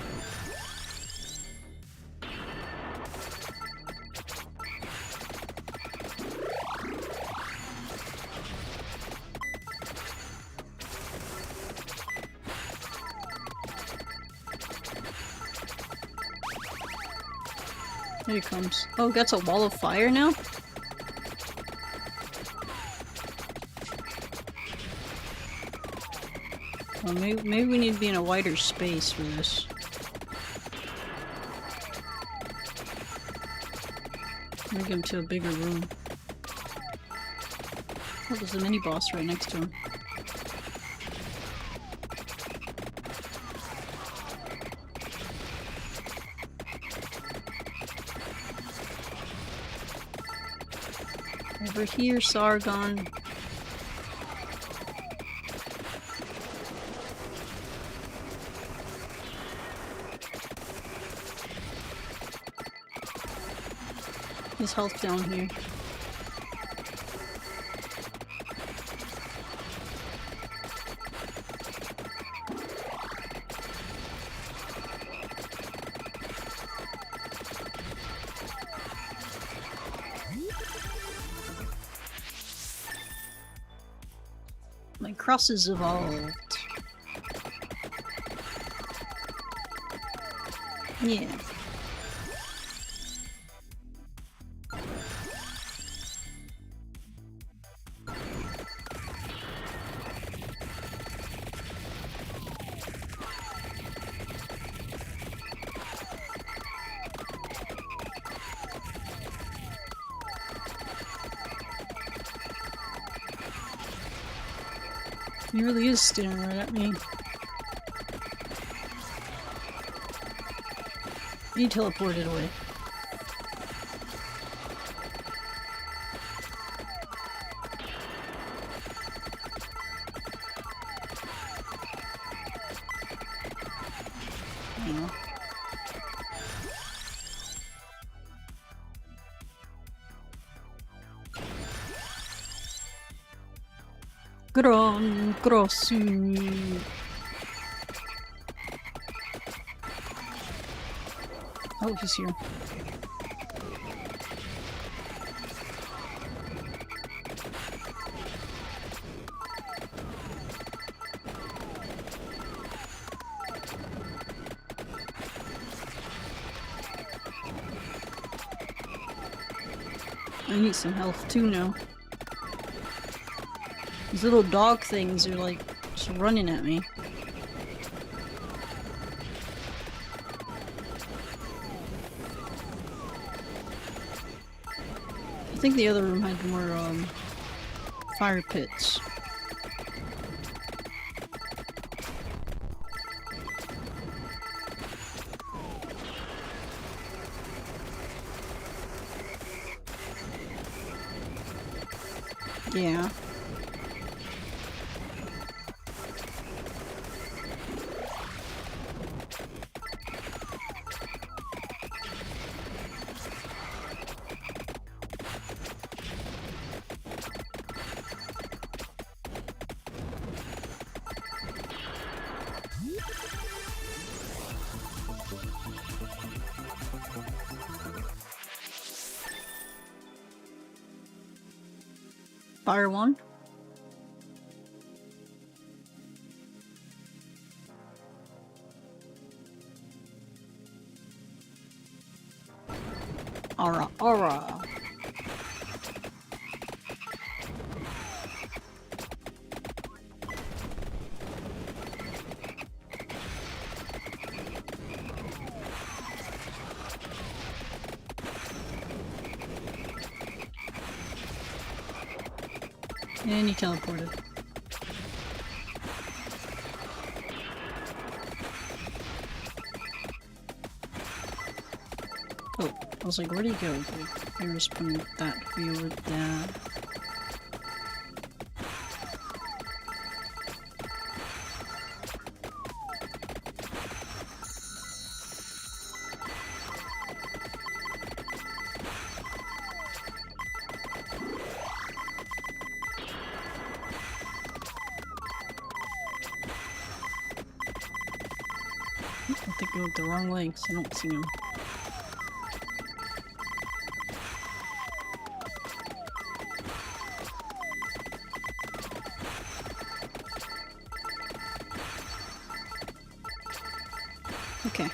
There he comes. Oh, that's a wall of fire now? Well, maybe we need to be in a wider space for this. Make him to a bigger room. Oh, there's a mini boss right next to him. Over here, Sargon. His health down here. My cross is evolved. Yeah. He really is staring right at me. He teleported away. Yeah. Gran grossu. Oh, he's here. I need some health too now. These little dog things are like just running at me. I think the other room had more fire pits. Yeah. Fire one. Aura, aura. And he teleported. Oh, I was like, where'd he go? I responded that viewer there. think I went the wrong way because I don't see him. Okay.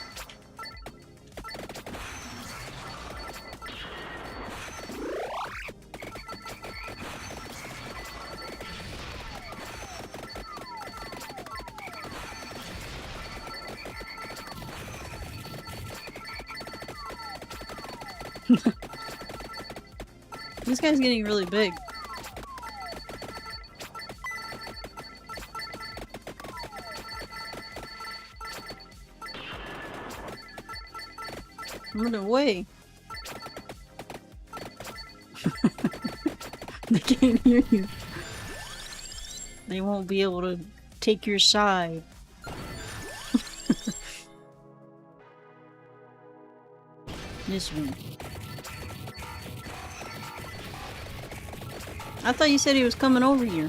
This guy's getting really big. Run away. They can't hear you. They won't be able to take your side. This one. I thought you said he was coming over here.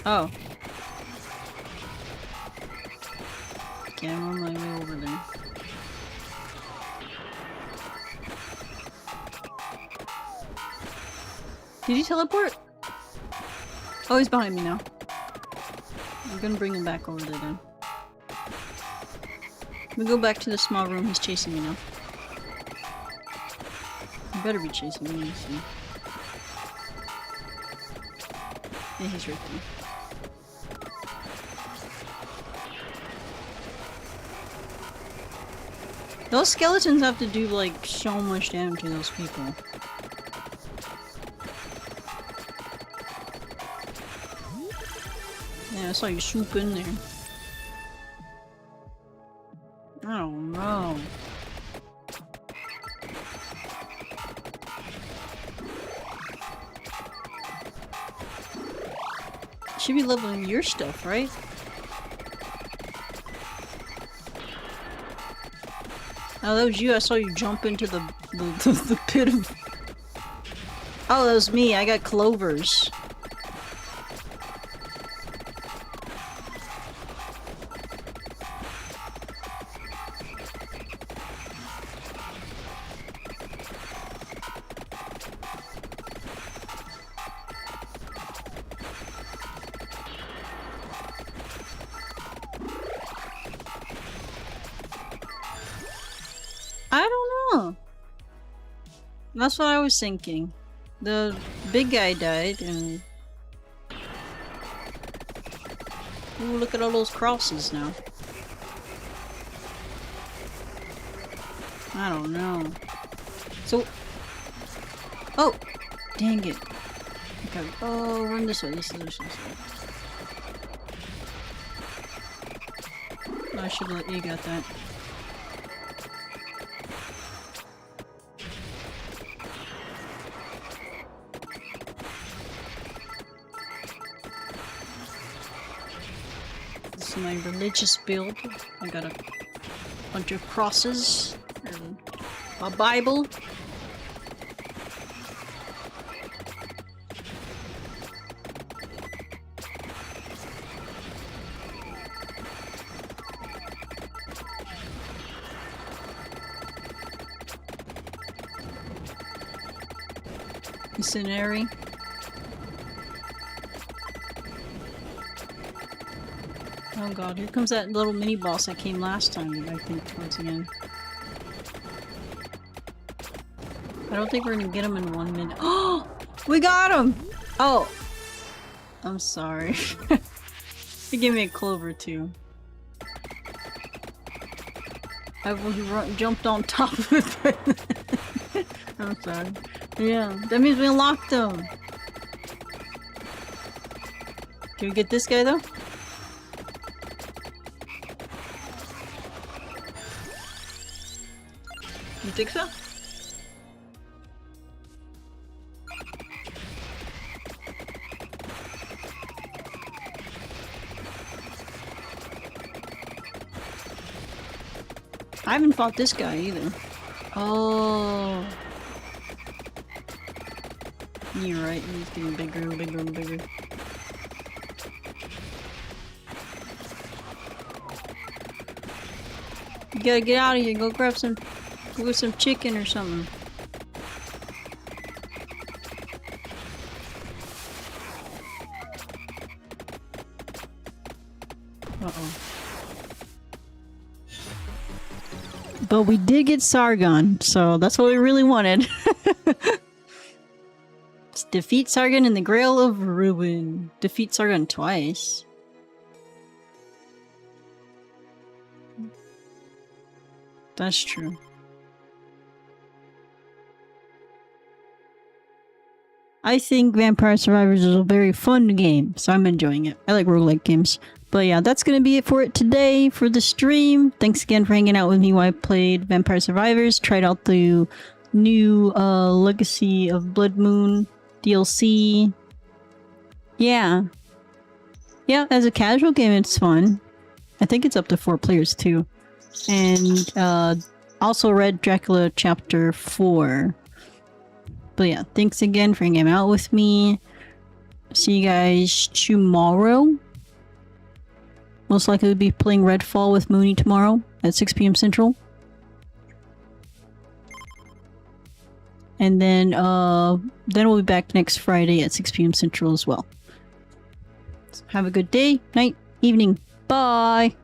Oh. Okay, I'm on my way over there. Did he teleport? Oh, he's behind me now. I'm gonna bring him back over there then. We go back to the small room. He's chasing me now. He better be chasing me. So. Yeah, he's right there. Those skeletons have to do like so much damage to those people. Yeah, I saw you swoop in there. I don't know. Should be leveling your stuff, right? Oh, that was you. I saw you jump into the pit of... Oh, that was me. I got clovers. I don't know. That's what I was thinking. The big guy died and... Ooh, look at all those crosses now. I don't know. So... Oh! Dang it. Okay. Oh, run this way, this way. Oh, I should let you get that. My religious build. I got a bunch of crosses and a Bible. Incendiary. Oh god, here comes that little mini boss that came last time, I think, towards the end. I don't think we're gonna get him in 1 minute. Oh! We got him! Oh! I'm sorry. He gave me a clover too. I jumped on top of it. I'm sorry. Yeah, that means we unlocked him! Can we get this guy though? You think so? I haven't fought this guy either. Oh. You're right, he's getting bigger and bigger and bigger. gotta get out of here. Go grab some, go get some chicken or something. Uh-oh. But we did get Sargon, so that's what we really wanted. Defeat Sargon in the Grail of Ruin. Defeat Sargon twice. That's true. I think Vampire Survivors is a very fun game, so I'm enjoying it. I like roguelike games. But yeah, that's gonna be it for it today for the stream. Thanks again for hanging out with me while I played Vampire Survivors. Tried out the new Legacy of Bloodmoon DLC. Yeah. Yeah, as a casual game, it's fun. I think it's up to 4 players too. And also read Dracula Chapter 4. But yeah, thanks again for hanging out with me. See you guys tomorrow. Most likely we'll be playing Redfall with Mooney tomorrow at 6 p.m. Central. And then we'll be back next Friday at 6 p.m. Central as well. So have a good day, night, evening. Bye!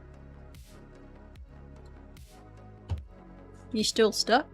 You still stuck?